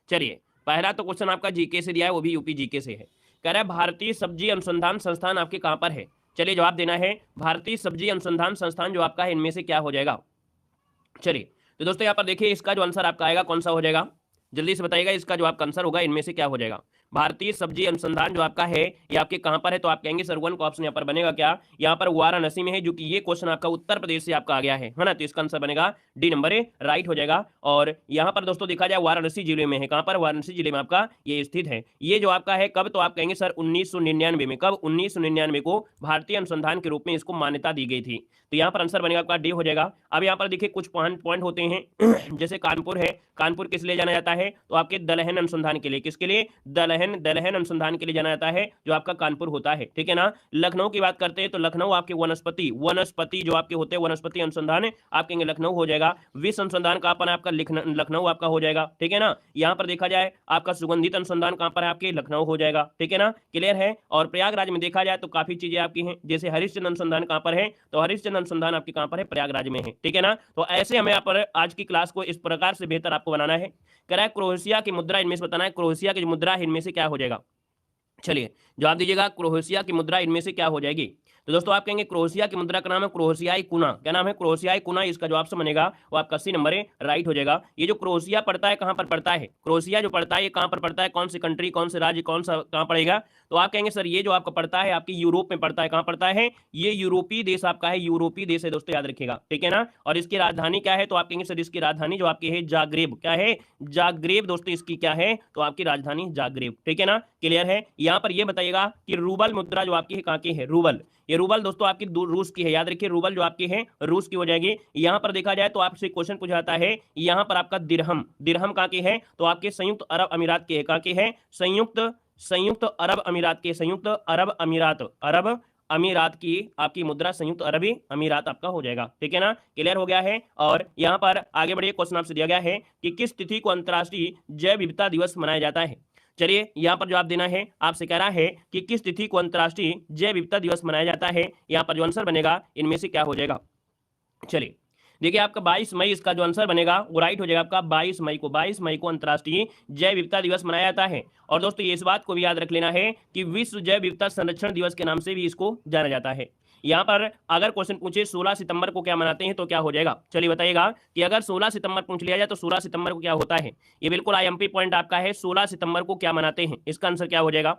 चलिए, पहला तो क्वेश्चन आपका जीके से दिया है, वो भी यूपी जीके से है। कह रहा है भारतीय सब्जी अनुसंधान संस्थान आपके कहां पर है। चलिए जवाब देना है, भारतीय सब्जी अनुसंधान संस्थान जो आपका है इनमें से क्या हो जाएगा। चलिए तो दोस्तों यहाँ पर देखिए इसका जो आंसर आपका आएगा कौन सा हो जाएगा, जल्दी से बताइएगा इसका जो आपका आंसर होगा इनमें से क्या हो जाएगा। भारतीय सब्जी अनुसंधान जो आपका है ये आपके कहां पर है, तो आप कहेंगे सर वन का ऑप्शन यहाँ पर बनेगा क्या, यहाँ पर वाराणसी में है, जो कि ये क्वेश्चन आपका उत्तर प्रदेश से आपका आ गया है ना, तो इसका आंसर बनेगा डी नंबर ए राइट हो जाएगा। और यहाँ पर दोस्तों देखा जाए वाराणसी जिले में है, कहां पर, वाराणसी जिले में आपका ये स्थित है। ये जो आपका है कब, तो आप कहेंगे सर 1999 में, कब 1999 को भारतीय अनुसंधान के रूप में इसको मान्यता दी गई थी, तो यहाँ पर आंसर बनेगा आपका डी हो जाएगा। अब यहाँ पर देखिए कुछ पॉइंट होते हैं जैसे कानपुर है, कानपुर किस लिए जाना जाता है, तो आपके दलहन अनुसंधान के लिए, किसके लिए, दलहन अनुसंधान के लिए जाना जाता है जो आपका कानपुर होता है, ठीक है ना। लखनऊ की बात करते हैं तो लखनऊ आपके वनस्पति जो आपके होते हैं वनस्पति अनुसंधान आप कहेंगे लखनऊ हो जाएगा। विश्व अनुसंधान कहां पर आपका लखनऊ आपका हो जाएगा, ठीक है ना। यहाँ पर देखा जाए आपका सुगंधित अनुसंधान कहां पर है, आपके लखनऊ हो जाएगा, ठीक है ना, क्लियर है। और प्रयागराज में देखा जाए तो काफी चीजें आपकी हैं, जैसे हरिश्चंद्र अनुसंधान कहां पर है, तो हरिश्चंद्र अनुसंधान आपके कहां पर है, प्रयागराज में है, ठीक है ना। तो ऐसे हमें यहाँ पर आज की क्लास को इस प्रकार से बेहतर आपको बनाना है। कह रहा है क्रोएशिया की मुद्रा इनमें से बताना है, क्रोएशिया की मुद्रा इनमें से क्या हो जाएगा। चलिए जवाब दीजिएगा, क्रोएशिया की मुद्रा इनमें से क्या हो जाएगी। तो दोस्तों आप कहेंगे क्रोएशिया की मुद्रा का नाम है क्रोएशियाई कुना, क्या नाम है, क्रोएशियाई कुना, इसका जो ऑप्शन बनेगा वो आपका सी नंबर है राइट हो जाएगा। ये जो क्रोएशिया पड़ता है कहां पर पड़ता है, क्रोएशिया जो पड़ता है ये कहां पर पड़ता है, कौन सी कंट्री, कौन से राज्य, कौन सा कहां पड़ेगा, तो आप कहेंगे सर ये जो आपका पड़ता है आपकी यूरोप में पड़ता है, कहां पड़ता है, ये यूरोपीय देश आपका है, यूरोपीय देश है दोस्तों याद रखिएगा, ठीक है ना। और इसकी राजधानी क्या है, तो आप कहेंगे सर इसकी राजधानी जो आपकी है जाग्रेब, क्या है, जाग्रेब दोस्तों इसकी क्या है, तो आपकी राजधानी जाग्रेब, ठीक है ना, क्लियर है। यहाँ पर ये बताइएगा कि रूबल मुद्रा जो आपकी है कहां की है, रूबल, ये रूबल दोस्तों आपकी रूस की है, याद रखिए रूबल जो आपकी है रूस की हो जाएगी। यहां पर देखा जाए तो आपसे क्वेश्चन पूछा जाता है यहां पर आपका दिरहम, दिरहम कहां की है, तो आपके संयुक्त अरब अमीरात की है, कहां की है, संयुक्त अरब अमीरात के, संयुक्त अरब अमीरात की आपकी मुद्रा संयुक्त अरब अमीरात आपका हो जाएगा, ठीक है ना, क्लियर हो गया है। और यहां पर आगे बढ़िए क्वेश्चन आपसे दिया गया है कि किस तिथि को अंतर्राष्ट्रीय जैव विविधता दिवस मनाया जाता है। चलिए यहां पर जवाब देना है, आपसे कह रहा है कि किस तिथि को अंतर्राष्ट्रीय जैव विविधता दिवस मनाया जाता है, यहां पर जो आंसर बनेगा इनमें से क्या हो जाएगा। चलिए देखिए आपका 22 मई इसका जो आंसर बनेगा वो राइट हो जाएगा आपका, 22 मई को अंतर्राष्ट्रीय जैव विविधता दिवस मनाया जाता है। और दोस्तों ये इस बात को भी याद रख लेना है कि विश्व जैव विविधता संरक्षण दिवस के नाम से भी इसको जाना जाता है। यहाँ पर अगर क्वेश्चन पूछे 16 सितंबर को क्या मनाते हैं तो क्या हो जाएगा, चलिए बताइएगा कि अगर 16 सितंबर पूछ लिया जाए तो 16 सितंबर को क्या होता है, ये बिल्कुल आईएमपी पॉइंट आपका है, 16 सितंबर को क्या मनाते हैं, इसका आंसर क्या हो जाएगा।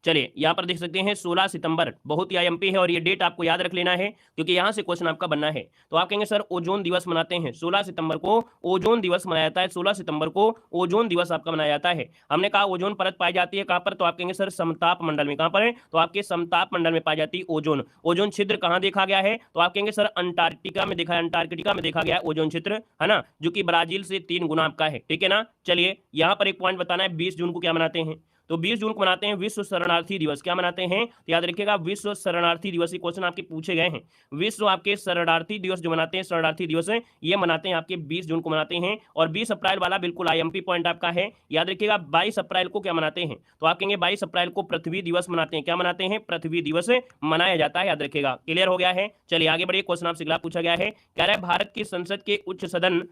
चलिए यहाँ पर देख सकते हैं 16 सितंबर बहुत ही आईएमपी है और ये डेट आपको याद रख लेना है क्योंकि यहाँ से क्वेश्चन आपका बनना है। तो आप कहेंगे सर ओजोन दिवस मनाते हैं, 16 सितंबर को ओजोन दिवस मनाया जाता है, 16 सितंबर को ओजोन दिवस आपका मनाया जाता है। हमने कहा ओजोन परत पाई जाती है कहाँ पर, तो आप कहेंगे सर समताप मंडल में, कहाँ पर है, तो आपके समताप मंडल में पाई जाती है ओजोन। ओजोन छिद्र कहाँ देखा गया है, तो आप कहेंगे सर अंटार्कटिका में देखा है, अंटार्कटिका में देखा गया है ओजोन छिद्र, है ना, जो कि ब्राजील से 3 गुना आपका है, ठीक है ना। चलिए यहाँ पर एक पॉइंट बताना है, 20 जून को क्या मनाते हैं, तो 20 जून को मनाते हैं विश्व शरणार्थी दिवस, क्या मनाते हैं, तो याद रखिएगा विश्व शरणार्थी दिवस, ये क्वेश्चन आपके पूछे गए हैं। विश्व आपके शरणार्थी दिवस जो मनाते हैं, शरणार्थी दिवस ये मनाते हैं आपके 20 जून को मनाते हैं। और 20 अप्रैल वाला बिल्कुल आईएमपी पॉइंट आपका है, याद रखिएगा 22 अप्रैल को क्या मनाते हैं, तो आप कहेंगे 22 अप्रैल को पृथ्वी दिवस मनाते हैं, क्या मनाते हैं, पृथ्वी दिवस मनाया जाता है, याद रखिएगा, क्लियर हो गया है। चलिए आगे बढ़िए, क्वेश्चन आपसे अगला पूछा गया है, कह रहा है भारत की संसद के उच्च सदन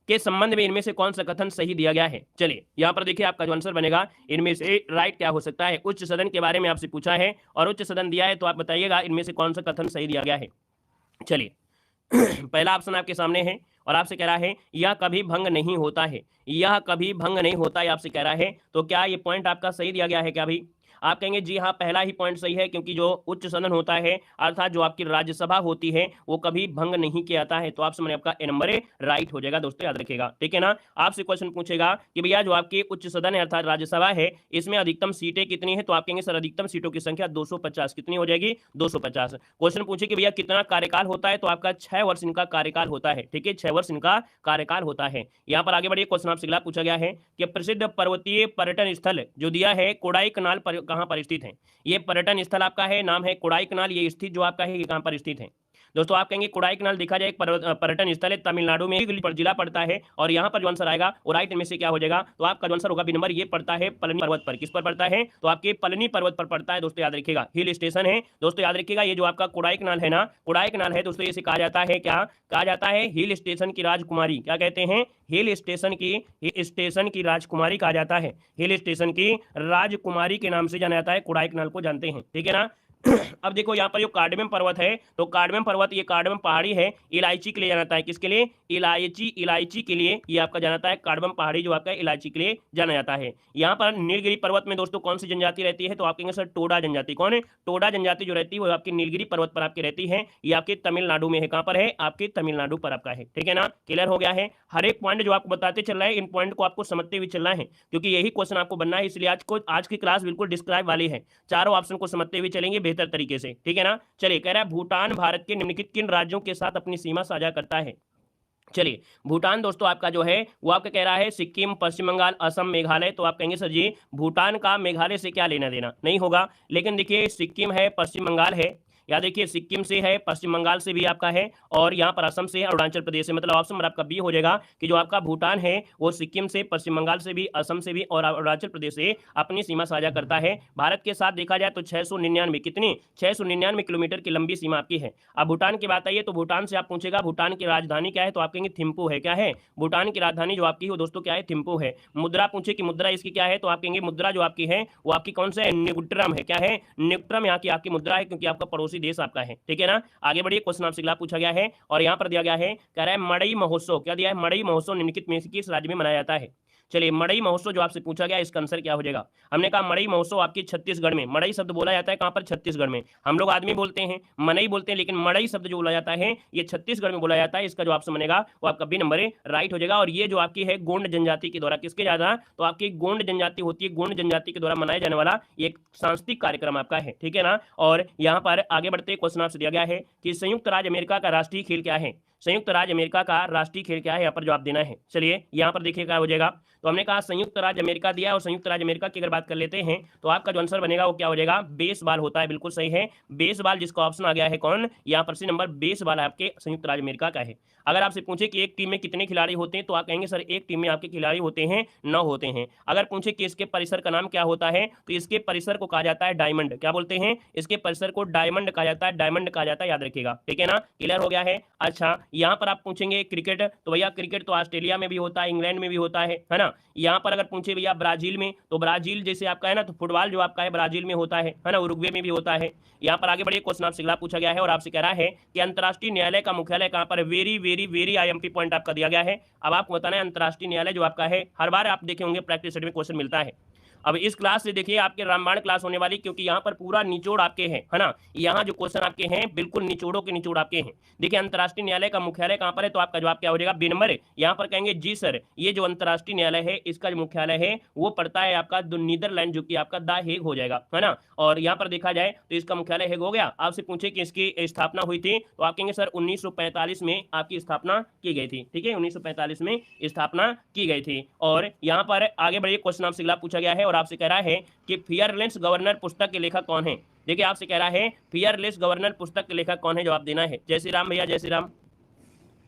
के संबंध में इनमें से कौन सा कथन सही दिया गया है। चलिए यहां पर देखिए आपका जो आंसर बनेगा इनमें से राइट क्या हो सकता है, उच्च सदन के बारे में आपसे पूछा है और उच्च सदन दिया है, तो आप बताइएगा इनमें से कौन सा कथन सही दिया गया है। चलिए पहला ऑप्शन आपके सामने है और आपसे कह रहा है यह कभी भंग नहीं होता है, यह कभी भंग नहीं होता है आपसे कह रहा है, तो क्या ये पॉइंट आपका सही दिया गया है क्या भाई, आप कहेंगे जी हाँ पहला ही पॉइंट सही है, क्योंकि जो उच्च सदन होता है अर्थात जो आपकी राज्यसभा होती है वो कभी भंग नहीं किया जाता है, तो आपसे मैंने आपका ए नंबर राइट हो जाएगा दोस्तों, याद रखिएगा, ठीक है ना। आपसे क्वेश्चन पूछेगा कि भैया जो आपके उच्च सदन है अर्थात राज्यसभा है इसमें अधिकतम सीटें कितनी है, तो आप कहेंगे सर अधिकतम सीटों की संख्या 250, कितनी हो जाएगी 250। क्वेश्चन पूछे कि भैया कितना कार्यकाल होता है, तो आपका 6 वर्ष इनका कार्यकाल होता है, ठीक है, 6 वर्ष इनका कार्यकाल होता है। यहाँ पर आगे बढ़िए, क्वेश्चन आपसे अगला पूछा गया है कि प्रसिद्ध पर्वतीय पर्यटन स्थल जो दिया है कोडाई कनाल कहाँ पर स्थित है, ये पर्यटन स्थल आपका है, नाम है कोडाई कनाल, ये स्थित जो आपका है ये कहां पर स्थित है, दोस्तों आप कहेंगे कोडाईकनाल देखा जाए एक पर्यटन स्थल है, तमिलनाडु में जिला पड़ता है, और यहाँ पर जो आंसर आएगा वो राइट इनमें से क्या हो जाएगा, तो आपका जो आंसर होगा बी नंबर, ये पड़ता है पलनी पर्वत पर। किस पर पड़ता है, तो आपके पलनी पर्वत पर पड़ता है दोस्तों, याद रखिएगा, हिल स्टेशन है दोस्तों, याद रखिएगा। ये जो आपका कोडाईकनाल है ना, कोडाईकनाल है दोस्तों, इसे कहा जाता है, क्या कहा जाता है, हिल स्टेशन की राजकुमारी। क्या कहते हैं, हिल स्टेशन की राजकुमारी कहा जाता है, हिल स्टेशन की राजकुमारी के नाम से जाना जाता है, कोडाईकनाल को जानते हैं, ठीक है ना। अब देखो यहाँ पर जो कार्डमम पर्वत है, तो कार्डमम पर्वत, ये कार्डमम पहाड़ी है, इलायची के लिए जाना जाता है। किसके लिए, इलायची के लिए ये आपका जाना जाता है, कार्डमम पहाड़ी जो आपका इलायची के लिए जाना जाता है। यहाँ पर नीलगिरी पर्वत में दोस्तों कौन सी जनजाति रहती है, तो आप कहेंगे सर टोडा जनजाति। कौन है, टोडा जनजाति जो रहती है वो आपकी नीलगिरी पर्वत पर आपकी रहती है, ये आपके तमिलनाडु में है। कहाँ पर है, आपके तमिलनाडु पर आपका है, ठीक है ना। क्लियर हो गया है, हर एक पॉइंट जो आपको बताते चल रहा है, इन पॉइंट को आपको समझते हुए चलना है, क्योंकि यही क्वेश्चन आपको बनना है, इसलिए आज की क्लास बिल्कुल डिस्क्राइब वाली है, चारों ऑप्शन को समझते हुए चलेंगे बेहतर तरीके से, ठीक है ना। चलिए, कह रहा है भूटान भारत के निम्नलिखित किन राज्यों के साथ अपनी सीमा साझा करता है। चलिए, भूटान दोस्तों आपका जो है वो आपका कह रहा है सिक्किम, पश्चिम बंगाल, असम, मेघालय। तो आप कहेंगे सर जी भूटान का मेघालय से क्या लेना देना, नहीं होगा। लेकिन देखिए सिक्किम है, पश्चिम बंगाल है, या देखिए सिक्किम से है, पश्चिम बंगाल से भी आपका है, और यहाँ पर असम से, अरुणाचल प्रदेश से, मतलब ऑप्शन नंबर आपका बी हो जाएगा कि जो आपका भूटान है वो सिक्किम से, पश्चिम बंगाल से भी, असम से भी और अरुणाचल प्रदेश से अपनी सीमा साझा करता है। भारत के साथ देखा जाए तो 699 कितनी 699 किलोमीटर की लंबी सीमा आपकी है। अब भूटान की बात आई है तो भूटान से आप पूछेगा भूटान की राजधानी क्या है, तो आप कहेंगे थिम्पू है। क्या है, भूटान की राजधानी जो आपकी है दोस्तों क्या है, थिम्पू है। मुद्रा पूछे कि मुद्रा इसकी क्या है, तो आप कहेंगे मुद्रा जो आपकी है वो आपकी कौन सा है, न्यूट्रम है। क्या है, न्यूट्रम यहाँ की आपकी मुद्रा है, क्योंकि आपका पड़ोसी देश आपका है, ठीक है ना। आगे बढ़िए, क्वेश्चन आपसे अगला पूछा गया है और यहाँ पर दिया गया है, कह रहा है मड़ई महोत्सव। क्या दिया है, मड़ई महोत्सव निम्नलिखित में से किस राज्य में मनाया जाता है। चलिए, मड़ई महोत्सव जो आपसे पूछा गया इसका आंसर क्या हो जाएगा। हमने कहा मड़ई महोत्सव आपके छत्तीसगढ़ में, मड़ई शब्द बोला जाता है कहां पर, छत्तीसगढ़ में। हम लोग आदमी बोलते हैं, मनई बोलते हैं, लेकिन मड़ई शब्द जो बोला जाता है ये छत्तीसगढ़ में बोला जाता है। इसका जो ऑप्शन बनेगा वो आपका बी नंबर राइट हो जाएगा। और ये जो आपकी है गोंड जनजाति के द्वारा, किसके ज्यादा, तो आपकी गोंड जनजाति होती है, गोंड जनजाति के द्वारा मनाया जाने वाला एक सांस्कृतिक कार्यक्रम आपका है, ठीक है ना। और यहाँ पर आगे बढ़ते क्वेश्चन आपसे दिया गया है कि संयुक्त राज्य अमेरिका का राष्ट्रीय खेल क्या है। संयुक्त राज्य अमेरिका का राष्ट्रीय खेल क्या है, यहाँ पर जवाब देना है। चलिए, यहाँ पर देखिए क्या हो जाएगा, तो हमने कहा संयुक्त राज्य अमेरिका दिया है, और संयुक्त राज्य अमेरिका की अगर बात कर लेते हैं तो आपका जो आंसर बनेगा वो क्या हो जाएगा, बेसबॉल होता है। बिल्कुल सही है, बेसबॉल, जिसका ऑप्शन आ गया है कौन, यहाँ पर सी नंबर बेसबॉल आपके संयुक्त राज्य अमेरिका का है। अगर आपसे पूछे कि एक टीम में कितने खिलाड़ी होते हैं, तो आप कहेंगे सर एक टीम में आपके खिलाड़ी होते हैं 9 होते हैं। अगर पूछे कि इसके परिसर का नाम क्या होता है, तो इसके परिसर को कहा जाता है डायमंड। क्या बोलते हैं, इसके परिसर को डायमंड कहा जाता है, डायमंड कहा जाता है, याद रखिएगा, ठीक है ना। क्लियर हो गया है। अच्छा, यहाँ पर आप पूछेंगे क्रिकेट, तो भैया क्रिकेट तो ऑस्ट्रेलिया में भी होता है, इंग्लैंड में भी होता है ना। यहाँ पर अगर पूछे भैया ब्राजील में, तो ब्राजील जैसे आपका है ना, तो फुटबॉल जो आपका है ब्राजील में होता है ना, उरुग्वे में भी होता है। यहाँ पर आगे बढ़िए, क्वेश्चन आपसे अगला पूछा गया है और आपसे कह रहा है कि अंतर्राष्ट्रीय न्यायालय का मुख्यालय कहाँ पर है। Very very very IMP point आपका दिया गया है। अब आपको बताना है अंतर्राष्ट्रीय न्यायालय जो आपका है, हर बार आप देखे होंगे प्रैक्टिस सेट में क्वेश्चन मिलता है। अब इस क्लास से देखिए आपके रामबाण क्लास होने वाली, क्योंकि यहाँ पर पूरा निचोड़ आपके हैं, है ना। यहाँ जो क्वेश्चन आपके हैं बिल्कुल निचोड़ों के निचोड़ आपके हैं। देखिए, अंतर्राष्ट्रीय न्यायालय का मुख्यालय कहाँ पर है, तो आपका जवाब क्या हो जाएगा, बी नंबर। यहाँ पर कहेंगे जी सर, ये जो अंतर्राष्ट्रीय न्यायालय है इसका जो मुख्यालय है वो पड़ता है आपका नीदरलैंड, जो कि आपका द हेग हो जाएगा, है ना। और यहाँ पर देखा जाए तो इसका मुख्यालय हेग हो गया। आपसे पूछे कि इसकी स्थापना हुई थी, तो आप कहेंगे सर 1945 में आपकी स्थापना की गई थी, ठीक है, 1945 में स्थापना की गई थी। और यहाँ पर आगे बढ़िए, क्वेश्चन आपसे अगला पूछा गया है और आपसे कह रहा है कि फियरलेस गवर्नर पुस्तक के लेखक कौन है। देखिए, आपसे कह रहा है फियरलेस गवर्नर पुस्तक के लेखक कौन है, जवाब देना है। जय श्री राम भैया, जय श्री राम।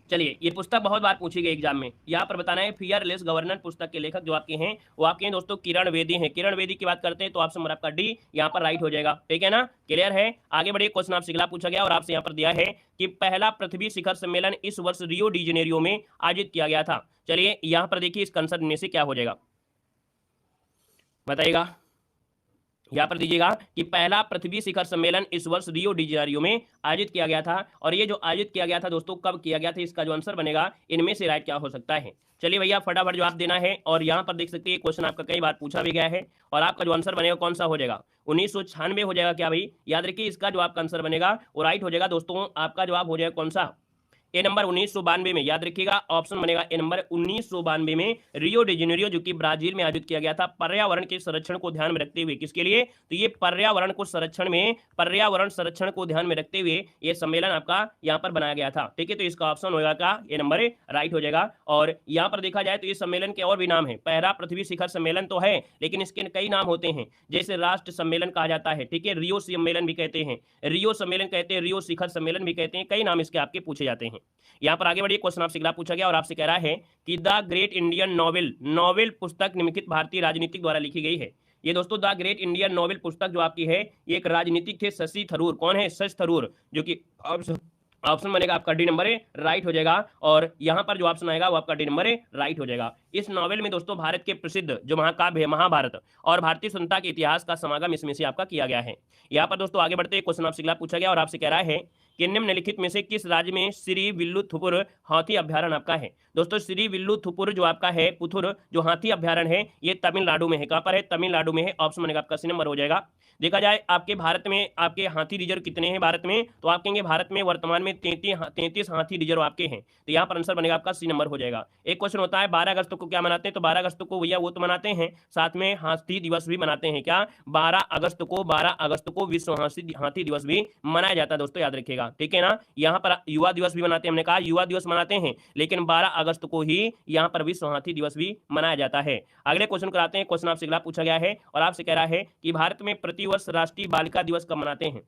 चलिए, ये पुस्तक बहुत बार पूछी गई एग्जाम में, यहाँ पर बताना है फियरलेस गवर्नर पुस्तक के लेखक जो आपके हैं वो आपके हैं दोस्तों किरण बेदी हैं। किरण बेदी की बात करते हैं तो ऑप्शन नंबर आपका डी यहाँ पर राइट हो जाएगा, ठीक है ना। क्लियर है। आगे बढ़िए, क्वेश्चन आपसे अगला पूछा गया और आपसे यहाँ पर दिया है कि पहला पृथ्वी शिखर सम्मेलन इस वर्ष रियो डी जेनेरियो में आयोजित किया गया था। चलिए, यहाँ पर देखिए इस कंसेप्ट में से क्या हो जाएगा, बताइएगा। यहाँ पर दीजिएगा कि पहला पृथ्वी शिखर सम्मेलन इस वर्ष रियो डी जेनेरियो में आयोजित किया गया था, और ये जो आयोजित किया गया था दोस्तों कब किया गया था, इसका जो आंसर बनेगा इनमें से राइट क्या हो सकता है। चलिए भैया, फटाफट जवाब देना है। और यहाँ पर देख सकते हैं क्वेश्चन आपका कई बार पूछा भी गया है, और आपका जो आंसर बनेगा कौन सा हो जाएगा, 1996 हो जाएगा क्या भाई, याद रखिए इसका जो आपका आंसर बनेगा वो राइट हो जाएगा दोस्तों। आपका जवाब हो जाएगा कौन सा, ए नंबर 1992 में, याद रखिएगा ऑप्शन बनेगा ए नंबर 1992 में रियो डी जेनेरियो जो कि ब्राजील में आयोजित किया गया था पर्यावरण के संरक्षण को ध्यान में रखते हुए। किसके लिए? तो ये पर्यावरण संरक्षण को ध्यान में रखते हुए ये सम्मेलन आपका यहाँ पर बनाया गया था। ठीक है, तो इसका ऑप्शन होगा का ये नंबर राइट हो जाएगा। और यहाँ पर देखा जाए तो ये सम्मेलन के और भी नाम है। पहला पृथ्वी शिखर सम्मेलन तो है, लेकिन इसके कई नाम होते हैं, जैसे राष्ट्र सम्मेलन कहा जाता है। ठीक है, रियो सम्मेलन भी कहते हैं, रियो सम्मेलन कहते हैं, रियो शिखर सम्मेलन भी कहते हैं, कई नाम इसके आपके पूछे जाते हैं। यहाँ पर आगे बढ़िए, क्वेश्चन आपसे अगला पूछा गया और आपसे कह रहा है कि द ग्रेट इंडियन नोवेल पुस्तक निम्नलिखित भारतीय राजनीतिक द्वारा लिखी गई है। ये दोस्तों द ग्रेट इंडियन नोवेल पुस्तक जो आपकी है ये एक राजनीतिक थे, शशि थरूर। कौन है? शशि थरूर, जो कि ऑप्शन बनेगा आपका डी नंबर राइट हो जाएगा। और यहां पर जो ऑप्शन आएगा वो आपका डी नंबर राइट हो जाएगा। इस नॉवेल में दोस्तों भारत के प्रसिद्ध जो महाकाव्य है महाभारत और भारतीय स्वतंत्रता के इतिहास का समागम इसमें से आपका किया गया है। यहाँ पर दोस्तों आगे बढ़ते क्वेश्चन आपसे अगला पूछा गया और आपसे कह रहा है कि निम्नलिखित में से किस राज्य में श्री विल्लुथुपुर हाथी अभ्यारण्य आपका है? दोस्तों श्री विल्लुथुपुर जो आपका है पुथुर जो हाथी अभ्यारण्य है ये तमिलनाडु में है। कहां पर है? तमिलनाडु में है। ऑप्शन बनेगा आपका सी नंबर हो जाएगा। देखा जाए आपके भारत में आपके हाथी रिजर्व कितने हैं भारत में? तो आप कहेंगे भारत में वर्तमान में 33 हाथी रिजर्व आपके हैं। तो यहाँ पर आंसर बनेगा आपका सी नंबर हो जाएगा। एक क्वेश्चन होता है 12 अगस्त को क्या मनाते हैं? तो 12 अगस्त को भैया वो तो मनाते हैं, साथ में हाथी दिवस भी मनाते हैं। क्या? 12 अगस्त को विश्व हाथी दिवस भी मनाया जाता है दोस्तों, याद रखिएगा। ठीक है ना, यहाँ पर युवा दिवस भी मनाते हैं, हमने कहा युवा दिवस मनाते हैं, लेकिन 12 अगस्त को ही यहाँ पर विश्व हाथी दिवस भी मनाया जाता है। अगले क्वेश्चन कराते हैं। क्वेश्चन आपसे अगला पूछा गया है और आपसे कह रहा है कि भारत में प्रतिवर्ष राष्ट्रीय बालिका दिवस कब मनाते हैं?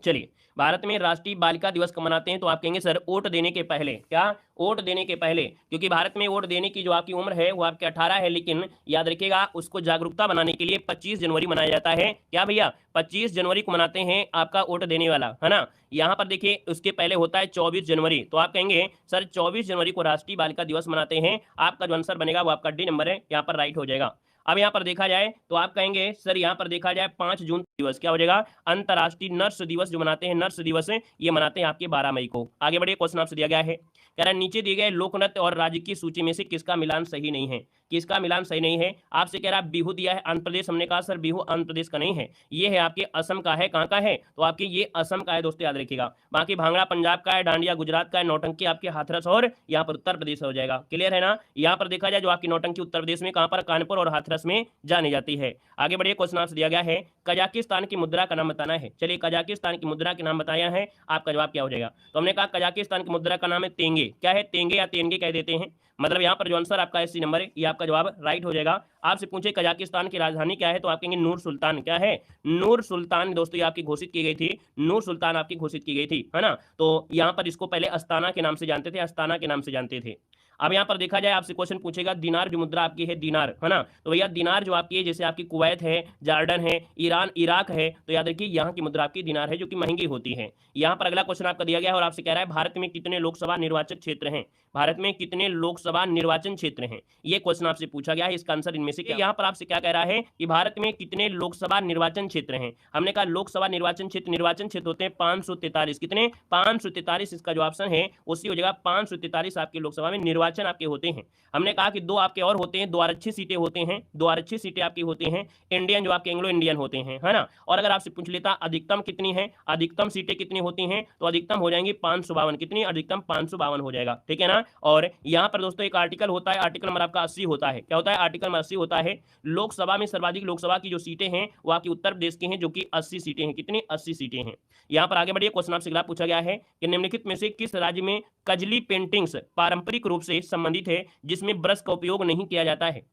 चलिए, भारत में राष्ट्रीय बालिका दिवस कब मनाते हैं? तो आप कहेंगे सर वोट देने के पहले। क्या? वोट देने के पहले, क्योंकि भारत में वोट देने की जो आपकी उम्र है वो आपके 18 है, लेकिन याद रखिएगा उसको जागरूकता बनाने के लिए 25 जनवरी मनाया जाता है। क्या भैया? 25 जनवरी को मनाते हैं आपका वोट देने वाला, है ना। यहाँ पर देखिए उसके पहले होता है 24 जनवरी। तो आप कहेंगे सर 24 जनवरी को राष्ट्रीय बालिका दिवस मनाते हैं। आपका जो आंसर बनेगा वो आपका डी नंबर है, यहाँ पर राइट हो जाएगा। अब यहाँ पर देखा जाए तो आप कहेंगे सर यहाँ पर देखा जाए 5 जून दिवस क्या हो जाएगा? अंतर्राष्ट्रीय नर्स दिवस जो मनाते हैं, नर्स दिवस ये मनाते हैं आपके 12 मई को। आगे बढ़िए, क्वेश्चन आपसे दिया गया है, कह रहा है नीचे दिए गए लोक नृत्य और राज्य की सूची में से किसका मिलान सही नहीं है? किसका मिलान सही नहीं है? आपसे कह रहा है बिहू दिया है आंध्र प्रदेश, हमने कहा सर बिहू आंध्र प्रदेश का नहीं है, ये है आपके असम का है। कहाँ का है? तो आपके ये असम का है दोस्तों, याद रखिएगा। बाकी भांगड़ा पंजाब का है, डांडिया गुजरात का है, नौटंकी आपके हाथरस और यहाँ पर उत्तर प्रदेश हो जाएगा। क्लियर है ना। यहाँ पर देखा जाए जो आपकी नौटंकी उत्तर प्रदेश में कहाँ पर? कानपुर और हाथरस में जानी जाती है। आगे बढ़िए, क्वेश्चन आपसे दिया गया है कजाकिस्तान की मुद्रा का नाम बताना है। चलिए, कजाकिस्तान की मुद्रा के नाम बताया है, आपका जवाब क्या हो जाएगा? तो हमने कहा कजाकिस्तान की मुद्रा का नाम है तेंगे। क्या है? तेंगे या तेंगे कह देते हैं। मतलब यहाँ पर जो आंसर आपका सी नंबर है, ये आपका जवाब राइट हो जाएगा। आपसे पूछे कजाकिस्तान की राजधानी क्या है? तो आप कहेंगे नूर सुल्तान। क्या है? नूर सुल्तान दोस्तों ये आपकी घोषित की गई थी, नूर सुल्तान आपकी घोषित की गई थी, है ना। तो यहाँ पर इसको पहले अस्ताना के नाम से जानते थे, अस्ताना के नाम से जानते थे। अब यहाँ पर देखा जाए आपसे क्वेश्चन पूछेगा दिनार जो मुद्रा आपकी है, दिनार, है ना। तो भैया दिनार जो आपकी है, जैसे आपकी कुवैत है, जॉर्डन है, ईरान, इराक है, तो याद रखिए यहाँ की मुद्रा आपकी दिनार है जो कि महंगी होती है। यहाँ पर अगला क्वेश्चन आपका दिया गया है और आपसे कह रहा है भारत में कितने लोकसभा निर्वाचन क्षेत्र हैं? भारत में कितने लोकसभा निर्वाचन क्षेत्र हैं? ये क्वेश्चन आपसे पूछा गया है। इसका आंसर इनमें से क्या? यहाँ पर आपसे क्या कह रहा है कि भारत में कितने लोकसभा निर्वाचन क्षेत्र हैं? हमने कहा लोकसभा निर्वाचन क्षेत्र होते हैं 543। कितने? 543। इसका जो ऑप्शन है उसी हो जाएगा 543 आपके लोकसभा में निर्वाचन आपके होते हैं। हमने कहा कि 2 आपके और होते हैं, 2 आरक्षित सीटें होते हैं, 2 आरक्षित सीटें आपकी होती हैं, इंडियन जो आपके एंग्लो इंडियन होते हैं, है ना। और अगर आपसे पूछ लेता अधिकतम कितनी है, अधिकतम सीटें कितनी होती हैं, तो अधिकतम हो जाएंगी 552। कितनी? अधिकतम 552 हो जाएगा। ठीक है ना। और यहाँ पर दोस्तों एक आर्टिकल होता है, आर्टिकल नंबर आपका 80 होता है। क्या होता है? आर्टिकल नंबर 80 होता है। लोकसभा में सर्वाधिक लोकसभा की जो सीटें हैं वो आपकी उत्तर प्रदेश की हैं, जो कि 80 सीटें हैं। कितनी? 80 सीटें हैं। यहाँ पर आगे बढ़िए, क्वेश्चन आपसे अगला पूछा गया है कि निम्नलिखित में से किस राज्य में कजली पेंटिंग्स पारंपरिक रूप से संबंधित है जिसमें ब्रश का उपयोग नहीं किया जाता है?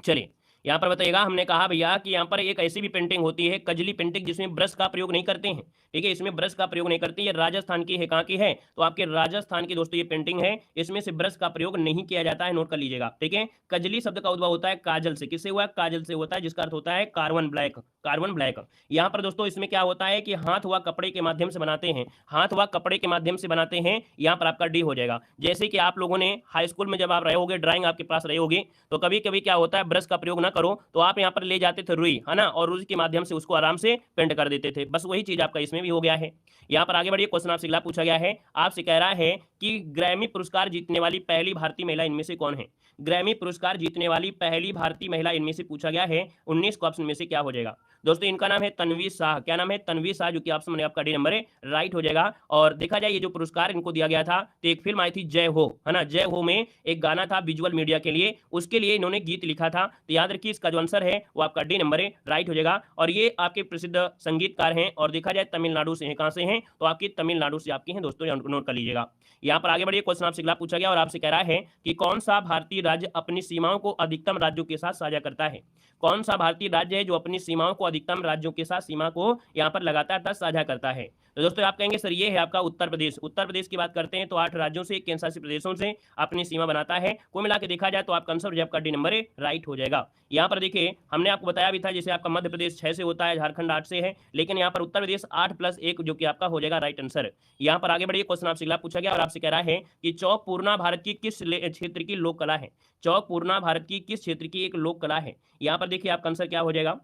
चलिए यहाँ पर बताइएगा। हमने कहा भैया कि यहाँ पर एक ऐसी भी पेंटिंग होती है कजली पेंटिंग जिसमें ब्रश का प्रयोग नहीं करते हैं। ठीक है, इसमें ब्रश का प्रयोग नहीं करते। ये राजस्थान की है। कहाँ की है? तो आपके राजस्थान की दोस्तों ये पेंटिंग है, इसमें से ब्रश का प्रयोग नहीं किया जाता है, नोट कर लीजिएगा। ठीक है, कजली शब्द का उद्भव होता है काजल से। किससे हुआ? काजल से होता है, जिसका अर्थ होता है कार्बन ब्लैक। Carbon black. यहाँ पर दोस्तों इसमें क्या होता है कि हाथ व कपड़े के माध्यम से बनाते हैं, हाथ व कपड़े के माध्यम से बनाते हैं। यहाँ पर आपका डी हो जाएगा। जैसे कि आप लोगों ने हाई स्कूल में जब आप रहे होगे, ड्राइंग आपके पास रही होगी, तो कभी कभी क्या होता है ब्रश का प्रयोग ना ना करो तो आप यहाँ पर ले जाते थे रुई, है ना, और रुई के माध्यम से उसको आराम से पेंट कर देते थे। बस वही चीज आपका इसमें भी हो गया है। यहाँ पर आगे बढ़िए, क्वेश्चन आपसे अगला पूछा गया है, आपसे कह रहा है कि ग्रैमी पुरस्कार जीतने वाली पहली भारतीय महिला इनमें से कौन है। ग्रैमी पुरस्कार जीतने वाली पहली भारतीय महिला इनमें से पूछा गया है, 19 को ऑप्शन में से क्या हो जाएगा। दोस्तों इनका नाम है तन्वी शाह। क्या नाम है? तन्वी शाह, जो कि ऑप्शन में आपका डी नंबर है, राइट हो जाएगा। और देखा जाए ये जो पुरस्कार इनको दिया गया था, तो एक फिल्म आई थी जय हो, है ना, जय हो में एक गाना था विजुअल मीडिया के लिए, उसके लिए इन्होंने गीत लिखा था। तो याद रखिए इसका जो आंसर है वो आपका डी नंबर है, राइट हो जाएगा। और ये आपके प्रसिद्ध संगीतकार हैं और देखा जाए तमिलनाडु से हैं। कहां से हैं? तो आपकी तमिलनाडु से आपकी हैं दोस्तों, नोट कर लीजिएगा। यहाँ पर आगे बढ़िए, क्वेश्चन आपसे अगला पूछा गया और आपसे कह रहा है कि कौन सा भारतीय राज्य अपनी सीमाओं को अधिकतम राज्यों के साथ साझा करता है। कौन सा भारतीय राज्य है जो अपनी सीमाओं को अधिकतम राज्यों के साथ सीमा को यहाँ पर लगातार साझा करता है। तो दोस्तों आप कहेंगे सर ये है आपका उत्तर प्रदेश। उत्तर प्रदेश की बात करते हैं तो 8 राज्यों से, केंद्र शासित प्रदेशों से अपनी सीमा बनाता है। कुल मिला के देखा जाए तो आपका आंसर जो आपका डी नंबर है, राइट हो जाएगा। यहाँ पर देखिए हमने आपको बताया भी था, जैसे आपका मध्य प्रदेश 6 से होता है, झारखंड 8 से है, लेकिन यहाँ पर उत्तर प्रदेश 8+1 जो कि आपका हो जाएगा राइट आंसर। यहाँ पर आगे बढ़िए, क्वेश्चन आपसे अगला पूछा गया और आपसे कह रहा है कि चौक पूर्णा भारत की किस क्षेत्र की लोक कला है। चौक पूर्णा भारत की किस क्षेत्र की एक लोक कला है। यहाँ पर देखिए आपका आंसर क्या हो जाएगा।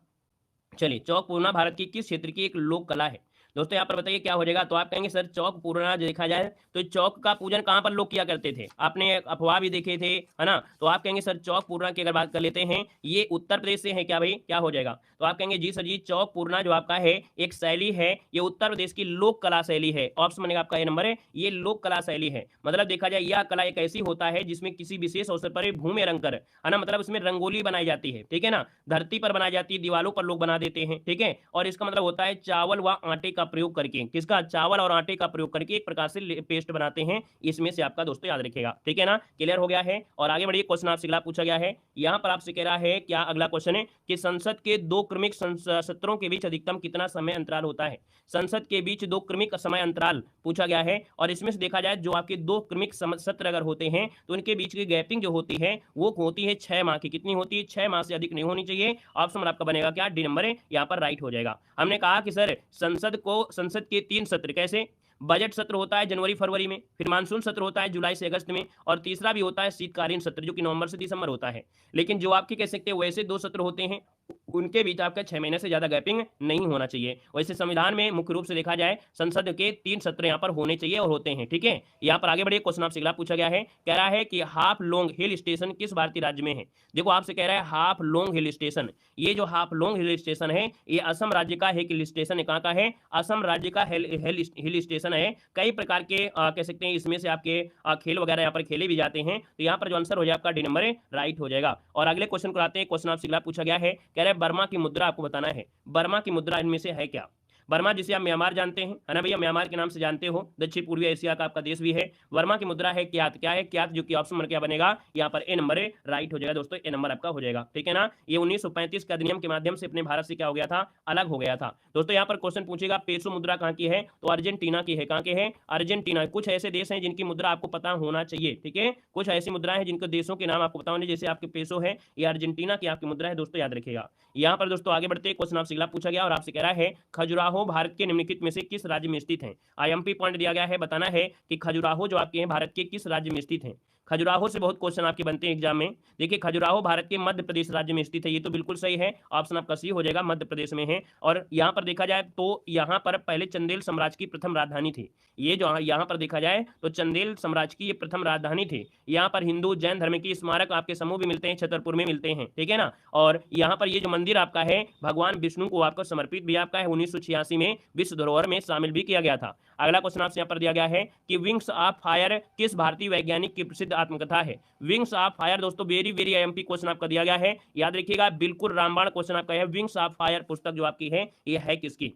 चलिए, चौक पूर्णा भारत की किस क्षेत्र की एक लोक कला है। दोस्तों यहाँ पर बताइए क्या हो जाएगा। तो आप कहेंगे सर चौक पूर्णा देखा जाए तो चौक का पूजन कहाँ पर लोग किया करते थे, आपने अफवाह भी देखे थे, है ना। तो आप कहेंगे सर चौक पूर्णा की अगर बात कर लेते हैं, ये उत्तर प्रदेश से है क्या भाई, क्या हो जाएगा। तो आप कहेंगे जी सर जी, चौक पूर्णा जो आपका है एक शैली है, ये उत्तर प्रदेश की लोक कला शैली है। ऑप्शन बनेगा आपका ये नंबर है, ये लोक कला शैली है। मतलब देखा जाए यह कला एक ऐसी होता है जिसमें किसी विशेष अवसर पर भूमि रंग कर, है ना, मतलब उसमें रंगोली बनाई जाती है, ठीक है ना, धरती पर बनाई जाती है, दीवालों पर लोग बना देते हैं, ठीक है। और इसका मतलब होता है चावल व आटे का प्रयोग करके, किसका, चावल और आटे का प्रयोग करके एक प्रकार से पेस्ट बनाते हैं। इसमें से आपका दोस्तों याद रखिएगा, ठीक है ना, क्लियर हो गया है। और आगे बढ़िए, क्वेश्चन आपसे अगला पूछा गया है। यहां पर आपसे कह रहा है, क्या अगला क्वेश्चन है कि संसद के 2 क्रमिक सत्रों के बीच अधिकतम कितना समय अंतराल होता है। संसद के बीच 2 क्रमिक समय अंतराल पूछा गया है। और इसमें से देखा जाए जो आपके 2 क्रमिक सत्र अगर होते हैं तो उनके बीच की गैपिंग जो होती है वो होती है 6 माह की। कितनी होती है? 6 माह से अधिक नहीं होनी चाहिए। ऑप्शन आपका बनेगा क्या, डी नंबर है, यहाँ पर राइट हो जाएगा। हमने कहा कि सर संसद के 3 सत्र, कैसे, बजट सत्र होता है जनवरी फरवरी में, फिर मानसून सत्र होता है जुलाई से अगस्त में, और तीसरा भी होता है शीतकालीन सत्र जो कि नवंबर से दिसंबर होता है। लेकिन जो आपके कह सकते हैं वैसे 2 सत्र होते हैं, उनके बीच आपका 6 महीने से ज्यादा गैपिंग नहीं होना चाहिए। वैसे संविधान में मुख्य रूप से देखा जाए संसद के 3 सत्र यहाँ पर होने चाहिए और होते हैं, ठीक है। यहाँ पर आगे बढ़िए, क्वेश्चन आपसे अगला पूछा गया है, कह रहा है कि हाफलोंग हिल स्टेशन किस भारतीय राज्य में है। देखो आपसे कह रहा है हाफलोंग हिल स्टेशन, ये जो हाफलोंग हिल स्टेशन है ये असम राज्य का हिल स्टेशन है। कहाँ का है? असम राज्य का हिल स्टेशन है। कई प्रकार के कह सकते हैं इसमें से आपके खेल वगैरह यहाँ पर खेले भी जाते हैं। तो यहाँ पर जो आंसर हो जाए आपका डी नंबर है, राइट हो जाएगा। और अगले क्वेश्चन को आते हैं। क्वेश्चन आपसे अगला पूछा गया है, कह रहे हैं बर्मा की मुद्रा आपको बताना है। बर्मा की मुद्रा इनमें से है क्या। बर्मा जिसे आप म्यांमार जानते हैं, है ना भैया, म्यांमार के नाम से जानते हो, दक्षिण पूर्वी एशिया का आपका देश भी है। वर्मा की मुद्रा है क्यात। क्या है? क्यात, जो कि ऑप्शन नंबर क्या बनेगा यहाँ पर ए नंबर है, राइट हो जाएगा दोस्तों, ए नंबर आपका हो जाएगा, ठीक है ना। ये 1935 के अधिनियम के माध्यम से अपने भारत से क्या हो गया था, अलग हो गया था। दोस्तों यहाँ पर क्वेश्चन पूछेगा पेसो मुद्रा कहाँ की है, तो अर्जेंटीना की है। कहाँ के है? अर्जेंटीना। कुछ ऐसे देश हैं जिनकी मुद्रा आपको पता होना चाहिए, ठीक है, कुछ ऐसी मुद्रा है जिनके देशों के नाम आपको पता होने, जैसे आपके पेसो है, ये अर्जेंटीना की आपकी मुद्रा है दोस्तों, याद रखिएगा। यहाँ पर दोस्तों आगे बढ़ते, क्वेश्चन आपसे अगला पूछा गया और आपसे कह रहा है खजुराहो भारत के निम्नलिखित में से किस राज्य में स्थित है। आईएमपी पॉइंट दिया गया है, बताना है कि खजुराहो जो आपके हैं भारत के किस राज्य में स्थित है। खजुराहो से बहुत क्वेश्चन आपके बनते हैं एग्जाम में। देखिए खजुराहो भारत के मध्य प्रदेश राज्य में स्थित है, ये तो बिल्कुल सही है, ऑप्शन आपका सी हो जाएगा, मध्य प्रदेश में है। और यहाँ पर देखा जाए तो यहाँ पर पहले चंदेल साम्राज्य की प्रथम राजधानी थी। ये जो यहाँ पर देखा जाए तो चंदेल साम्राज्य की ये प्रथम राजधानी थी। यहाँ पर हिंदू जैन धर्म की स्मारक आपके समूह भी मिलते हैं, छतरपुर में मिलते हैं, ठीक है ना। और यहाँ पर ये जो मंदिर आपका है भगवान विष्णु को आपको समर्पित भी आपका है, 1986 में विश्व धरोहर में शामिल भी किया गया था। अगला क्वेश्चन आपसे यहाँ पर दिया गया है कि विंग्स ऑफ फायर किस भारतीय वैज्ञानिक की प्रसिद्ध आत्मकथा है। विंग्स ऑफ फायर दोस्तों वेरी वेरी आईएमपी क्वेश्चन आपका दिया गया है, याद रखिएगा, बिल्कुल रामबाण क्वेश्चन आपका है। विंग्स ऑफ फायर पुस्तक जो आपकी है ये है किसकी।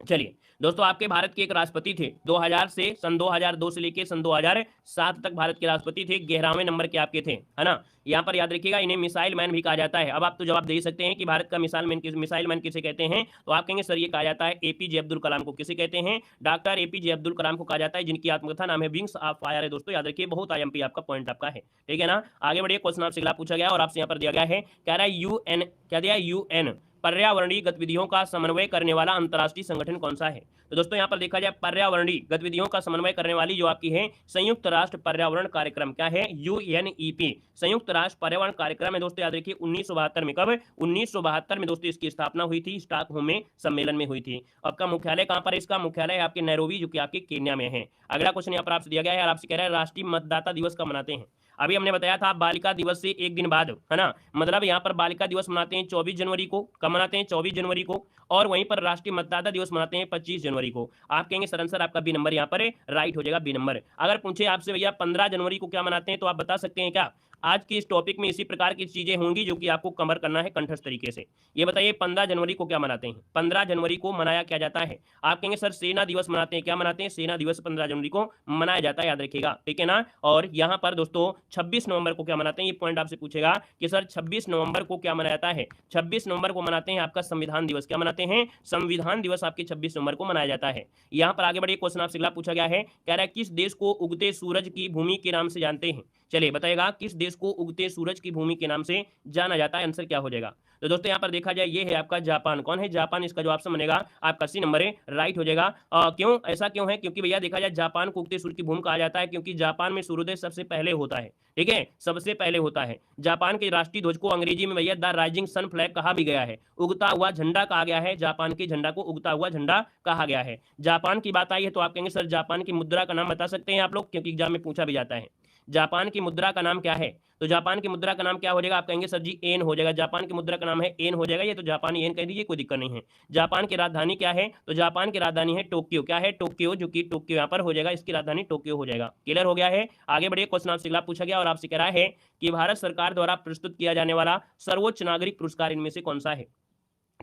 चलिए दोस्तों, आपके भारत के एक राष्ट्रपति थे 2000 से सन 2002 से लेके सन 2007 तक भारत के राष्ट्रपति थे, 11वें नंबर के आपके थे, है ना। यहाँ पर याद रखिएगा इन्हें मिसाइल मैन भी कहा जाता है। अब आप तो जवाब दे सकते हैं कि भारत का मिसाइल मैन किसे कहते हैं, तो आप कहेंगे सर ये कहा जाता है एपीजे अब्दुल कलाम को। किसे कहते हैं? डॉक्टर एपीजे अब्दुल कलाम को कहा जाता है, जिनकी आत्मकथा नाम है विंग्स ऑफ फायर है दोस्तों, याद रखिए, बहुत आईएमपी आपका पॉइंट आपका है, ठीक है ना। आगे बढ़िए, क्वेश्चन आपसे अगला पूछा गया और आपसे यहाँ पर दिया गया है, कह रहा है यूएन, क्या दिया? यूएन पर्यावरणीय गतिविधियों का समन्वय करने वाला अंतर्राष्ट्रीय संगठन कौन सा है? तो दोस्तों यहाँ पर देखा जाए पर्यावरणीय गतिविधियों का समन्वय करने वाली जो आपकी है संयुक्त राष्ट्र पर्यावरण कार्यक्रम, क्या है? यूएनईपी, संयुक्त राष्ट्र पर्यावरण कार्यक्रम है दोस्तों। याद रखिए 1972 में, कब? 1972 में दोस्तों इसकी स्थापना हुई थी, स्टॉकहोम में सम्मेलन में हुई थी। आपका मुख्यालय कहां पर? इसका मुख्यालय आपके नैरोबी, जो कि आपके केन्या में है। अगला क्वेश्चन यहाँ पर आपसे दिया गया है और आपसे कह रहा है राष्ट्रीय मतदाता दिवस कब मनाते हैं? अभी हमने बताया था बालिका दिवस से एक दिन बाद, है ना, मतलब यहाँ पर बालिका दिवस मनाते हैं 24 जनवरी को। कब मनाते हैं? 24 जनवरी को। और वहीं पर राष्ट्रीय मतदाता दिवस मनाते हैं 25 जनवरी को। आप कहेंगे सर आंसर आपका बी नंबर यहाँ पर राइट हो जाएगा, बी नंबर। अगर पूछे आपसे भैया 15 जनवरी को क्या मनाते हैं, तो आप बता सकते हैं क्या? आज की इस टॉपिक में इसी प्रकार की चीजें होंगी जो कि आपको कवर करना है कंठस्थ तरीके से। ये बताइए 15 जनवरी को क्या मनाते हैं? 15 जनवरी को मनाया क्या जाता है? आप कहेंगे सर सेना दिवस मनाते हैं। क्या मनाते हैं? सेना दिवस 15 जनवरी को मनाया जाता है, याद रखिएगा, ठीक है ना। और यहाँ पर दोस्तों 26 नवंबर को क्या मनाते हैं? ये पॉइंट आपसे पूछेगा कि सर 26 नवंबर को क्या मनाया जाता है? 26 नवंबर को मनाते हैं आपका संविधान दिवस। क्या मनाते हैं? संविधान दिवस आपके 26 नवंबर को मनाया जाता है। यहाँ पर आगे बढ़िए, क्वेश्चन आपसे अगला पूछा गया है, कह रहा है किस देश को उगते सूरज की भूमि के नाम से जानते हैं? चलिए बताइएगा किस देश को उगते सूरज की भूमि के नाम से जाना जाता है? आंसर क्या हो जाएगा? तो दोस्तों यहाँ पर देखा जाए ये है आपका जापान। कौन है? जापान। इसका जो ऑप्शन बनेगा आपका सी नंबर है, राइट हो जाएगा। क्यों ऐसा क्यों है? क्योंकि भैया देखा जाए जापान को उगते सूरज की भूमि कहा जाता है क्योंकि जापान में सूर्योदय सबसे पहले होता है, ठीक है, सबसे पहले होता है। जापान के राष्ट्रीय ध्वज को अंग्रेजी में भैया द राइजिंग सन फ्लैग कहा भी गया है, उगता हुआ झंडा कहा गया है। जापान के झंडा को उगता हुआ झंडा कहा गया है। जापान की बात आई है तो आप कहेंगे सर जापान की मुद्रा का नाम बता सकते हैं आप लोग, क्योंकि एग्जाम में पूछा भी जाता है। जापान की मुद्रा का नाम क्या है? तो जापान की मुद्रा का नाम क्या हो जाएगा? आप कहेंगे सर जी एन हो जाएगा। जापान की मुद्रा का नाम है एन हो जाएगा, ये तो जापानी एन कह दीजिए, कोई दिक्कत नहीं है। जापान की राजधानी क्या है? तो जापान की राजधानी है टोक्यो। क्या है? टोक्यो, जो कि टोक्यो यहाँ पर हो जाएगा, इसकी राजधानी टोक्यो हो जाएगा। क्लियर हो गया है? आगे बढ़िए, क्वेश्चन आपसे अगला पूछा गया और आपसे कह रहा है कि भारत सरकार द्वारा प्रस्तुत किया जाने वाला सर्वोच्च नागरिक पुरस्कार इनमें से कौन सा है?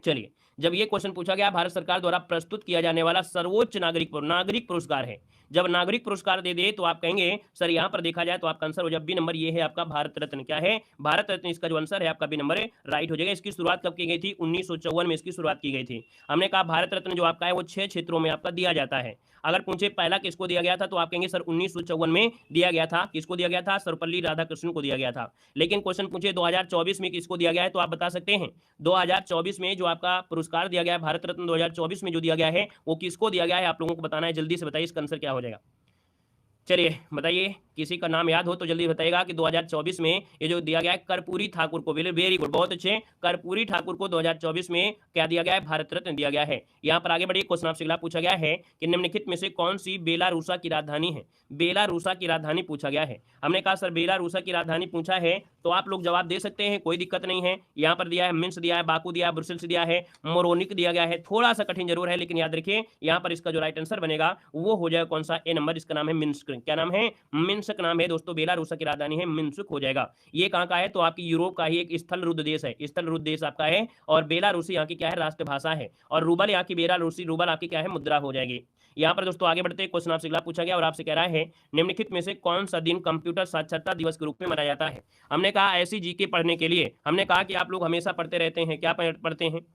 चलिए, जब ये क्वेश्चन पूछा गया भारत सरकार द्वारा प्रस्तुत किया जाने वाला सर्वोच्च नागरिक पुरस्कार है, जब नागरिक पुरस्कार दे दे तो आप कहेंगे सर यहाँ पर देखा जाए तो आपका आंसर हो जाए बी नंबर, ये है आपका भारत रत्न। क्या है? भारत रत्न, इसका जो आंसर है आपका बी नंबर है, राइट हो जाएगा। इसकी शुरुआत कब की गई थी? 1954 में इसकी शुरुआत की गई थी। हमने कहा भारत रत्न जो आपका है वो 6 क्षेत्रों में आपका दिया जाता है। अगर पूछे पहला किसको दिया गया था तो आप कहेंगे सर 1954 में दिया गया था। किसको दिया गया था? सर्वपल्ली राधाकृष्णन को दिया गया था। लेकिन क्वेश्चन पूछे 2024 में किसको दिया गया है तो आप बता सकते हैं 2024 में जो आपका पुरस्कार दिया गया है भारत रत्न 2024 में जो दिया गया है वो किसको दिया गया है? आप लोगों को बताना है, जल्दी से बताइए इसका आंसर क्या हो जाएगा। चलिए बताइए, किसी का नाम याद हो तो जल्दी बताइएगा कि 2024 में ये जो दिया गया है कर्पूरी ठाकुर को, वेरी गुड, बहुत अच्छे, कर्पूरी ठाकुर को 2024 में क्या दिया गया है? भारत रत्न दिया गया है। यहाँ पर आगे बढ़िए, क्वेश्चन आपसे अगला पूछा गया है कि निम्नलिखित में से कौन सी बेलारूसा की राजधानी है? बेलारूसा की राजधानी पूछा गया है। हमने कहा सर बेलारूसा की राजधानी पूछा है तो आप लोग जवाब दे सकते हैं, कोई दिक्कत नहीं है। यहाँ पर दिया है मिन्स्क दिया है, बाकू दिया है, ब्रुसेल्स दिया है, मोरोनिक दिया गया है। थोड़ा सा कठिन जरूर है लेकिन याद रखिए यहाँ पर इसका जो राइट आंसर बनेगा वो हो जाएगा कौन सा? ए नंबर, इसका नाम है मिन्स्क। क्या नाम है? मिन्स्क नाम है दोस्तों, बेलारूसा की राजधानी है, मिन्स्क हो जाएगा। ये कहाँ का है? तो आपकी यूरोप का ही एक स्थल रुद्ध देश है, स्थल रुद्ध देश आपका है। और बेलारूसी यहाँ की क्या है? राष्ट्रभाषा है। और रूबल यहाँ की, बेलारूसी रूबल आपकी क्या है? मुद्रा हो जाएगी। यहाँ पर दोस्तों आगे बढ़ते हैं, क्वेश्चन आपसे अगला पूछा गया और आपसे कह रहा है निम्नलिखित में से कौन सा दिन कंप्यूटर साक्षरता दिवस के रूप में मनाया जाता है? हमने कहा ऐसी जीके पढ़ने के लिए हमने कहा कि आप लोग हमेशा पढ़ते रहते हैं, क्या पढ़ते हैं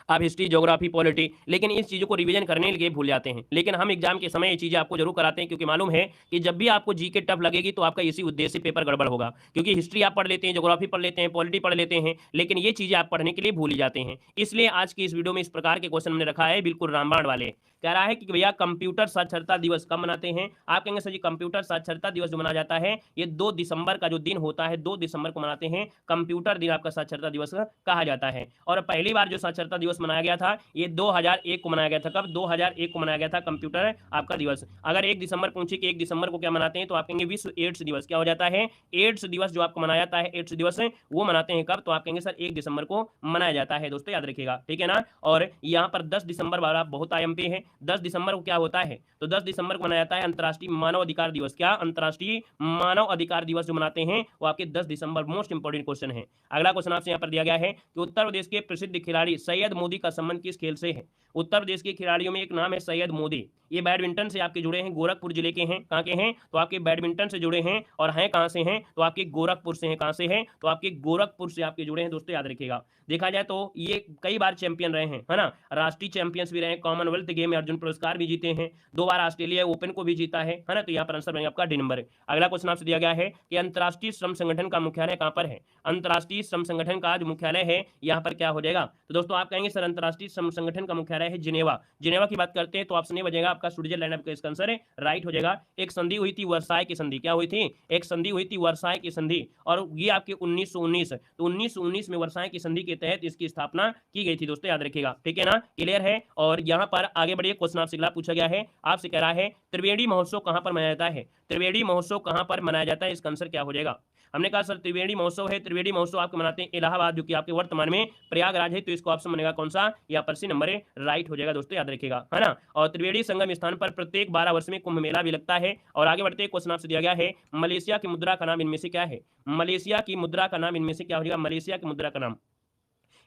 आप? हिस्ट्री, ज्योग्राफी, पॉलिटी, लेकिन इस चीज़ों को रिवीजन करने के लिए भूल जाते हैं। लेकिन हम एग्जाम के समय ये चीज़ें आपको जरूर कराते हैं क्योंकि मालूम है कि जब भी आपको जीके टफ लगेगी तो आपका इसी उद्देश्य से पेपर गड़बड़ होगा। क्योंकि हिस्ट्री आप पढ़ लेते हैं, ज्योग्राफी पढ़ लेते हैं, पॉलिटी पढ़ लेते हैं, लेकिन ये चीज़ें आप पढ़ने के लिए भूल ही जाते हैं। इसलिए आज की इस वीडियो में इस प्रकार के क्वेश्चन हमने रखा है, बिल्कुल रामबाण वाले। कह रहा है कि भैया कंप्यूटर साक्षरता दिवस कब मनाते हैं? आप कहेंगे सर जी कंप्यूटर साक्षरता दिवस जो मनाया जाता है ये 2 दिसंबर का जो दिन होता है, 2 दिसंबर को मनाते हैं। कंप्यूटर दिन आपका साक्षरता दिवस कहा जाता है। और पहली बार जो साक्षरता दिवस मनाया गया था ये 2001 को मनाया गया था। कब? 2001 को मनाया गया था कंप्यूटर आपका दिवस। अगर 1 दिसंबर पूछे कि 1 दिसंबर को क्या मनाते हैं तो आप कहेंगे विश्व एड्स दिवस। क्या हो जाता है? एड्स दिवस जो आपको मनाया जाता है, एड्स दिवस वो मनाते हैं कब? तो आप कहेंगे सर 1 दिसंबर को मनाया जाता है। दोस्तों याद रखिएगा, ठीक है ना। और यहाँ पर 10 दिसंबर वाला बहुत आईएमपी है। 10 दिसंबर को क्या होता है? तो 10 दिसंबर को मनाया जाता है अंतर्राष्ट्रीय मानव अधिकार दिवस। क्या? अंतर्राष्ट्रीय मानव अधिकार दिवस जो मनाते हैं वो आपके 10 दिसंबर। मोस्ट इंपोर्टेंट क्वेश्चन है। अगला क्वेश्चन आपसे यहाँ पर दिया गया है कि उत्तर प्रदेश के प्रसिद्ध खिलाड़ी सैयद मोदी का संबंध किस खेल से है? उत्तर प्रदेश के खिलाड़ियों में एक नाम है सैयद मोदी। ये बैडमिंटन से आपके जुड़े हैं, गोरखपुर जिले के हैं। कहाँ के हैं? तो आपके बैडमिंटन से जुड़े हैं। और हैं कहाँ से हैं? तो आपके गोरखपुर से हैं। कहाँ से हैं? तो आपके गोरखपुर से आपके जुड़े हैं दोस्तों, याद रखिएगा। देखा जाए तो ये कई बार चैंपियन रहे हैं, है ना, राष्ट्रीय चैंपियंस भी रहे, कॉमनवेल्थ गेम में अर्जुन पुरस्कार भी जीते हैं, 2 बार ऑस्ट्रेलिया ओपन को भी जीता है ना। तो यहाँ पर आंसर बनेगा आपका डी नंबर। अगला क्वेश्चन आपसे दिया गया है कि अंतर्राष्ट्रीय श्रम संगठन का मुख्यालय कहाँ पर है? अंतर्राष्ट्रीय श्रम संगठन का जो मुख्यालय है यहाँ पर क्या हो जाएगा? तो दोस्तों आप कहेंगे सर अंतर्राष्ट्रीय श्रम संगठन का मुख्यालय है जिनेवा। जिनेवा की बात करते हैं तो ऑप्शन ए बजेगा आपका स्विट्जरलैंड, आपका इसका आंसर है, राइट हो जाएगा। एक संधि हुई थी वर्साय की संधि, क्या हुई थी? एक संधि हुई थी वर्साय की संधि, और ये आपके 1919, तो 1919 में वर्साय की संधि के तहत इसकी स्थापना की गई थी दोस्तों, याद रखिएगा, ठीक है ना, क्लियर है। और यहाँ पर आगे बढ़िए, क्वेश्चन आपसे अगला पूछा गया है, आपसे कह रहा है त्रिवेणी महोत्सव कहाँ पर मनाया जाता है? त्रिवेणी महोत्सव कहाँ पर मनाया जाता है? इसका आंसर क्या हो जाएगा? हमने कहा सर त्रिवेणी महोत्सव है, त्रिवेणी महोत्सव आपके मनाते हैं इलाहाबाद, जो कि आपके वर्तमान में प्रयागराज है, तो इसको ऑप्शन बनेगा कौन सा? यहाँ पर सी नंबर है, राइट हो जाएगा दोस्तों, याद रखिएगा, है ना। और त्रिवेणी संगम स्थान पर प्रत्येक 12 वर्ष में कुंभ मेला भी लगता है। और आगे बढ़ते क्वेश्चन आपसे दिया गया है, मलेशिया की मुद्रा का नाम इनमें से क्या है? मलेशिया की मुद्रा का नाम इनमें से क्या हो जाएगा? मलेशिया की मुद्रा का नाम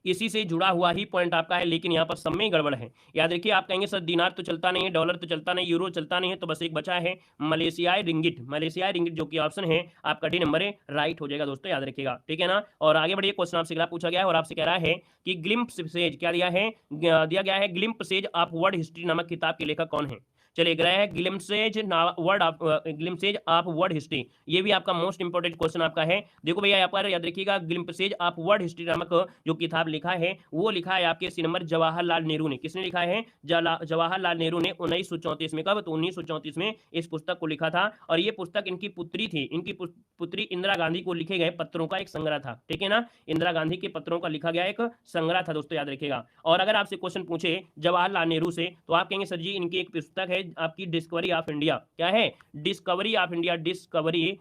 इसी से जुड़ा हुआ ही पॉइंट आपका है, लेकिन यहाँ पर सब में गड़बड़ है। याद रखिए, आप कहेंगे सर दिनार तो चलता नहीं है, डॉलर तो चलता नहीं, यूरो चलता नहीं है, तो बस एक बचा है मलेशियाई रिंगिट। मलेशियाई रिंगिट जो कि ऑप्शन है आपका डी नंबर है, राइट हो जाएगा दोस्तों, याद रखिएगा, ठीक है ना। और आगे बढ़िए, क्वेश्चन आपसे अगला पूछा गया है और आपसे कह रहा है कि ग्लिम्प्स सेज क्या दिया है? दिया गया है glimpse sage of world history नामक किताब के लेखक कौन है? चलिए, ग्रह है ग्लिम्पसेज ऑफ वर्ल्ड हिस्ट्री, ये भी आपका मोस्ट इंपोर्टेंट क्वेश्चन आपका है। देखो भैया यहाँ पर याद रखिएगा, ग्लिम्पसेज ऑफ वर्ल्ड हिस्ट्री नामक जो किताब लिखा है वो लिखा है आपके सी नंबर जवाहरलाल नेहरू ने। किसने लिखा है? जवाहरलाल नेहरू ने 1934 में। कब? तो 1934 में इस पुस्तक को लिखा था। और ये पुस्तक इनकी पुत्री थी, इनकी पुत्री इंदिरा गांधी को लिखे गए पत्रों का एक संग्रह था, ठीक है ना। इंदिरा गांधी के पत्रों का लिखा गया एक संग्रह था दोस्तों, याद रखिएगा। और अगर आपसे क्वेश्चन पूछे जवाहरलाल नेहरू से, तो आप कहेंगे सर जी इनकी एक पुस्तक है आपकी डिस्कवरी ऑफ इंडिया। क्या है? Discovery of India. Discovery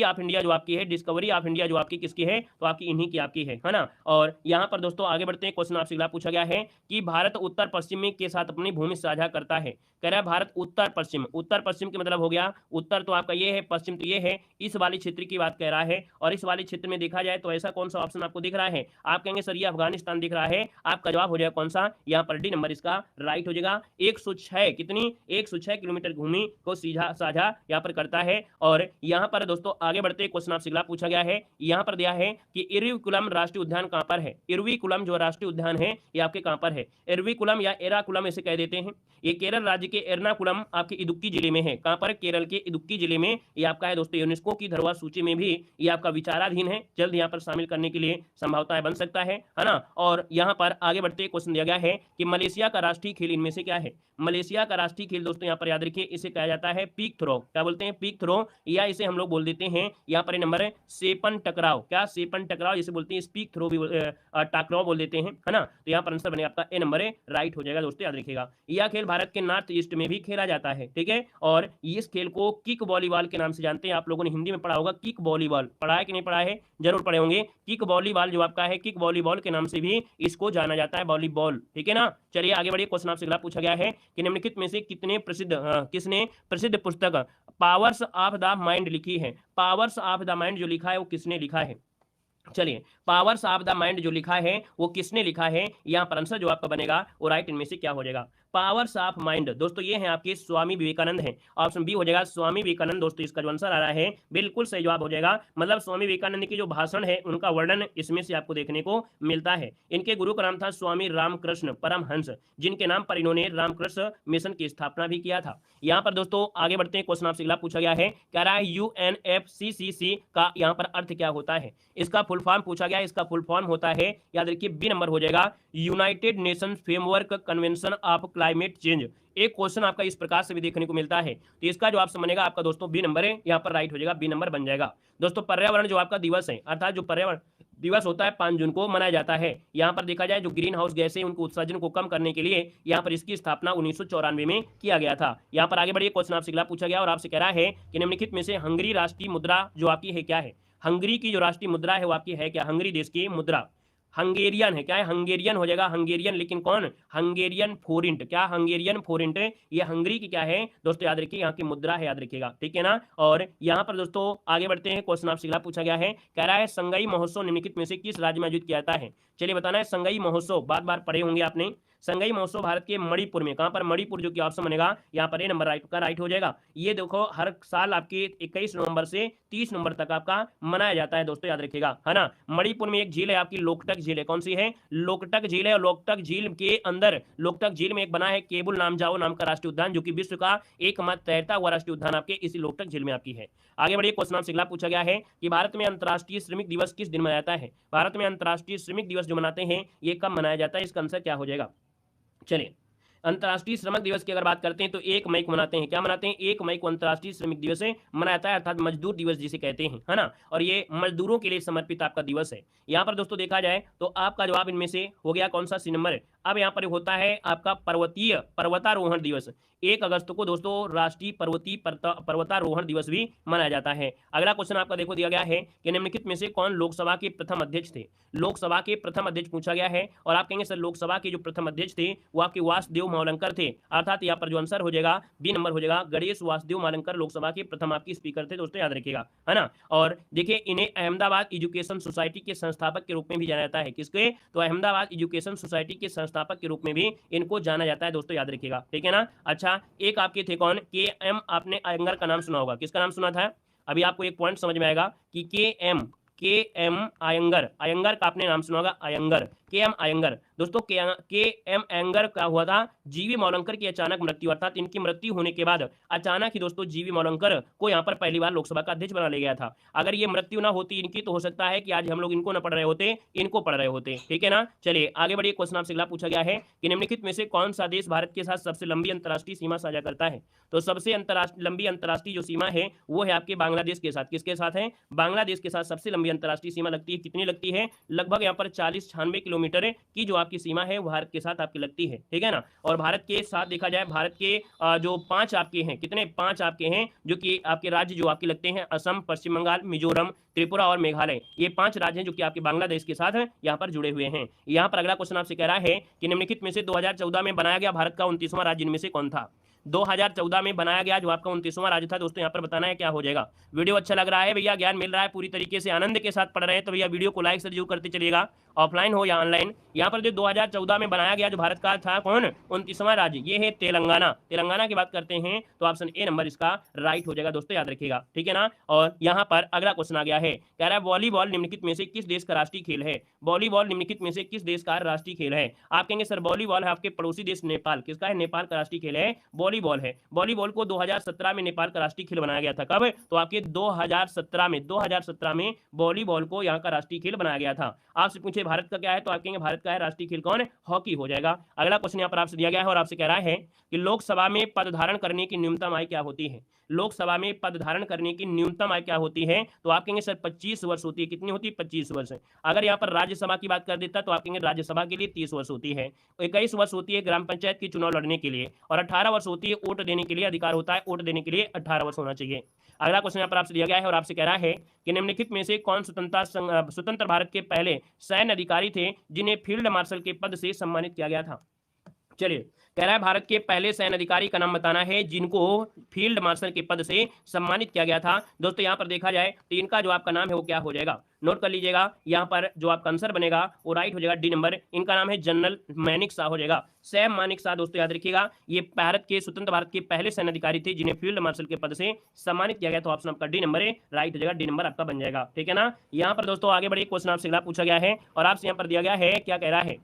of India जो आपकी है, डिस्कवरी ऑफ इंडिया जो आपकी किसकी है? तो आपकी इन्हीं की आपकी है ना। और यहाँ पर दोस्तों आगे बढ़ते हैं, क्वेश्चन आपसे अगला पूछा गया है कि भारत उत्तर पश्चिम के साथ अपनी भूमि साझा करता है। कह रहा है भारत उत्तर पश्चिम। उत्तर पश्चिम के मतलब हो गया उत्तर तो आपका ये है, पश्चिम तो ये है, इस वाले क्षेत्र की बात कह रहा है। और इस वाले क्षेत्र में देखा जाए तो ऐसा कौन सा ऑप्शन आपको दिख रहा है? आप कहेंगे सर ये अफगानिस्तान दिख रहा है। आपका जवाब हो जाएगा कौन सा? यहाँ पर डी नंबर इसका राइट हो जाएगा। 106 कितनी? 106 किलोमीटर भूमि को साझा यहाँ पर करता है। और यहाँ पर दोस्तों आगे बढ़ते क्वेश्चन आपसे अगला पूछा गया है, यहाँ पर दिया है कि इरविकुलम राष्ट्रीय उद्यान कहाँ पर है? इरविकुलम जो राष्ट्रीय उद्यान है ये आपके कहाँ पर है? इरविकुलम या एराकुलम ऐसे कह देते हैं। ये केरल राज्य के एर्नाकुलम आपके इदुक्की जिले में है। कहाँ पर? केरल के इदुक्की जिले में ये आपका है दोस्तों। यूनेस्को की धरोहर सूची में भी ये आपका विचाराधीन है, जल्द यहाँ पर शामिल करने के लिए संभावनाएं बन सकता है ना। और यहाँ पर आगे बढ़ते क्वेश्चन दिया गया है कि मलेशिया का राष्ट्रीय खेल इनमें से क्या है? मलेशिया का राष्ट्रीय खेल दोस्तों यहाँ पर याद रखिए, इसे कहा जाता है पीक थ्रो। क्या बोलते हैं? पीक थ्रो, या इसे हम लोग बोल देते हैं यहाँ पर नंबर है सेपन टकराव। क्या? सेपन टकराव जिसे बोलते हैं, स्पीक थ्रो भी टकराव बोल देते हैं, है ना। तो यहाँ पर आंसर बने आपका ए नंबर है, राइट हो जाएगा दोस्तों, याद रखिएगा। यह खेल भारत के नॉर्थ ईस्ट में भी खेला जाता है, ठीक है। और इस खेल को किक वॉलीबॉल के नाम से जानते हैं। आप लोगों ने हिंदी में पढ़ा होगा किक वॉलीबॉल, पढ़ा है कि नहीं पढ़ा है? जरूर पढ़े होंगे। किक वॉलीबॉल जो आपका है, किक वॉलीबॉल के नाम से भी इसको जाना जाता है, वॉलीबॉल, ठीक है ना। चलिए आगे बढ़िए, क्वेश्चन आपसे अगला पूछा गया है कि निम्नलिखित में से किसने प्रसिद्ध पुस्तक पावर्स ऑफ द माइंड लिखी है? पावर्स ऑफ द माइंड जो लिखा है वो किसने लिखा है? चलिए, पावर्स ऑफ द माइंड जो लिखा है वो किसने लिखा है? यहाँ पर आंसर जो आपका बनेगा वो राइट इनमें से क्या हो जाएगा? पावर्स ऑफ माइंड दोस्तों ये हैं आपके स्वामी विवेकानंद हैं। ऑप्शन बी हो जाएगा स्वामी विवेकानंद दोस्तों, इसका जो आंसर आ रहा है बिल्कुल सही जवाब हो जाएगा। मतलब स्वामी विवेकानंद की जो भाषण है उनका वर्णन इसमें से आपको देखने को मिलता है। इनके गुरु का नाम था स्वामी रामकृष्ण परमहंस, जिनके नाम पर इन्होंने रामकृष्ण मिशन की स्थापना भी किया था। यहाँ पर दोस्तों आगे बढ़ते हैं, क्वेश्चन आपसे अगला पूछा गया है, कह रहा है UNFCCC का यहाँ पर अर्थ क्या होता है? इसका फुल फॉर्म पूछा गया, इसका फुल फॉर्म होता है, याद रखिए बी नंबर हो जाएगा, United nation framework convention of climate change. एक क्वेश्चन आपका इस प्रकार से भी देखने को मिलता है, तो इसका जो ऑप्शन बनेगा आपका दोस्तों बी नंबर है, यहाँ पर राइट हो जाएगा, बी नंबर बन जाएगा। दोस्तों पर्यावरण जो आपका दिवस है, अर्थात जो पर्यावरण दिवस होता है 5 जून को मनाया जाता है। यहाँ पर देखा जाए जो ग्रीन हाउस गैस है उनको उत्सर्जन को कम करने के लिए यहाँ पर इसकी स्थापना 1994 में किया गया था। यहाँ पर आगे बढ़िए, क्वेश्चन आपसे अगला पूछा गया और आपसे कह रहा है कि निम्नलिखित में से हंगरी राष्ट्रीय मुद्रा जो आपकी है क्या है? हंगरी की जो राष्ट्रीय मुद्रा है वो आपकी है क्या? हंगरी देश की मुद्रा हंगेरियन है। क्या है? हंगेरियन हो जाएगा, हंगेरियन, लेकिन कौन? हंगेरियन फोरिंट। क्या? हंगेरियन फोरिंट, ये हंगरी की क्या है दोस्तों, याद रखिए यहाँ की मुद्रा है, याद रखिएगा, ठीक है ना। और यहाँ पर दोस्तों आगे बढ़ते हैं, क्वेश्चन आपसे अगला पूछा गया है, कह रहा है संगई महोत्सव निम्नलिखित में से किस राज्य में आयोजित किया जाता है? चलिए बताना है, संगई महोत्सव बार बार पढ़े होंगे आपने। संगई महोत्सव भारत के मणिपुर में, कहां पर? मणिपुर, जो कि ऑप्शन बनेगा यहाँ पर ए नंबर राइट हो जाएगा। ये देखो हर साल आपके 21 नवंबर से 30 नवंबर तक आपका मनाया जाता है दोस्तों, याद रखिएगा, है ना। मणिपुर में एक झील है आपकी, लोकटक झील है। कौन सी है? लोकटक झील है। और लोकटक झील के अंदर, लोकटक झील में एक बना है केबुल नामजाओ नाम का राष्ट्रीय उद्यान, जो कि विश्व का एकमात्र तैरता हुआ राष्ट्रीय उद्यान आपके इसी लोकटक झील में आपकी है। आगे बढ़िए, क्वेश्चन आपसे अगला पूछा गया है कि भारत में अंतर्राष्ट्रीय श्रमिक दिवस किस दिन मनाया जाता है? भारत में अंतर्राष्ट्रीय श्रमिक दिवस जो मनाते हैं ये कब मनाया जाता है? इसका आंसर क्या हो जाएगा? चलिए, अंतर्राष्ट्रीय श्रमिक दिवस की अगर बात करते हैं तो 1 मई को मनाते हैं। क्या मनाते हैं? 1 मई को अंतर्राष्ट्रीय श्रमिक दिवस मनाया जाता है, अर्थात मजदूर दिवस जिसे कहते हैं, है ना। और ये मजदूरों के लिए समर्पित आपका दिवस है। यहाँ पर दोस्तों देखा जाए तो आपका जवाब इनमें से हो गया कौन सा? सी नंबर है। अब यहाँ पर होता है आपका पर्वतारोहण दिवस। 1 अगस्त को दोस्तों राष्ट्रीय पर्वतारोहण दिवस भी मनाया जाता है। अगला क्वेश्चन आपका देखो दिया गया है कि निम्नलिखित में से कौन लोकसभा के प्रथम अध्यक्ष थे? लोकसभा के प्रथम अध्यक्ष पूछा गया है और आप कहेंगे सर लोकसभा के जो प्रथम अध्यक्ष थे वो आपके वासुदेव मावलंकर थे, अर्थात यहाँ पर जो आंसर हो जाएगा बी नंबर हो जाएगा। गणेश वासुदेव मावलंकर लोकसभा के प्रथम आपकी स्पीकर थे दोस्तों, याद रखिएगा, है ना। और देखिए इन्हें अहमदाबाद एजुकेशन सोसाइटी के संस्थापक के रूप में भी जाना जाता है। किसके? तो अहमदाबाद एजुकेशन सोसाइटी के संस्थापक के रूप में भी इनको जाना जाता है दोस्तों, याद रखिएगा, ठीक है ना। अच्छा, एक आपके थे कौन? KM, आपने अयंगर का नाम सुना होगा। किसका नाम सुना था? अभी आपको एक पॉइंट समझ में आएगा कि KM अयंगर, अयंगर का आपने नाम सुना होगा, अयंगर, KM अयंगर। दोस्तों KM अयंगर का हुआ था जीवी मावलंकर की अचानक मृत्यु, अर्थात इनकी मृत्यु होने के बाद अचानक ही दोस्तों जीवी मावलंकर को यहाँ पर पहली बार लोकसभा का अध्यक्ष बना लिया गया था। अगर ये मृत्यु ना होती इनकी तो हो सकता है कि आज हम लोग इनको न पढ़ रहे होते, इनको पढ़ रहे होते, ठीक है ना। चलिए आगे बढ़िए, क्वेश्चन आपसे अगला पूछा गया है कि निम्नलिखित में से कौन सा देश भारत के साथ सबसे लंबी अंतर्राष्ट्रीय सीमा साझा करता है? तो सबसे लंबी अंतर्राष्ट्रीय जो सीमा है वो है आपके बांग्लादेश के साथ। किसके साथ है? बांग्लादेश के साथ सबसे लंबी अंतर्राष्ट्रीय सीमा लगती है। कितनी लगती है? लगभग यहाँ पर 40-96 किलोमीटर की जो आपकी सीमा है वो भारत के साथ आपकी लगती है, ठीक है ना। और भारत के साथ देखा जाए, भारत के जो 5 आपके हैं, कितने? 5 आपके हैं जो कि आपके राज्य जो आपके लगते हैं, असम, पश्चिम बंगाल, मिजोरम, त्रिपुरा और मेघालय। ये 5 राज्य हैं जो कि आपके बांग्लादेश के साथ यहाँ पर जुड़े हुए हैं। यहाँ पर अगला क्वेश्चन आपसे कह रहा है कि निम्नलिखित में से 2014 में बनाया गया भारत का 29वां राज्य इनमें से कौन था? 2014 में बनाया गया जो आपका 29वां राज्य था दोस्तों, यहाँ पर बताना है क्या हो जाएगा। वीडियो अच्छा लग रहा है भैया, ज्ञान मिल रहा है पूरी तरीके से, आनंद के साथ पढ़ रहे हैं तो भैया वीडियो को लाइक से जरूर करते चलिएगा, ऑफलाइन हो या ऑनलाइन। यहाँ पर जो 2014 में बनाया गया जो भारत का था कौन? 29वां राज्य, ये है तेलंगाना। तेलंगाना की बात करते हैं तो ऑप्शन ए नंबर इसका राइट हो जाएगा दोस्तों, याद रखिएगा, ठीक है ना। और यहाँ पर अगला क्वेश्चन आ गया है, कह रहा है वॉलीबॉल निम्नलिखित में से किस देश का राष्ट्रीय खेल है? वॉलीबॉल निम्नलिखित में से किस देश का राष्ट्रीय खेल है? आप कहेंगे सर वॉलीबॉल है आपके पड़ोसी देश नेपाल। किसका है? नेपाल का राष्ट्रीय खेल है वॉलीबॉल है। वॉलीबॉल को 2017 में नेपाल का राष्ट्रीय खेल बनाया गया था। कब? तो आपके 2017 में वॉलीबॉल को यहाँ का राष्ट्रीय खेल बनाया गया था। आपसे पूछे भारत का क्या है तो आप कहेंगे भारत का है राष्ट्रीय खेल कौन? हॉकी हो जाएगा। अगला क्वेश्चन यहाँ पर आपसे दिया गया है और आपसे कह रहा है कि लोकसभा में पद धारण करने की न्यूनतम आयु क्या होती है? लोकसभा में पद धारण करने की न्यूनतम आयु क्या होती है? तो आप कहेंगे सर 25 वर्ष होती है। कितनी होती है? 25 वर्ष। अगर यहाँ पर राज्यसभा की बात कर देता तो आप कहेंगे राज्यसभा के लिए 30 वर्ष होती है, 21 वर्ष होती है ग्राम पंचायत की चुनाव लड़ने के लिए, और 18 वर्ष होती है वोट देने के लिए अधिकार होता है, वोट देने के लिए 18 वर्ष होना चाहिए। अगला क्वेश्चन यहाँ पर आपसे दिया गया है और आपसे कह रहा है कि निम्नलिखित में से कौन स्वतंत्र भारत के पहले सैन्य अधिकारी थे जिन्हें फील्ड मार्शल के पद से सम्मानित किया गया था? चलिए, कह रहा है भारत के पहले सैन्य अधिकारी का नाम बताना है जिनको फील्ड मार्शल के पद से सम्मानित किया गया था। दोस्तों यहाँ पर देखा जाए तो इनका जो आपका नाम है वो क्या हो जाएगा? नोट कर लीजिएगा, यहाँ पर जो आपका आंसर बनेगा वो राइट हो जाएगा, डी नंबर। इनका नाम है जनरल मानिक शाह हो जाएगा, सैम मानिक शाह। दोस्तों याद रखिएगा, ये स्वतंत्र भारत के पहले सैन्य अधिकारी थे जिन्हें फील्ड मार्शल के पद से सम्मानित किया गया। तो ऑप्शन आपका डी नंबर है, राइट हो जाएगा, डी नंबर आपका बन जाएगा, ठीक है ना। यहाँ पर दोस्तों आगे बढ़िए, क्वेश्चन आपसे अगला पूछा गया है और आपसे यहाँ पर दिया गया है, क्या कह रहा है?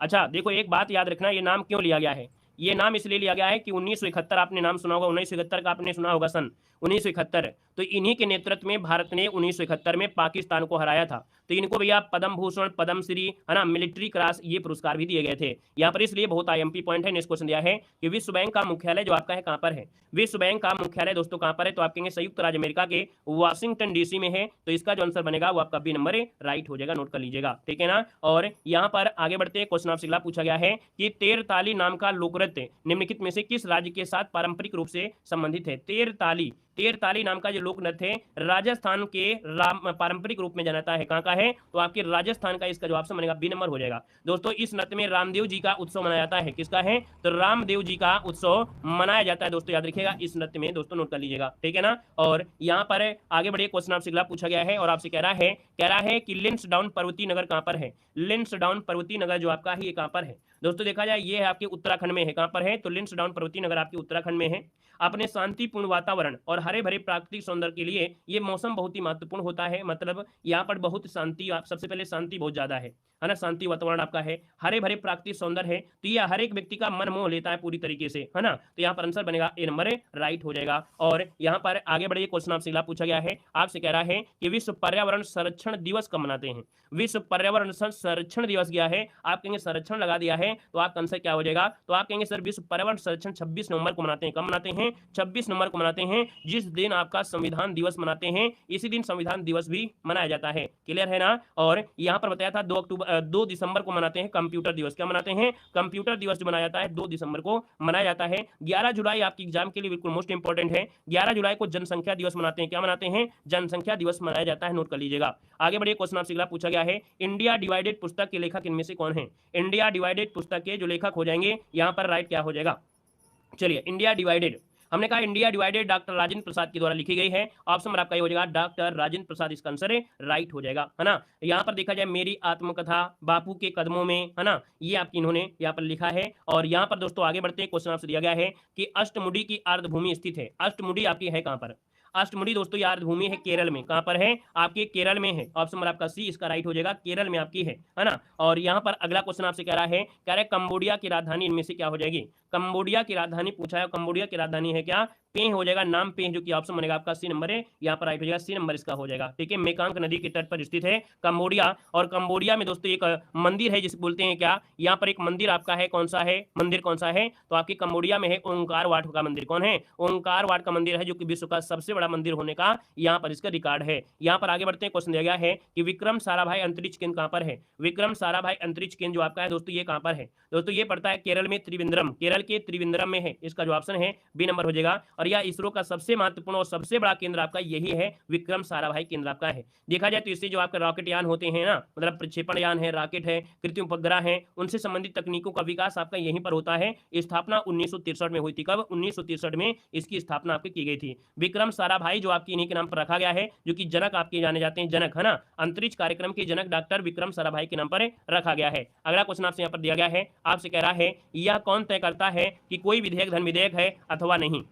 अच्छा देखो, एक बात याद रखना, ये नाम क्यों लिया गया है? ये नाम इसलिए लिया गया है कि 1971 आपने नाम सुना होगा, 1971 का आपने सुना होगा सन 1971। तो इन्हीं के नेतृत्व में भारत ने 1971 में पाकिस्तान को हराया था। तो इनको भैया पद्म भूषण, पद्म श्री, है ना, मिलिट्री क्रॉस, ये पुरस्कार भी दिए गए थे। यहाँ पर इसलिए बहुत आईएमपी पॉइंट है। नेक्स्ट क्वेश्चन दिया है कि विश्व बैंक का मुख्यालय जो आपका है कहाँ पर है? विश्व बैंक का मुख्यालय दोस्तों कहाँ पर है? तो आप कहेंगे संयुक्त राज्य अमेरिका के वाशिंगटन डीसी में है। तो इसका जो आंसर बनेगा वो आपका बी नंबर राइट हो जाएगा, नोट कर लीजिएगा, ठीक है ना। और यहाँ पर आगे बढ़ते हैं, क्वेश्चन आपसे अगला पूछा गया है कि तेरताली नाम का लोकनृत्य निम्नलिखित में से किस राज्य के साथ पारंपरिक रूप से संबंधित है? तेरताली तेरताली नाम का जो लोक नृत्य है राजस्थान के पारंपरिक रूप में जाना है। कहाँ का है? तो आपके राजस्थान का, इसका जो ऑप्शन बनेगा बी नंबर हो जाएगा। दोस्तों इस नृत्य में रामदेव जी का उत्सव मनाया जाता है। किसका है? तो रामदेव जी का उत्सव मनाया जाता है। दोस्तों याद रखिएगा इस नृत्य में, दोस्तों नोट कर लीजिएगा, ठीक है ना। और यहाँ पर आगे बढ़िए, क्वेश्चन आपसे अगला पूछा गया है और आपसे कह रहा है कि लिंसडाउन पर्वतीय नगर कहाँ पर है? लिंसडाउन पर्वतीय नगर जो आपका है ये कहाँ पर है? दोस्तों देखा जाए ये है आपके उत्तराखंड में है। कहाँ पर है? तो लिंसडाउन पर्वतीय नगर आपके उत्तराखंड में है। अपने शांतिपूर्ण वातावरण और हरे भरे प्राकृतिक सौंदर्य के लिए ये मौसम बहुत ही महत्वपूर्ण होता है। मतलब यहाँ पर बहुत शांति, सबसे पहले शांति बहुत ज्यादा है ना, शांति वातावरण आपका है, हरे भरे प्राकृतिक सौंदर्य है, तो ये हर एक व्यक्ति का मन मोह लेता है पूरी तरीके से, है ना। तो यहाँ पर आंसर बनेगा ए नंबर राइट हो जाएगा। और यहाँ पर आगे बढ़िए, क्वेश्चन आपसे अगला पूछा गया है, आपसे कह रहा है कि विश्व पर्यावरण संरक्षण दिवस कब मनाते हैं? विश्व पर्यावरण संरक्षण दिवस गया है, आप कहेंगे संरक्षण लगा दिया है तो आपका आंसर क्या हो जाएगा? तो आप कहेंगे सर विश्व पर्यावरण संरक्षण 26 नवंबर को मनाते हैं। कब मनाते हैं? 26 नवंबर को मनाते हैं, जिस दिन आपका संविधान दिवस मनाते हैं, इसी दिन संविधान दिवस भी मनाया जाता है। क्लियर है ना। और यहाँ पर बताया था 2 दिसंबर को मनाते हैं कंप्यूटर दिवस। क्या मनाते हैं? कंप्यूटर दिवस जो मनाया जाता है 2 दिसंबर को मनाया जाता है। 11 जुलाई आपकी एग्जाम के लिए बिल्कुल मोस्ट इंपॉर्टेंट है, 11 जुलाई को जनसंख्या दिवस मनाते हैं। क्या मनाते हैं? जनसंख्या दिवस मनाया जाता है, नोट कर लीजिएगा। आगे बढ़िए, क्वेश्चन आपसे अगला पूछा गया है, इंडिया डिवाइडेड पुस्तक के लेखक इनमें से कौन है? इंडिया डिवाइडेड पुस्तक के जो लेखक हो जाएंगे यहाँ पर राइट क्या हो जाएगा? चलिए इंडिया डिवाइडेड, हमने कहा India divided doctor Rajendra Prasad के द्वारा लिखी गई है। ऑप्शन नंबर आपका ये हो जाएगा डॉक्टर राजेंद्र प्रसाद, इसका आंसर है राइट हो जाएगा, है ना। यहाँ पर देखा जाए मेरी आत्मकथा बापू के कदमों में, है ना, ये आपकी इन्होंने यहाँ पर लिखा है। और यहाँ पर दोस्तों आगे बढ़ते हैं, क्वेश्चन आपसे दिया गया है कि अष्टमुडी की आर्द्रभूमि स्थित है। अष्टमुडी आपकी है कहाँ पर? अष्टमुडी दोस्तों ये आर्द्रभूमि है केरल में। कहाँ पर है? आपके केरल में है। ऑप्शन नंबर आपका सी इसका राइट हो जाएगा, केरल में आपकी है ना। और यहाँ पर अगला क्वेश्चन आपसे कह रहा है कंबोडिया की राजधानी इनमें से क्या हो जाएगी? कंबोडिया की राजधानी पूछा है, कंबोडिया की राजधानी है क्या? पेह हो जाएगा, नाम पेह, जो कि ऑप्शन बनेगा आपका सी नंबर है, यहाँ पर राइट हो जाएगा, सी नंबर इसका हो जाएगा, ठीक है। मेकांग नदी के तट पर स्थित है कंबोडिया। और कंबोडिया में दोस्तों एक मंदिर है जिसे बोलते हैं क्या? यहाँ पर एक मंदिर आपका है, कौन सा है मंदिर, कौन सा है? तो आपकी कंबोडिया में है ओंकार वाट का मंदिर। कौन है? ओंकार वाट का मंदिर है, जो कि विश्व का सबसे बड़ा मंदिर होने का यहाँ पर इसका रिकॉर्ड है। यहाँ पर आगे बढ़ते हैं, क्वेश्चन दिया गया है कि विक्रम साराभाई अंतरिक्ष केंद्र कहाँ पर है? विक्रम साराभाई अंतरिक्ष केंद्र जो आपका है दोस्तों ये कहाँ पर है? दोस्तों ये पड़ता है केरल में, त्रिवेंद्रम, केरल के त्रिवेंद्रम में है, इसका जो ऑप्शन है बी नंबर हो जाएगा। और यह इसरो का सबसे महत्वपूर्ण और सबसे बड़ा केंद्र आपका यही है, विक्रम साराभाई केंद्र आपका है। देखा जाए तो इससे जो आपका रॉकेट यान होते हैं ना, मतलब प्रक्षेपण यान है, रॉकेट है, कृत्रिम उपग्रह है, उनसे संबंधित तकनीकों का विकास आपका यहीं पर होता है। स्थापना 1963 में हुई थी। कब? 1963 में इसकी स्थापना आपकी की गई थी। विक्रम साराभाई जो आपकी इन्हीं के नाम पर रखा गया है, जो कि जनक आपके जाने जाते हैं, जनक, है ना, अंतरिक्ष कार्यक्रम के जनक डॉक्टर विक्रम साराभाई के नाम पर रखा गया है। अगला क्वेश्चन आपसे यहाँ पर दिया गया है, आपसे कह रहा है यह कौन तय करता है कि कोई विधेयक धन विधेयक है अथवा नहीं?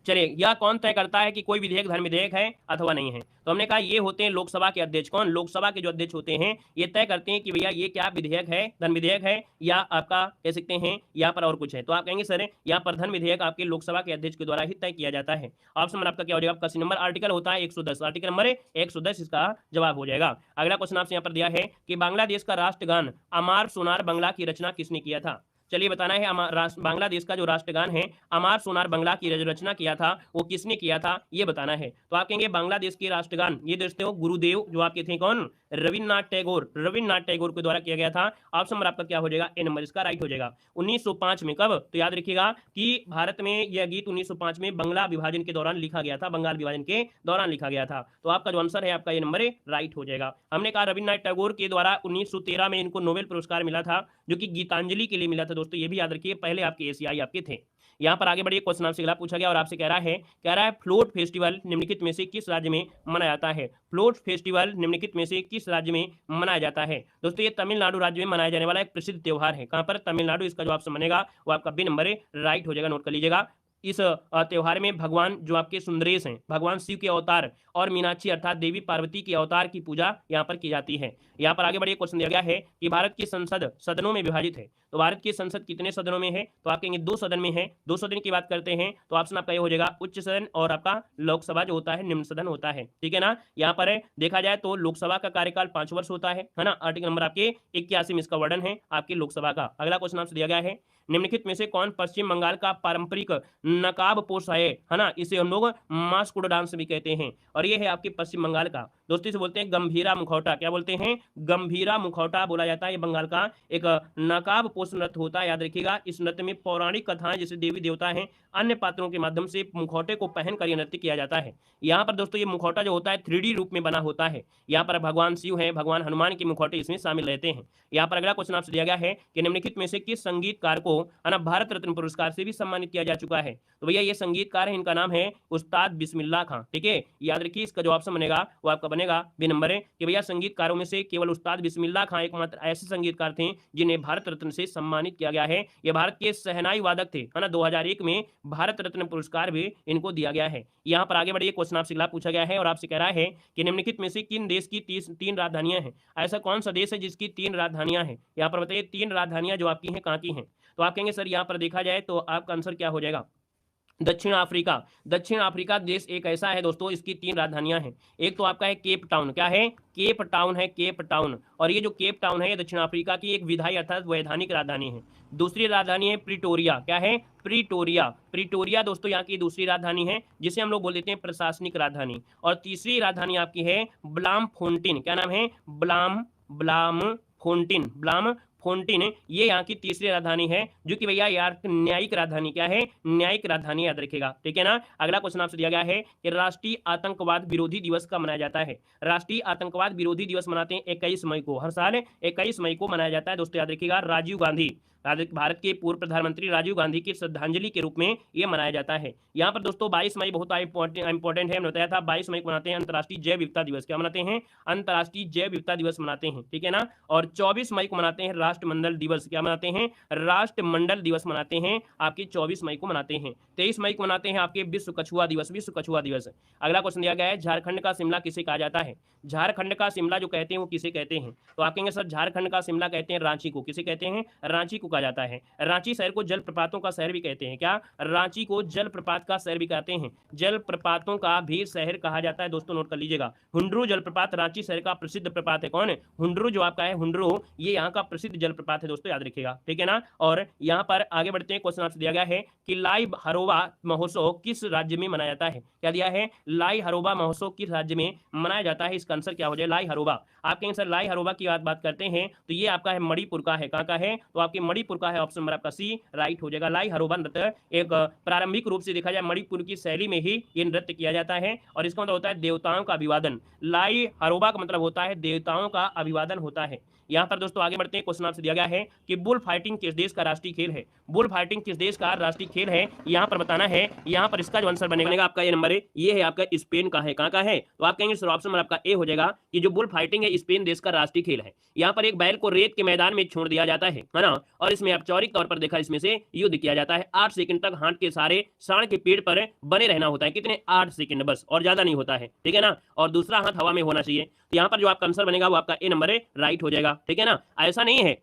चलिए यह कौन तय करता है कि कोई विधेयक धन विधेयक है अथवा नहीं है? तो हमने कहा ये होते हैं लोकसभा के अध्यक्ष। कौन? लोकसभा के जो अध्यक्ष होते हैं ये तय करते हैं कि भैया ये क्या विधेयक है, धन विधेयक है या आपका कह सकते हैं यहाँ पर और कुछ है। तो आप कहेंगे सर यहाँ पर धन विधेयक आपके लोकसभा के अध्यक्ष के द्वारा ही तय किया जाता है। ऑप्शन नंबर आपका क्या हो जाएगा? आपका सी नंबर, आर्टिकल होता है 110, आर्टिकल नंबर 110 इसका जवाब हो जाएगा। अगला क्वेश्चन आपसे यहाँ पर दिया है कि बांग्लादेश का राष्ट्रगान अमार सोनार बंगला की रचना किसने किया था? चलिए बताना है, बांग्लादेश का जो राष्ट्रगान है अमार सोनार बंगला की रचना किया था वो किसने किया था, ये बताना है। तो आप कहेंगे बांग्लादेश के राष्ट्रगान, ये देखते हो गुरुदेव जो आपके थे, कौन? रविन्द्रनाथ टैगोर, रविन्द्रनाथ टैगोर के द्वारा किया गया था। ऑप्शन नंबर आपका क्या हो जाएगा? ए नंबर इसका राइट हो जाएगा। 1905 में। कब? तो याद रखिएगा कि भारत में यह गीत 1905 में बंगला विभाजन के दौरान लिखा गया था, बंगाल विभाजन के दौरान लिखा गया था। तो आपका जो आंसर है आपका ये नंबर राइट हो जाएगा। हमने कहा रविन्द्रनाथ टैगोर के द्वारा 1913 में इनको नोबेल पुरस्कार मिला था, जो कि गीतांजलि के लिए मिला था। दोस्तों ये भी याद रखिए, पहले आपके एशियाई आपके थे। यहाँ पर आगे बढ़िए, क्वेश्चन आपसे अगला पूछा गया और आपसे कह रहा है फ्लोट फेस्टिवल निम्नलिखित में से किस राज्य में मनाया जाता है? फ्लोट फेस्टिवल निम्नलिखित में से किस राज्य में मनाया जाता है? दोस्तों ये तमिलनाडु राज्य में मनाया जाने वाला एक प्रसिद्ध त्योहार है। कहाँ पर? तमिलनाडु, इसका जो ऑप्शन बनेगा वो आपका बी नंबर राइट हो जाएगा, नोट कर लीजिएगा। इस त्योहार में भगवान जो आपके सुंदरेश हैं, भगवान शिव के अवतार और मीनाक्षी अर्थात देवी पार्वती के अवतार की पूजा यहाँ पर की जाती है। यहाँ पर आगे बढ़िए, क्वेश्चन दिया गया है कि भारत की संसद सदनों में विभाजित है। तो भारत की संसद कितने सदनों में है? तो आप कहेंगे 2 सदन में है। 2 सदन की बात करते हैं तो ऑप्शन आपका ये हो जाएगा उच्च सदन और आपका लोकसभा जो होता है निम्न सदन होता है, ठीक है ना। यहाँ पर देखा जाए तो लोकसभा का कार्यकाल 5 वर्ष होता है ना। आर्टिकल नंबर आपके 81 में इसका वर्णन है आपके लोकसभा का। अगला क्वेश्चन आपसे दिया गया है, निम्नलिखित में से कौन पश्चिम बंगाल का पारंपरिक नकाब पोश है ना, इसे हम लोग मास्कुड डांस भी कहते हैं। और ये है आपके पश्चिम बंगाल का, दोस्तों इसे बोलते हैं गंभीरा मुखौटा। क्या बोलते हैं? गंभीरा मुखौटा बोला जाता है। ये बंगाल का एक नकाब पोष नृत्य होता है, याद रखिएगा। इस नृत्य में पौराणिक कथाएं जैसे देवी देवता हैं, अन्य पात्रों के माध्यम से मुखौटे को पहनकर यह नृत्य किया जाता है। यहाँ पर दोस्तों ये मुखौटा जो होता है 3D रूप में बना होता है। यहाँ पर भगवान शिव हैं, भगवान हनुमान के मुखौटे इसमें शामिल रहते हैं। यहाँ पर अगला क्वेश्चन आपसे दिया गया है कि निम्नलिखित में से किस संगीतकार को है ना भारत रत्न पुरस्कार से भी सम्मानित किया जा चुका है? तो भैया ये संगीतकार है, इनका नाम है उस्ताद बिस्मिल्लाह खां। ठीक है, याद रखिए इसका जो ऑप्शन बनेगा वो आपका बनेगा बी नंबर है कि भैया संगीतकारों में से केवल उस्ताद बिस्मिल्लाह खां एकमात्र ऐसे संगीतकार थे जिन्हें भारत रत्न से सम्मानित किया गया है। ये भारत के शहनाई वादक थे, है ना। 2001 में भारत रत्न पुरस्कार भी इनको दिया गया है। यहाँ पर आगे बढ़िए, क्वेश्चन आपसे पूछा गया है और आपसे कह रहा है कि निम्नलिखित में से किन देश की 3 राजधानियां हैं? ऐसा कौन सा देश है जिसकी 3 राजधानियां हैं? यहाँ पर बताइए 3 राजधानियां जो आपकी हैं कहाँ की हैं? तो आप कहेंगे सर यहाँ पर देखा जाए तो आपका आंसर क्या हो जाएगा? दक्षिण अफ्रीका। दक्षिण अफ्रीका देश एक ऐसा है दोस्तों, इसकी 3 राजधानियां हैं। एक तो आपका है केप टाउन। क्या है? केप टाउन है, केप टाउन। और ये जो केप टाउन है ये दक्षिण अफ्रीका की एक विधायी अर्थात वैधानिक राजधानी है। दूसरी राजधानी है प्रिटोरिया। क्या है? प्रिटोरिया। प्रिटोरिया दोस्तों यहाँ की दूसरी राजधानी है, जिसे हम लोग बोल देते हैं प्रशासनिक राजधानी। और तीसरी राजधानी आपकी है ब्लाम फोन्टिन। क्या नाम है? ब्लाम ब्लाम फोन्टिन। ब्लाम फोन्टिन, ये यहाँ की तीसरी राजधानी है, जो कि भैया यार न्यायिक राजधानी। क्या है? न्यायिक राजधानी, याद रखिएगा। ठीक है ना। अगला क्वेश्चन आपसे दिया गया है कि राष्ट्रीय आतंकवाद विरोधी दिवस कब मनाया जाता है? राष्ट्रीय आतंकवाद विरोधी दिवस मनाते हैं 21 मई को। हर साल 21 मई को मनाया जाता है दोस्तों, याद रखिएगा। राजीव गांधी, भारत के पूर्व प्रधानमंत्री राजीव गांधी की श्रद्धांजलि के रूप में यह मनाया जाता है। यहाँ पर दोस्तों 22 मई बहुत इंपॉर्टेंट है, हमने बताया था 22 मई को मनाते हैं अंतर्राष्ट्रीय जैव विविधता दिवस। क्या मनाते हैं? अंतर्राष्ट्रीय जैव विविधता दिवस मनाते हैं। ठीक है ना। और 24 मई को मनाते हैं राष्ट्रमंडल दिवस। क्या मनाते हैं? राष्ट्रमंडल दिवस मनाते हैं आपकी 24 मई को मनाते हैं। 23 मई को मनाते हैं आपके विश्व कछुआ दिवस। विश्व कछुआ दिवस। अगला क्वेश्चन दिया गया है झारखंड का शिमला किसे कहा जाता है? झारखंड का शिमला जो कहते हैं वो किसे कहते हैं? तो आप कहेंगे सर झारखंड का शिमला कहते हैं रांची को। किसे कहते हैं? रांची को कहा जाता है। रांची शहर को जलप्रपातों का शहर भी कहते हैं। क्या? रांची को जलप्रपात का शहर भी कहते हैं। जलप्रपातों का भी शहर कहा जाता है दोस्तों, नोट कर लीजिएगा। हुंडरू जलप्रपात रांची शहर का प्रसिद्ध प्रपात है। कौन है? हुंडरू जो आपका है, हुंडरू ये यहाँ का प्रसिद्ध जलप्रपात है दोस्तों, याद रखिएगा। ठीक है ना। और यहाँ पर आगे बढ़ते हैं, क्वेश्चन आपसे दिया गया है कि लाई हरोबा महोत्सव किस राज्य में मनाया जाता है? क्या दिया है? लाई हरोबा महोत्सव किस राज्य में मनाया जाता है? इसका आंसर क्या हो जाए? लाई हरोबा। आप कहेंगे सर लाई हरोबा की बात करते हैं तो ये आपका है मणिपुर का है। कहाँ का है? तो आपके मणिपुर का है, ऑप्शन नंबर आपका सी राइट हो जाएगा। लाई हरोबा नृत्य एक प्रारंभिक रूप से देखा जाए मणिपुर की शैली में ही ये नृत्य किया जाता है और इसका मतलब होता है देवताओं का अभिवादन। लाई हरोबा का मतलब होता है देवताओं का अभिवादन होता है। यहाँ पर दोस्तों आगे बढ़ते हैं, क्वेश्चन आपसे दिया गया है कि बुल फाइटिंग किस देश का राष्ट्रीय खेल है? बुल फाइटिंग किस देश का राष्ट्रीय खेल है? यहाँ पर बताना है। यहाँ पर इसका जो आंसर बनेगा आपका ये नंबर है, ये है आपका स्पेन का है। कहाँ का है? तो आप कहेंगे सर ऑप्शन नंबर आपका ए हो जाएगा कि जो बुल फाइटिंग है स्पेन देश का राष्ट्रीय खेल है। यहाँ पर एक बैल को रेत के मैदान में छोड़ दिया जाता है ना, और इसमें औपचारिक तौर पर देखा इसमें से युद्ध किया जाता है। 8 सेकंड तक हाथ के सारे सांड के पेड़ पर बने रहना होता है। कितने? 8 सेकंड बस, और ज्यादा नहीं होता है। ठीक है ना। और दूसरा हाथ हवा में होना चाहिए। तो यहाँ पर जो आपका आंसर बनेगा वो आपका ए नंबर है, राइट हो जाएगा। ठीक है ना। ऐसा नहीं है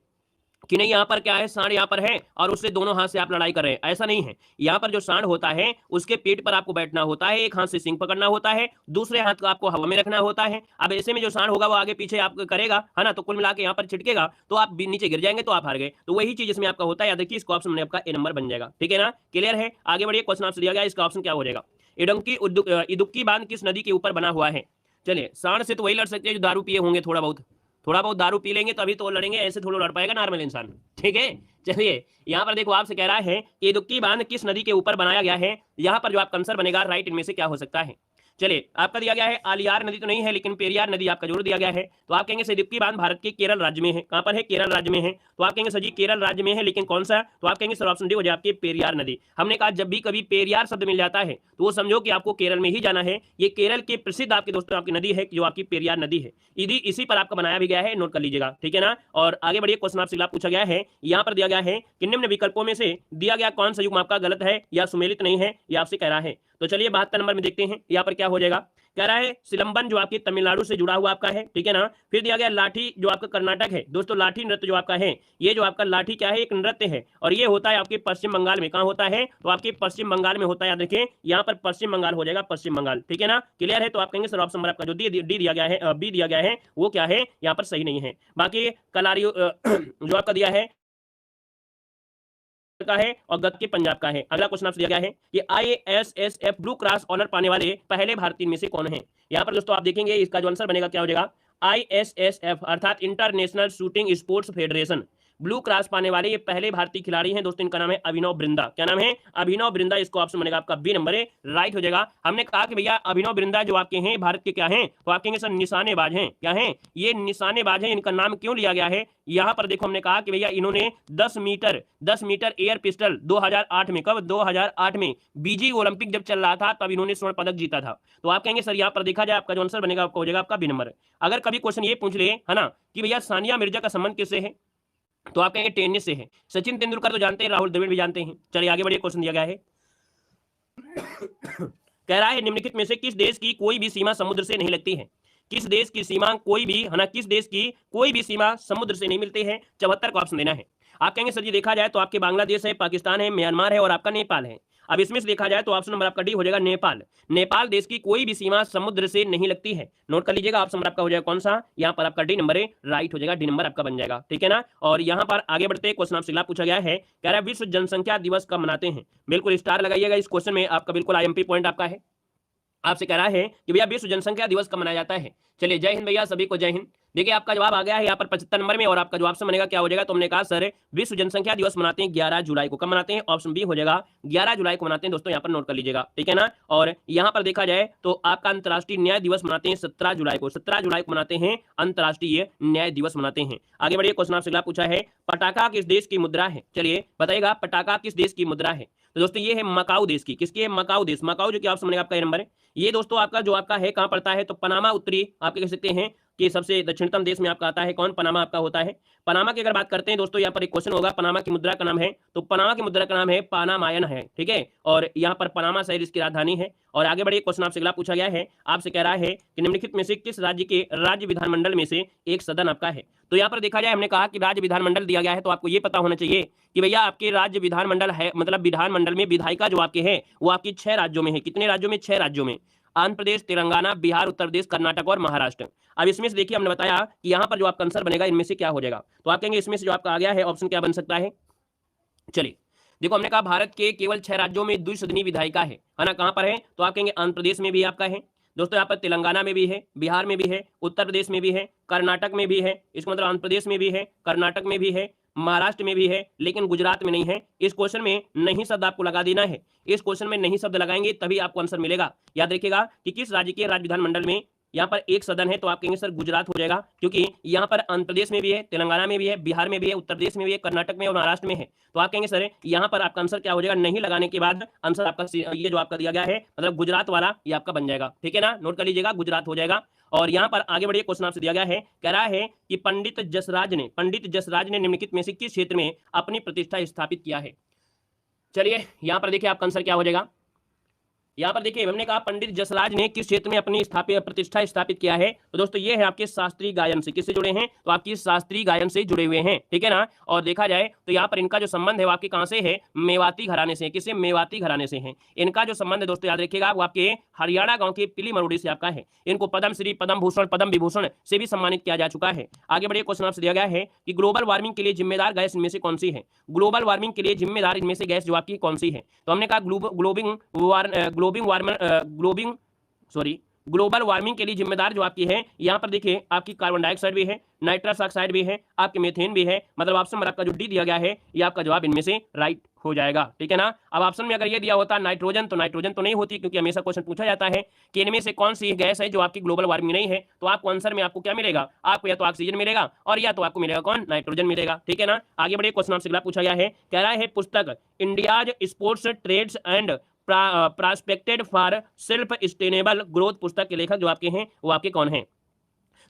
कि नहीं यहाँ पर क्या है सांड यहाँ पर है और उससे दोनों हाथ से आप लड़ाई कर रहे हैं, ऐसा नहीं है। यहाँ पर जो सांड होता है उसके पेट पर आपको बैठना होता है, एक हाथ से सिंग पकड़ना होता है, दूसरे हाथ को आपको हवा में रखना होता है। अब ऐसे में जो सांड होगा वो आगे पीछे आप करेगा, है ना, तो कुल मिला के यहाँ पर छिटकेगा तो आप नीचे गिर जाएंगे, तो आप हार गए। तो वही चीज इसमें आपका होता है, याद रखिए। इसका ऑप्शन में आपका ए नंबर बन जाएगा। ठीक है ना। क्लियर है। आगे बढ़िए, क्वेश्चन आपसे दिया गया इसका ऑप्शन क्या हो जाएगा? इडुक्की बांध किस नदी के ऊपर बना हुआ है? चलिए सांड से तो वही लड़ सकते हैं जो दारू पिए होंगे, थोड़ा बहुत दारू पी लेंगे तभी तो लड़ेंगे, ऐसे थोड़ा लड़ पाएगा नॉर्मल इंसान। ठीक है। चलिए यहाँ पर देखो आपसे कह रहा है कि इडुक्की बांध किस नदी के ऊपर बनाया गया है? यहाँ पर जो आपका आंसर बनेगा राइट इनमें से क्या हो सकता है? चलिए आपका दिया गया है आलियार नदी तो नहीं है, लेकिन पेरियार नदी आपका जरूर दिया गया है। तो आप कहेंगे सर इडुक्की बांध भारत के केरल राज्य में है। कहां पर है? केरल राज्य में है। तो आप कहेंगे सर जी केरल राज्य में है, लेकिन कौन सा? तो आप कहेंगे सर ऑप्शन डी हो जाए आपकी पेरियार नदी। हमने कहा जब भी कभी पेरियार शब्द मिल जाता है तो वो समझो कि आपको केरल में ही जाना है। ये केरल की प्रसिद्ध आपके दोस्तों आपकी नदी है जो आपकी पेरियार नदी है। इसी पर आपका बनाया भी गया है, नोट कर लीजिएगा। ठीक है ना। और आगे बढ़िए, क्वेश्चन आपसे पूछा गया है, यहाँ पर दिया गया है कि निम्न विकल्पों में से दिया गया कौन सा युग्म आपका गलत है या सुमेलित नहीं है, ये आपसे कह रहा है। तो चलिए 72 नंबर में देखते हैं यहाँ पर क्या हो जाएगा। कह रहा है सिलंबन जो आपकी तमिलनाडु से जुड़ा हुआ आपका है। ठीक है ना। फिर दिया गया लाठी जो आपका कर्नाटक है। दोस्तों लाठी नृत्य जो आपका है, ये जो आपका लाठी क्या है? एक नृत्य है और ये होता है आपके पश्चिम बंगाल में। कहाँ होता है? तो आपके पश्चिम बंगाल में होता है, याद रखिए। यहाँ पर पश्चिम बंगाल हो जाएगा, पश्चिम बंगाल। ठीक है ना। क्लियर है। तो आप कहेंगे सर ऑप्शन नंबर आपका जो डी दिया गया है, बी दिया गया है, वो क्या है? यहाँ पर सही नहीं है। बाकी कलारियो जो आपका दिया है का है और गत्के पंजाब का है। अगला क्वेश्चन आपसे दिया गया है कि ISSF ब्लू क्रॉस ऑनर पाने वाले पहले भारतीय में से कौन है। यहाँ पर दोस्तों आप देखेंगे इसका जो आंसर बनेगा क्या हो जाएगा, ISSF अर्थात international shooting sports federation blue cross पाने वाले ये पहले भारतीय खिलाड़ी हैं दोस्तों। इनका नाम है अभिनव बिंद्रा। क्या नाम है, अभिनव बिंद्रा। इसको ऑप्शन बनेगा आपका बी नंबर है, राइट हो जाएगा। हमने कहा कि भैया अभिनव बिंद्रा जो आपके हैं भारत के क्या हैं, तो आप कहेंगे सर निशानेबाज हैं। क्या हैं, ये निशानेबाज हैं। इनका नाम क्यों लिया गया है, यहाँ पर देखो हमने कहा कि भैया इन्होंने 10 मीटर एयर पिस्टल 2008 में, कब 2008 में बीजिंग ओलंपिक जब चल रहा था तब इन्होंने स्वर्ण पदक जीता था। तो आप कहेंगे सर यहाँ पर देखा जाए आपका जो आंसर बनेगा आपका हो जाएगा आपका बी नंबर। अगर कभी क्वेश्चन ये पूछ ले है ना कि भैया सानिया मिर्जा का संबंध किससे है, तो आप कहेंगे टेनिस से है। सचिन तेंदुलकर तो जानते हैं, राहुल द्रविड़ भी जानते हैं। चलिए आगे बढ़िए, क्वेश्चन दिया गया है कह रहा है निम्नलिखित में से किस देश की कोई भी सीमा समुद्र से नहीं लगती है। किस देश की सीमा कोई भी है ना, किस देश की कोई भी सीमा समुद्र से नहीं मिलती है। 74 का ऑप्शन देना है। आप कहेंगे सर जी देखा जाए तो आपके बांग्लादेश है, पाकिस्तान है, म्यांमार है और आपका नेपाल है। अब इसमें से देखा जाए तो ऑप्शन नंबर आपका डी हो जाएगा नेपाल। नेपाल देश की कोई भी सीमा समुद्र से नहीं लगती है। नोट कर लीजिएगा, ऑप्शन नंबर आपका हो जाएगा कौन सा, यहाँ पर आपका डी नंबर है, राइट हो जाएगा, डी नंबर आपका बन जाएगा। ठीक है ना। और यहाँ पर आगे बढ़ते क्वेश्चन आपसे अगला पूछा गया है, कह रहा है विश्व जनसंख्या दिवस कब मनाते हैं। बिल्कुल स्टार लगाइएगा इस क्वेश्चन में, आपका बिल्कुल IMP पॉइंट आपका है। आपसे कह रहा है कि भैया विश्व जनसंख्या दिवस कब मनाया जाता है। चलिए जय हिंद भैया, सभी को जय हिंद। देखिए आपका जवाब आ गया है यहाँ पर 75 नंबर में और आपका जवाब से बनेगा क्या हो जाएगा, तो हमने कहा सर विश्व जनसंख्या दिवस मनाते हैं 11 जुलाई को। कब मनाते हैं, ऑप्शन बी हो जाएगा 11 जुलाई को मनाते हैं दोस्तों, यहाँ पर नोट कर लीजिएगा। ठीक है ना। और यहाँ पर देखा जाए तो आपका अंतर्राष्ट्रीय न्याय दिवस मनाते हैं 17 जुलाई को। 17 जुलाई को मनाते हैं अंतर्राष्ट्रीय न्याय दिवस मनाते हैं। आगे बढ़िए, क्वेश्चन आपसे अगला पूछा है पटाखा किस देश की मुद्रा है। चलिए बताइएगा पटाखा किस देश की मुद्रा है। तो दोस्तों ये है मकाऊ देश की। किसकी है, मकाऊ देश। मकाऊ जो कि ऑप्शन बनेगा आपका ए नंबर है। ये दोस्तों आपका जो आपका है कहाँ पड़ता है, तो पनामा उत्तरी आप कह सकते हैं कि सबसे दक्षिणतम देश में आपका आता है कौन, पनामा आपका होता है। पनामा की अगर बात करते हैं दोस्तों, यहाँ पर एक क्वेश्चन होगा पनामा की मुद्रा का नाम है, तो पनामा की मुद्रा का नाम है पानामायन है। ठीक है। और यहाँ पर पनामा शहर इसकी राजधानी है। और आगे बढ़िए, क्वेश्चन आपसे अगला पूछा गया है, आपसे कह रहा है कि निम्नलिखित में से किस राज्य के राज्य विधानमंडल में से एक सदन आपका है। तो यहाँ पर देखा जाए हमने कहा कि राज्य विधानमंडल दिया गया है, तो आपको ये पता होना चाहिए कि भैया आपके राज्य विधानमंडल है, मतलब विधानमंडल में विधायिका जो आपके है वो आपकी 6 राज्यों में है। कितने राज्यों में, 6 राज्यों में, आंध्र प्रदेश, तेलंगाना, बिहार, उत्तर प्रदेश, कर्नाटक और महाराष्ट्र। अब इसमें से देखिए हमने बताया कि यहाँ पर जो आपका आंसर बनेगा इनमें से क्या हो जाएगा, तो आप कहेंगे इसमें से जो आपका आ गया है ऑप्शन क्या बन सकता है। चलिए देखो हमने कहा भारत के केवल 6 राज्यों में द्विसदनीय विधायिका है ना। कहां पर है, तो आप कहेंगे आंध्र प्रदेश में भी आपका है दोस्तों, यहाँ पर तेलंगाना में भी है, बिहार में भी है, उत्तर प्रदेश में भी है, कर्नाटक में भी है। इसका मतलब आंध्र प्रदेश में भी है, कर्नाटक में भी है, महाराष्ट्र में भी है, लेकिन गुजरात में नहीं है। इस क्वेश्चन में नहीं शब्द आपको लगा देना है। इस क्वेश्चन में नहीं शब्द लगाएंगे तभी आपको आंसर मिलेगा। याद रखिएगा कि किस राज्य के राज्य विधानमंडल में यहाँ पर एक सदन है, तो आप कहेंगे सर गुजरात हो जाएगा, क्योंकि यहाँ पर आंध्र प्रदेश में भी है, तेलंगाना में भी है, बिहार में भी है, उत्तर प्रदेश में भी है, कर्नाटक में और महाराष्ट्र में है। तो आप कहेंगे सर यहाँ पर आपका आंसर क्या हो जाएगा, नहीं लगाने के बाद आंसर आपका ये जो आपका दिया गया है मतलब गुजरात वाला ये आपका बन जाएगा। ठीक है ना, नोट कर लीजिएगा, गुजरात हो जाएगा। और यहाँ पर आगे बढ़िए, क्वेश्चन आपसे दिया गया है, कह रहा है कि पंडित जसराज ने निम्नलिखित में से किस क्षेत्र में अपनी प्रतिष्ठा स्थापित किया है। चलिए यहाँ पर देखिए आपका आंसर क्या हो जाएगा। यहाँ पर देखिए हमने कहा पंडित जसराज ने किस क्षेत्र में अपनी प्रतिष्ठा स्थापित किया है, तो दोस्तों ये है आपके शास्त्रीय गायन से। किससे जुड़े हैं, तो आपकी शास्त्रीय गायन से जुड़े हुए हैं। ठीक है ना। और देखा जाए तो यहाँ पर इनका जो संबंध है वो आपके कहाँ से है, मेवाती घराने से। किससे, मेवाती घराने से है इनका जो संबंध है दोस्तों, याद रखिएगा वो आपके हरियाणा गाँव के पिली मरोड़ी से आपका है। इनको पद्मश्री, पद्म भूषण, पद्म विभूषण से भी सम्मानित किया जा चुका है। आगे बढ़िए, क्वेश्चन आपसे दिया गया है कि ग्लोबल वार्मिंग के लिए जिम्मेदार गैस इनमें से कौन सी है। ग्लोबल वार्मिंग के लिए जिम्मेदार इनमें से गैस जो आपकी कौन सी है, तो हमने कहा ग्लोबल वार्मिंग के लिए जिम्मेदार जो आपकी है, यहाँ पर देखिए आपकी कार्बन डाइऑक्साइड भी है, नाइट्रस ऑक्साइड भी है, आपके मीथेन भी है। मतलब ऑप्शन में आपका जो डी दिया गया है ये आपका जवाब इनमें से राइट हो जाएगा। ठीक है ना। अब ऑप्शन में अगर ये दिया होता नाइट्रोजन, तो नाइट्रोजन तो नहीं होती, क्योंकि हमेशा क्वेश्चन पूछा जाता है कि इनमें से कौन सी गैस है जो आपकी ग्लोबल वार्मिंग नहीं है। तो आपको आंसर में आपको क्या मिलेगा, आपको या तो ऑक्सीजन मिलेगा और या तो आपको मिलेगा कौन, नाइट्रोजन मिलेगा। ठीक है ना। आगे बढ़िए, क्वेश्चन आपसे अगला पूछा गया है, कह रहा है पुस्तक India's sports trades and prospected for self sustainable growth पुस्तक के लेखक जो आपके हैं वो आपके कौन हैं।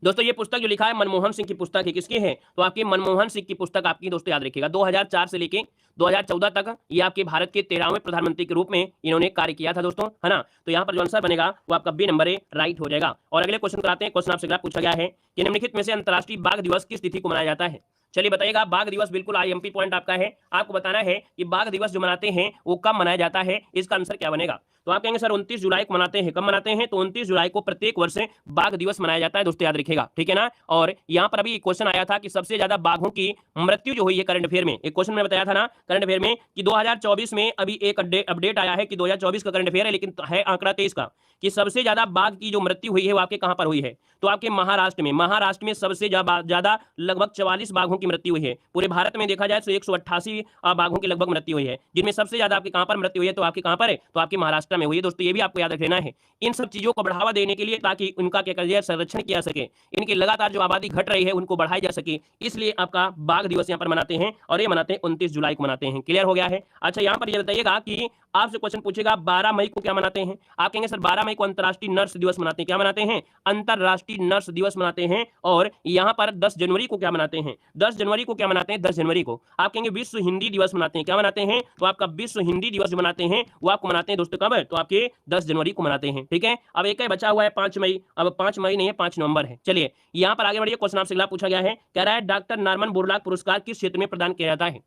दोस्तों ये पुस्तक जो लिखा है मनमोहन सिंह की पुस्तक है। किसकी है, तो आपकी मनमोहन सिंह की पुस्तक आपकी दोस्तों याद रखिएगा 2004 से लेके 2014 तक ये आपके भारत के 13वें प्रधानमंत्री के रूप में इन्होंने कार्य किया था दोस्तों, है ना। तो यहाँ पर जो आंसर बनेगा वो आपका बी नंबर है, राइट हो जाएगा। और अगले क्वेश्चन कराते हैं। क्वेश्चन आपसे अगला पूछा गया है कि निम्नलिखित में से अंतर्राष्ट्रीय बाघ दिवस किस तिथि को मनाया जाता है। चलिए बताइएगा, बाघ दिवस बिल्कुल आईएमपी पॉइंट आपका है। आपको बताना है कि बाघ दिवस जो मनाते हैं वो कब मनाया जाता है, इसका आंसर क्या बनेगा। तो आप कहेंगे सर 29 जुलाई को मनाते हैं। कब मनाते हैं? तो 29 जुलाई को प्रत्येक वर्ष बाघ दिवस मनाया जाता है दोस्तों, याद रखिएगा, ठीक है ना। और यहाँ पर अभी क्वेश्चन आया था कि सबसे ज्यादा बाघों की मृत्यु जो हुई है करंट अफेयर में, एक क्वेश्चन मैंने बताया था ना करंट अफेयर में कि 2024 में अभी एक अपडेट आया है कि 2024 का करंट अफेयर है, लेकिन है आंकड़ा 23 का, कि सबसे ज्यादा बाघ की जो मृत्यु हुई है वो आपके कहां पर हुई है। तो आपके महाराष्ट्र में, महाराष्ट्र में सबसे ज्यादा लगभग 44 बाघों की मृत्यु हुई है। पूरे भारत में देखा जाए तो 188 बाघों की लगभग मृत्यु हुई है, जिनमें सबसे ज्यादा आपके कहां पर मृत्यु हुई है, तो आपके कहां पर है, तो आपके महाराष्ट्र में हुई है। दोस्तों ये भी आपको याद रख लेना है। इन सब चीजों को बढ़ावा देने के लिए, ताकि उनका क्या करिए संरक्षण किया सके, इनकी लगातार जो आबादी घट रही है उनको बढ़ाई जा सके, इसलिए आपका बाघ दिवस यहाँ पर मनाते हैं, और ये मनाते हैं 29 जुलाई को मनाते हैं। क्लियर हो गया है। अच्छा यहाँ पर ये बताइएगा कि आपसे क्वेश्चन पूछेगा 12 मई को क्या मनाते हैं। आप कहेंगे सर 12 मई को अंतर्राष्ट्रीय नर्स दिवस मनाते हैं। क्या मनाते हैं? अंतर्राष्ट्रीय नर्स दिवस मनाते हैं। और यहाँ पर 10 जनवरी को क्या मनाते हैं? 10 जनवरी को क्या मनाते हैं? 10 जनवरी को आप कहेंगे विश्व हिंदी दिवस मनाते हैं। क्या मनाते हैं? तो आपका विश्व हिंदी दिवस जो मनाते हैं वो आपको मनाते हैं दोस्तों कब? तो आपके 10 जनवरी को मनाते हैं, ठीक है। अब एक बचा हुआ है 5 मई। अब 5 मई नहीं है, 5 नवंबर है। चलिए यहाँ पर आगे बढ़िए, क्वेश्चन आपसे अगला पूछा गया है, कह रहा है डॉक्टर नॉर्मन बोरलॉग पुरस्कार किस क्षेत्र में प्रदान किया जाता है।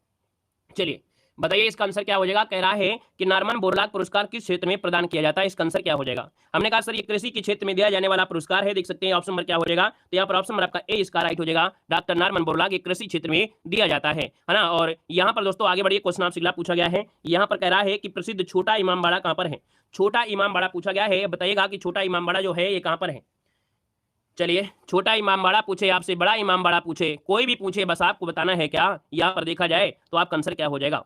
चलिए बताइए इसका आंसर क्या हो जाएगा। कह रहा है कि नॉर्मन बोरलॉग पुरस्कार किस क्षेत्र में प्रदान किया जाता है, इसका आंसर क्या हो जाएगा। हमने कहा सर ये कृषि के क्षेत्र में दिया जाने वाला पुरस्कार है। देख सकते हैं ऑप्शन नंबर क्या हो जाएगा, तो यहाँ पर ऑप्शन नंबर आपका ए इसका राइट हो जाएगा। डॉक्टर नॉर्मन बोरलॉग एक कृषि क्षेत्र में दिया जाता है ना। और यहाँ पर दोस्तों आगे बढ़िए, क्वेश्चन आपसे अगला पूछा गया है। यहाँ पर कह रहा है कि प्रसिद्ध छोटा इमामबाड़ा कहाँ पर है। छोटा इमामबाड़ा पूछा गया है, बताइएगा कि छोटा इमामबाड़ा जो है ये कहाँ पर है। चलिए छोटा इमामबाड़ा पूछे आपसे, बड़ा इमामबाड़ा पूछे, कोई भी पूछे, बस आपको बताना है क्या यहाँ पर देखा जाए तो आपका आंसर क्या हो जाएगा।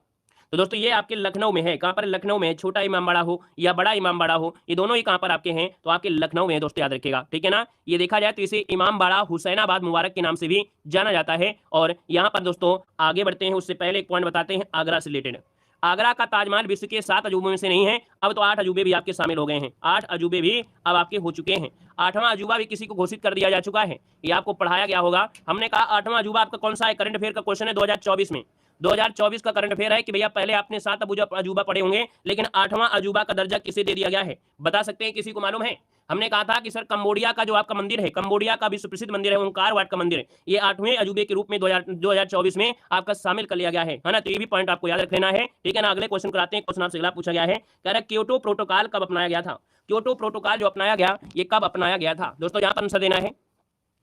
तो दोस्तों ये आपके लखनऊ में है। कहाँ पर? लखनऊ में। छोटा इमामबाड़ा हो या बड़ा इमामबाड़ा हो, ये दोनों ही कहाँ पर आपके हैं, तो आपके लखनऊ में है दोस्तों, याद रखिएगा, ठीक है ना। ये देखा जाए तो इसे इमामबाड़ा हुसैनाबाद मुबारक के नाम से भी जाना जाता है। और यहाँ पर दोस्तों आगे बढ़ते हैं, उससे पहले एक पॉइंट बताते हैं आगरा से रिलेटेड। आगरा का ताजमहल विश्व के 7 अजूबों में से नहीं है, अब तो 8 अजूबे भी आपके शामिल हो गए हैं। 8 अजूबे भी अब आपके हो चुके हैं। 8वां अजूबा भी किसी को घोषित कर दिया जा चुका है, ये आपको पढ़ाया गया होगा। हमने कहा 8वां अजूबा आपका कौन सा है, करंट अफेयर का क्वेश्चन है 2024 में। 2024 का करंट अफेयर है कि भैया पहले आपने 7 अजूबा पढ़े होंगे, लेकिन 8वां अजूबा का दर्जा किसे दे दिया गया है, बता सकते हैं, किसी को मालूम है। हमने कहा था कि सर कंबोडिया का जो आपका मंदिर है, कंबोडिया का विश्व प्रसिद्ध मंदिर है ओंकार वाट का मंदिर, ये 8वें अजूबे के रूप में 2024 में आपका शामिल कर लिया गया है ना। तो ये भी पॉइंट आपको याद रख लेना है, ठीक है ना। अगले क्वेश्चन कराते हैं। क्वेश्चन आपसे अगला पूछा गया है, कह रहा है क्योटो प्रोटोकॉल कब अपनाया गया था। क्योटो प्रोटोकॉल जो अपनाया गया, ये कब अपनाया गया था दोस्तों, यहाँ पर आंसर देना है।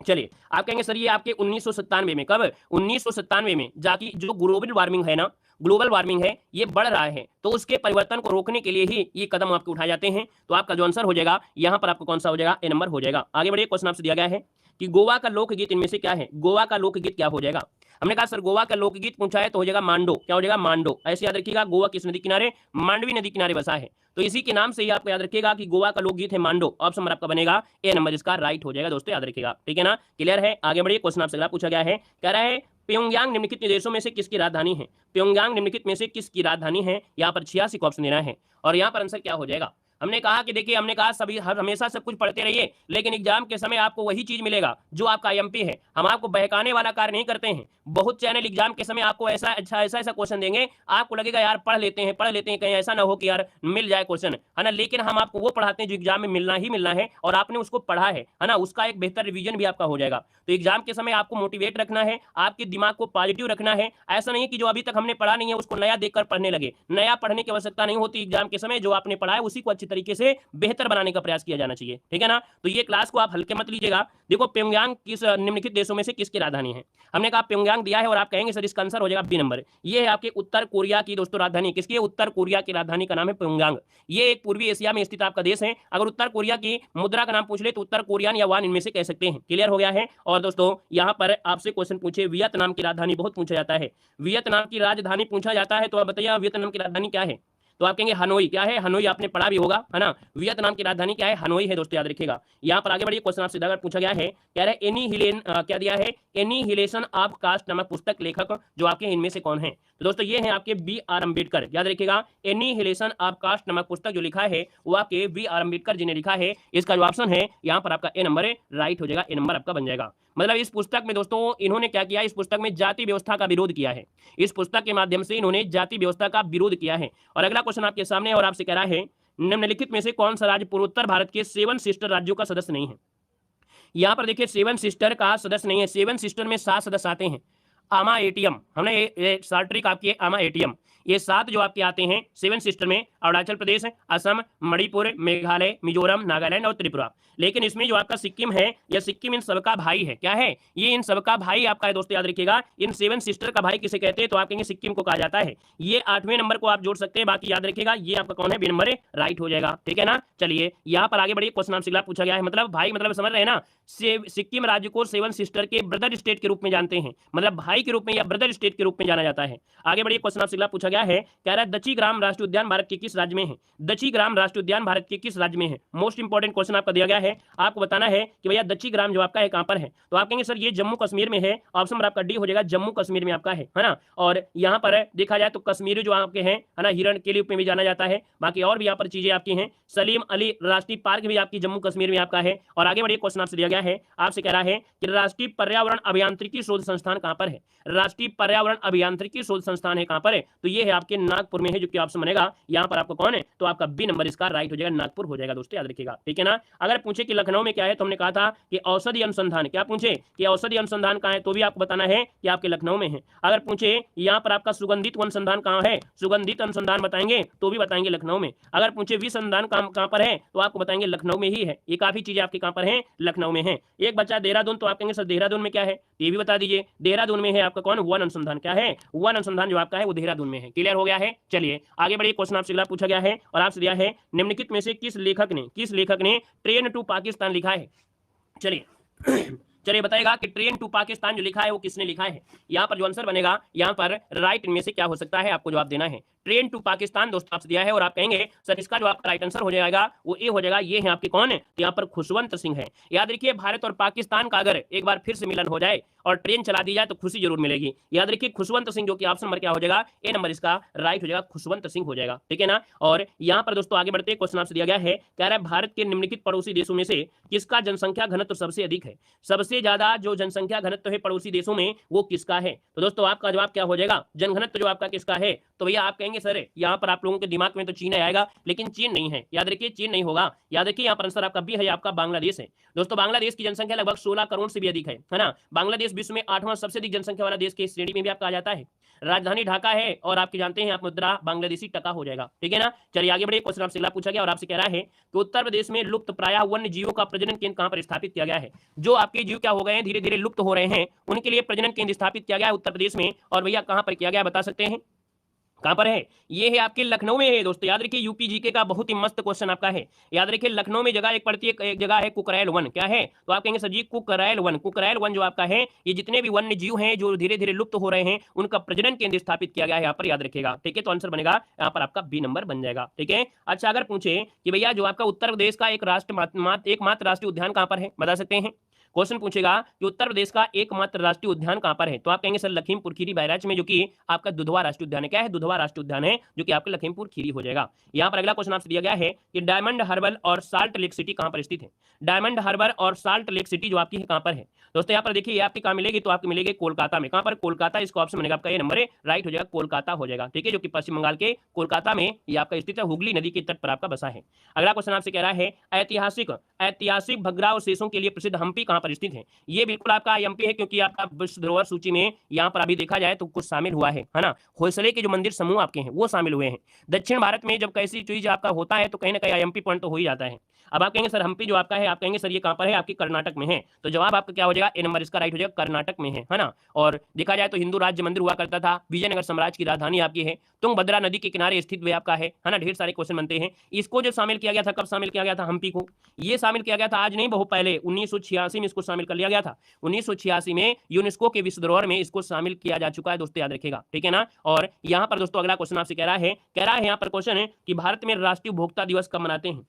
चलिए आप कहेंगे सर ये आपके 1997 में, कब? 1997 में जाके जो ग्लोबल वार्मिंग है ना, ग्लोबल वार्मिंग है ये बढ़ रहा है, तो उसके परिवर्तन को रोकने के लिए ही ये कदम आपको उठाए जाते हैं। तो आपका जो आंसर हो जाएगा यहाँ पर आपको कौन सा हो जाएगा, ए नंबर हो जाएगा। आगे बढ़िए, क्वेश्चन आपसे दिया गया है कि गोवा का लोकगीत इनमें से क्या है। गोवा का लोकगीत क्या हो जाएगा। हमने कहा सर गोवा का लोकगीत पूछा है तो हो जाएगा मांडो। क्या हो जाएगा? मांडो। ऐसे याद रखिएगा, गोवा किस नदी किनारे? मांडवी नदी किनारे बसा है, तो इसी के नाम से ही आपको याद रखिएगा कि गोवा का लोकगीत है मांडो। ऑप्शन नंबर आपका बनेगा ए नंबर, इसका राइट हो जाएगा दोस्तों, याद रखिएगा, ठीक है ना। क्लियर है। आगे बढ़िए, क्वेश्चन आपसे अगला पूछा गया है, कह रहा है प्योंगयांग निम्नलिखित देशों में से किसकी राजधानी है। प्योंगयांग निम्नलिखित में से किसकी राजधानी है, यहाँ पर 86 को ऑप्शन देना है। और यहाँ पर आंसर क्या हो जाएगा। हमने कहा कि देखिए, हमने कहा सभी हमेशा सब कुछ पढ़ते रहिए, लेकिन एग्जाम के समय आपको वही चीज मिलेगा जो आपका आईएमपी है। हम आपको बहकाने वाला कार्य नहीं करते हैं। बहुत चैनल एग्जाम के समय आपको ऐसा क्वेश्चन देंगे, आपको लगेगा यार पढ़ लेते हैं कहीं ऐसा ना हो कि यार मिल जाए क्वेश्चन, है ना। लेकिन हम आपको वो पढ़ाते हैं जो एग्जाम में मिलना ही मिलना है, और आपने उसको पढ़ा है ना, उसका एक बेहतर रिवीजन भी आपका हो जाएगा। तो एग्जाम के समय आपको मोटिवेट रखना है, आपके दिमाग को पॉजिटिव रखना है। ऐसा नहीं कि जो अभी तक हमने पढ़ा नहीं है उसको नया देखकर पढ़ने लगे। नया पढ़ने की आवश्यकता नहीं होती। एग्जाम के समय जो आपने पढ़ा है उसी को अच्छी तरीके से बेहतर बनाने का प्रयास किया जाना चाहिए, ठीक है ना। तो ये क्लास को आप हल्के मत लीजिएगा। देखो प्योंगयांग किस निम्नलिखित देशों में से किसकी राजधानी है। हमने कहा प्योंगयांग दिया है, और आप कहेंगे सर इसका आंसर हो जाएगा बी नंबर। ये है आपके उत्तर कोरिया की दोस्तों राजधानी। किसकी? उत्तर कोरिया की राजधानी का नाम है प्योंगयांग। ये एक पूर्वी एशिया में स्थित आपका देश है। अगर उत्तर कोरिया की मुद्रा का नाम पूछ ले तो उत्तर कोरियन या वान इनमें से कह सकते हैं। क्लियर हो गया है। और दोस्तों यहाँ पर आपसे क्वेश्चन पूछे वियतनाम की राजधानी बहुत पूछा जाता है। वियतनाम की राजधानी पूछा जाता है, तो आप बताइए वियतनाम की राजधानी क्या है। तो आप कहेंगे हनोई। क्या है? हनोई आपने पढ़ा भी होगा, है ना। वियतनाम की राजधानी क्या है? हनोई है दोस्तों, याद रखिएगा। यहाँ पर आगे बढ़िए, क्वेश्चन आपसे अगर पूछा गया है, कह रहे क्या दिया है, एनिहिलेशन ऑफ कास्ट नामक पुस्तक लेखक जो आपके इनमें से कौन है। तो दोस्तों ये है आपके बी.आर. अम्बेडकर। याद रखिएगा, एनिहिलेशन ऑफ कास्ट नामक पुस्तक जो लिखा है वो आपके बी.आर. अम्बेडकर जी ने लिखा है। इसका जो ऑप्शन है यहाँ पर आपका ए नंबर है, राइट हो जाएगा, ए नंबर आपका बन जाएगा। मतलब इस पुस्तक में दोस्तों इन्होंने क्या किया, इस पुस्तक में जाति व्यवस्था का विरोध किया है। इस पुस्तक के माध्यम से इन्होंने जाति व्यवस्था का विरोध किया है। और अगला क्वेश्चन आपके सामने और आपसे कह रहा है निम्नलिखित में से कौन सा राज्य पूर्वोत्तर भारत के 7 सिस्टर राज्यों का सदस्य नहीं है। यहाँ पर देखिए 7 सिस्टर का सदस्य नहीं है। 7 सिस्टर में 7 सदस्य आते हैं। आमा एटीएम, हमने शॉर्ट ट्रिक आपकी है आमा एटीएम। ये 7 जो आपके आते हैं 7 सिस्टर में अरुणाचल प्रदेश, असम, मणिपुर, मेघालय, मिजोरम, नागालैंड और त्रिपुरा। लेकिन इसमें जो आपका सिक्किम है, यह सिक्किम इन सबका भाई है। क्या है? ये इन सबका भाई आपका है दोस्तों, याद रखिएगा। इन 7 सिस्टर का भाई किसे कहते हैं? तो आप कहेंगे सिक्किम को कहा जाता है। ये 8वें नंबर को आप जोड़ सकते हैं, बाकी याद रखिएगा ये आपका कौन है? बी नंबर राइट हो जाएगा, ठीक है ना। चलिए यहाँ पर आगे बढ़िए, क्वेश्चन आपसे पूछा गया है, मतलब भाई मतलब समझ रहे हैं ना, सिक्किम राज्य को 7 सिस्टर के ब्रदर स्टेट के रूप में जानते हैं, मतलब भाई के रूप में या ब्रदर स्टेट के रूप में जाना जाता है। आगे बढ़िए, क्वेश्चन आपसे पूछा गया है, कह रहा है दक्षी ग्राम राष्ट्रीय उद्यान भारत के किस राज्य में है? दक्षी ग्राम राष्ट्रीय उद्यान भारत के किस राज्य में है? मोस्ट इंपॉर्टेंट क्वेश्चन आपका दिया गया है, आपको बताना है कि भैया दक्षी ग्राम जो आपका है कहां पर है। तो आप कहेंगे सर ये जम्मू कश्मीर में है, ऑप्शन नंबर आपका डी हो जाएगा, जम्मू कश्मीर में आपका है ना। और यहाँ पर देखा जाए तो कश्मीरी जो आपके हैं है ना, हिरण के रूप में भी जाना जाता है। बाकी और भी यहाँ पर चीजें आपकी हैं, सलीम अली राष्ट्रीय पार्क भी आपकी जम्मू कश्मीर में आपका है। और आगे बढ़िए, क्वेश्चन आपसे दिया गया है, आपसे कह रहा है कि राष्ट्रीय पर्यावरण अभियांत्रिकी शोध संस्थान कहां पर है? राष्ट्रीय पर्यावरण अभियांत्रिकी शोध संस्थान है कहां पर है? तो ये है आपके नागपुर में है, जो कि ऑप्शन बनेगा यहाँ पर आपको कौन है? तो आपका बी नंबर इसका राइट हो जाएगा, नागपुर हो जाएगा दोस्तों, याद रखिएगा, ठीक है ना। अगर पूछे कि लखनऊ में क्या है, तो हमने कहा था कि औषधि अनुसंधान, क्या पूछे कि औषधि अनुसंधान कहाँ है, तो भी आपको बताना है कि आपके लखनऊ में है। अगर पूछे यहाँ पर आपका सुगंधित अनुसंधान कहाँ है, सुगंधित अनुसंधान बताएंगे तो भी बताएंगे लखनऊ में। अगर पूछे विष अनुसंधान कहाँ पर है, तो आपको बताएंगे लखनऊ में ही है। ये काफी चीजें आपके कहाँ पर है? लखनऊ में है। एक बच्चा देहरादून, तो आप कहेंगे सर देहरादून में क्या है, ये भी बता दीजिए। देहरादून में है आपका कौन? वन अनुसंधान। क्या है? वन अनुसंधान जो आपका है वो देहरादून में है। क्लियर हो गया है। चलिए आगे बढ़िए, क्वेश्चन आपसे अगला पूछा गया है और आपसे दिया है, निम्नलिखित में से किस लेखक ने ट्रेन टू पाकिस्तान लिखा है? चलिए चलिए बताएगा कि ट्रेन टू पाकिस्तान जो लिखा है वो किसने लिखा है। यहाँ पर जो आंसर बनेगा, यहाँ पर राइट इनमें से क्या हो सकता है, आपको जवाब देना है। ट्रेन टू पाकिस्तान दोस्तों आपसे दिया है और आप कहेंगे सर इसका जो आपका राइट आंसर हो जाएगा वो ए हो जाएगा। ये है आपके कौन है? तो यहाँ पर खुशवंत सिंह है। याद रखिए, भारत और पाकिस्तान का अगर एक बार फिर से मिलन हो जाए और ट्रेन चला दी जाए तो खुशी जरूर मिलेगी। याद रखिए, खुशवंत सिंह, जो कि ऑप्शन नंबर क्या हो जाएगा? ए नंबर इसका राइट हो जाएगा, खुशवंत सिंह हो जाएगा, ठीक है ना। और यहाँ पर दोस्तों आगे बढ़ते, क्वेश्चन आपसे दिया गया है, कह रहा है भारत के निम्नलिखित पड़ोसी देशों में से किसका जनसंख्या घनत्व सबसे अधिक है? सबसे ज्यादा जो जनसंख्या घनत्व है पड़ोसी देशों में वो किसका है? तो दोस्तों आपका जवाब क्या हो जाएगा? जनघनत्व जो आपका किसका है? तो भैया आप कहेंगे सर यहाँ पर आप लोगों के दिमाग में तो चीन आएगा, लेकिन चीन नहीं है। याद रखिए, चीन नहीं होगा। याद रखिए, यहाँ पर आंसर आपका बी है, आपका बांग्लादेश है। दोस्तों बांग्लादेश की जनसंख्या लगभग 16 करोड़ से भी अधिक है ना। बांग्लादेश विश्व में 8वां सबसे अधिक जनसंख्या वाला देश के श्रेणी में भी आपका आ जाता है। राजधानी ढाका है और आपके जानते हैं आप मुद्रा बांग्लादेशी टका हो जाएगा, ठीक है ना। चलिए आगे बढ़िए, क्वेश्चन आपसे अगला पूछा गया और आपसे कह रहा है कि उत्तर प्रदेश में लुप्त प्राय वन्य जीवों का प्रजनन केंद्र कहां पर स्थापित किया गया है? जो आपके जीव क्या हो गए हैं, धीरे धीरे लुप्त हो रहे हैं, उनके लिए प्रजनन केंद्र स्थापित किया गया है उत्तर प्रदेश में। और भैया कहां पर किया गया, बता सकते हैं? कहां पर है? ये है आपके लखनऊ में है दोस्तों। याद रखिए, यूपी जीके का बहुत ही मस्त क्वेश्चन आपका है। याद रखिए, लखनऊ में जगह एक पड़ती है, एक जगह है कुकरैल वन। क्या है? तो आप कहेंगे सर जी कुकरैल वन। कुकरैल वन जो आपका है, ये जितने भी वन्य जीव हैं जो धीरे धीरे लुप्त हो रहे हैं उनका प्रजनन केंद्र स्थापित किया गया है यहाँ पर, याद रखिएगा, ठीक है। तो आंसर बनेगा यहाँ पर आपका बी नंबर बन जाएगा, ठीक है। अच्छा, अगर पूछे कि भैया जो आपका उत्तर प्रदेश का एक एकमात्र राष्ट्रीय उद्यान कहां पर है, बता सकते हैं? क्वेश्चन पूछेगा कि उत्तर प्रदेश का एकमात्र राष्ट्रीय उद्यान कहां पर है, तो आप कहेंगे सर लखीमपुर खीरी बैराज में, जो कि आपका दुधवा राष्ट्रीय उद्यान है। क्या है? दुधवा राष्ट्रीय उद्यान है, जो कि आपका लखीमपुर खीरी हो जाएगा। यहाँ पर अगला क्वेश्चन आपसे दिया गया है कि डायमंड हार्बर और साल्ट लेक सिटी कहां पर स्थित है? डायमंड हार्बर और साल्ट लेक सिटी जो आपकी है कहां पर है? दोस्तों यहाँ पर देखिए, ये आपकी कहां मिलेगी, तो आपको मिलेगी कोलकाता में। कहां पर? कोलकाता। इसका ऑप्शन बनेगा आपका ये नंबर राइट हो जाएगा, कोलकाता हो जाएगा, ठीक है, जो कि पश्चिम बंगाल के कोलकाता में ये आपका स्थित है, हुगली नदी के तट पर आपका बसा है। अगला क्वेश्चन आपसे कह रहा है ऐतिहासिक भद्रावशेषों के लिए प्रसिद्ध हम्पी कहां पर स्थित है? ये बिल्कुल आपका एमपी है, क्योंकि आपका विश्व धरोहर सूची में यहाँ पर अभी देखा जाए तो कुछ शामिल हुआ है ना। होयसले के जो मंदिर समूह आपके हैं वो शामिल हुए हैं। दक्षिण भारत में जब कैसी चीज आपका होता है तो कहीं ना कहीं एमपी पॉइंट तो हो ही जाता है। अब आप कहेंगे सर हम्पी जो आपका है, आप कहेंगे सर ये कहां पर है, आपकी कर्नाटक में है। तो जवाब आपका क्या हो जाएगा? ए नंबर इसका राइट हो जाएगा, कर्नाटक में है ना। और देखा जाए तो हिंदू राज्य मंदिर हुआ करता था, विजयनगर साम्राज्य की राजधानी आपकी है, तुंगभद्रा नदी के किनारे स्थित हुए आपका है ना। ढेर सारे क्वेश्चन बनते हैं। इसको जो शामिल किया गया था, कब शामिल किया गया था हम्पी को? ये शामिल किया गया था आज नहीं, बहुत पहले 1986 में इसको शामिल कर लिया गया था। 1986 में यूनेस्को के विश्व धरोहर में इसको शामिल किया जा चुका है दोस्तों, याद रखिएगा, ठीक है ना। और यहाँ पर दोस्तों अगला क्वेश्चन आपसे कह रहा है यहाँ पर क्वेश्चन है कि भारत में राष्ट्रीय उपभोक्ता दिवस कब मनाते हैं?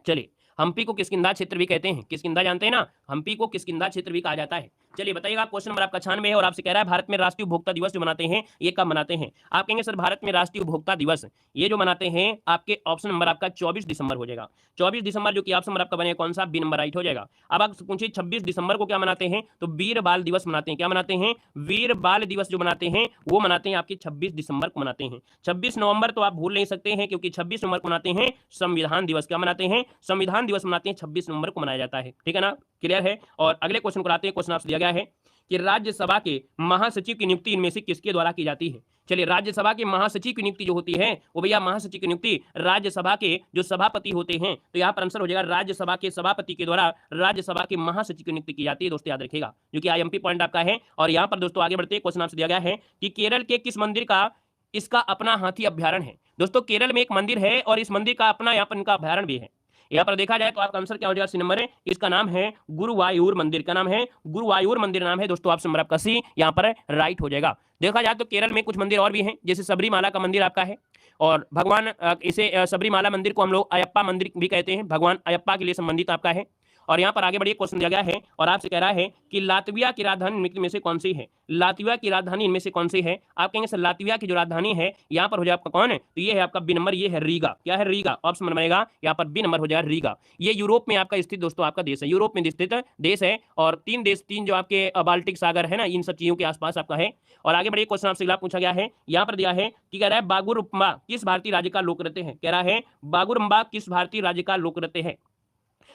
चलिए, हम्पी को किष्किंधा क्षेत्र भी कहते हैं। किष्किंधा जानते हैं ना, हम्पी को किष्किंधा क्षेत्र भी कहा जाता है। चलिए बताइएगा, क्वेश्चन नंबर आपका 96 है और आपसे कह रहा है भारत में राष्ट्रीय उपभोक्ता दिवस जो मनाते हैं ये कब मनाते हैं? आप कहेंगे सर भारत में राष्ट्रीय उपभोक्ता दिवस ये जो मनाते हैं आपके ऑप्शन नंबर आपका 24 दिसंबर हो जाएगा। 24 दिसंबर जो कि ऑप्शन नंबर आपका बनेगा कौन सा? बी नंबर राइट हो जाएगा। अब आप पूछिए 26 दिसंबर को क्या मनाते हैं, तो वीर बाल दिवस मनाते हैं। क्या मनाते हैं? वीर बाल दिवस जो मनाते हैं वो मनाते हैं आपके 26 दिसंबर को मनाते हैं। 26 नवंबर तो आप भूल नहीं सकते हैं, क्योंकि 26 नवंबर को मनाते हैं संविधान दिवस। क्या मनाते हैं? संविधान दिवस मनाते हैं, 26 नवंबर को मनाया जाता है, ठीक है ना। क्लियर है। और अगले क्वेश्चन को आते हैं। क्वेश्चन आपसे दिया गया है कि राज्यसभा के महासचिव की नियुक्ति इनमें से किसके द्वारा की जाती है? चलिए, राज्यसभा के महासचिव की नियुक्ति जो होती है वो भैया महासचिव की नियुक्ति राज्यसभा के जो सभापति होते हैं, तो यहाँ पर आंसर हो जाएगा राज्यसभा के सभापति के द्वारा राज्यसभा के महासचिव की नियुक्ति की जाती है। दोस्तों याद रखिएगा, जो कि आईएमपी पॉइंट आपका है। और यहाँ पर दोस्तों आगे बढ़ते क्वेश्चन आपसे दिया गया है कि केरल के किस मंदिर का इसका अपना हाथी अभ्यारण्य है? दोस्तों केरल में एक मंदिर है और इस मंदिर का अपना यहाँ पर इनका अभ्यारण्य भी है। यहाँ पर देखा जाए तो आपका आंसर क्या हो जाएगा? सी नंबर है, इसका नाम है गुरुवायूर मंदिर। का नाम है गुरुवायूर मंदिर नाम है दोस्तों। ऑप्शन नंबर आपका सी यहाँ पर राइट हो जाएगा। देखा जाए तो केरल में कुछ मंदिर और भी हैं, जैसे सबरीमाला का मंदिर आपका है, और भगवान इसे सबरीमाला मंदिर को हम लोग अयप्पा मंदिर भी कहते हैं, भगवान अयप्पा के लिए संबंधित आपका है। और यहाँ पर आगे बढ़िए क्वेश्चन दिया गया है और आपसे कह रहा है कि लातविया की राजधानी निम्नलिखित में से कौन सी है? लातविया की राजधानी इनमें से कौन सी है? आप कहेंगे सर लातविया की जो राजधानी है यहाँ पर हो जाए आपका कौन है? तो ये है आपका बी नंबर, ये है रीगा। क्या है? रीगा। ऑप्शन नंबर बनेगा यहाँ पर बी नंबर हो जाएगा रीगा। ये यूरोप में आपका स्थित दोस्तों आपका देश है, यूरोप में स्थित देश है। और तीन जो आपके बाल्टिक सागर है ना, इन सब चीजों के आसपास आपका है। और आगे बढ़िए क्वेश्चन आपसे पूछा गया है, यहाँ पर दिया है कि कह रहा है बागुरुम्बा किस भारतीय राज्य का लोकनृत्य है? कह रहा है बागुरुम्बा किस भारतीय राज्य का लोकनृत्य है?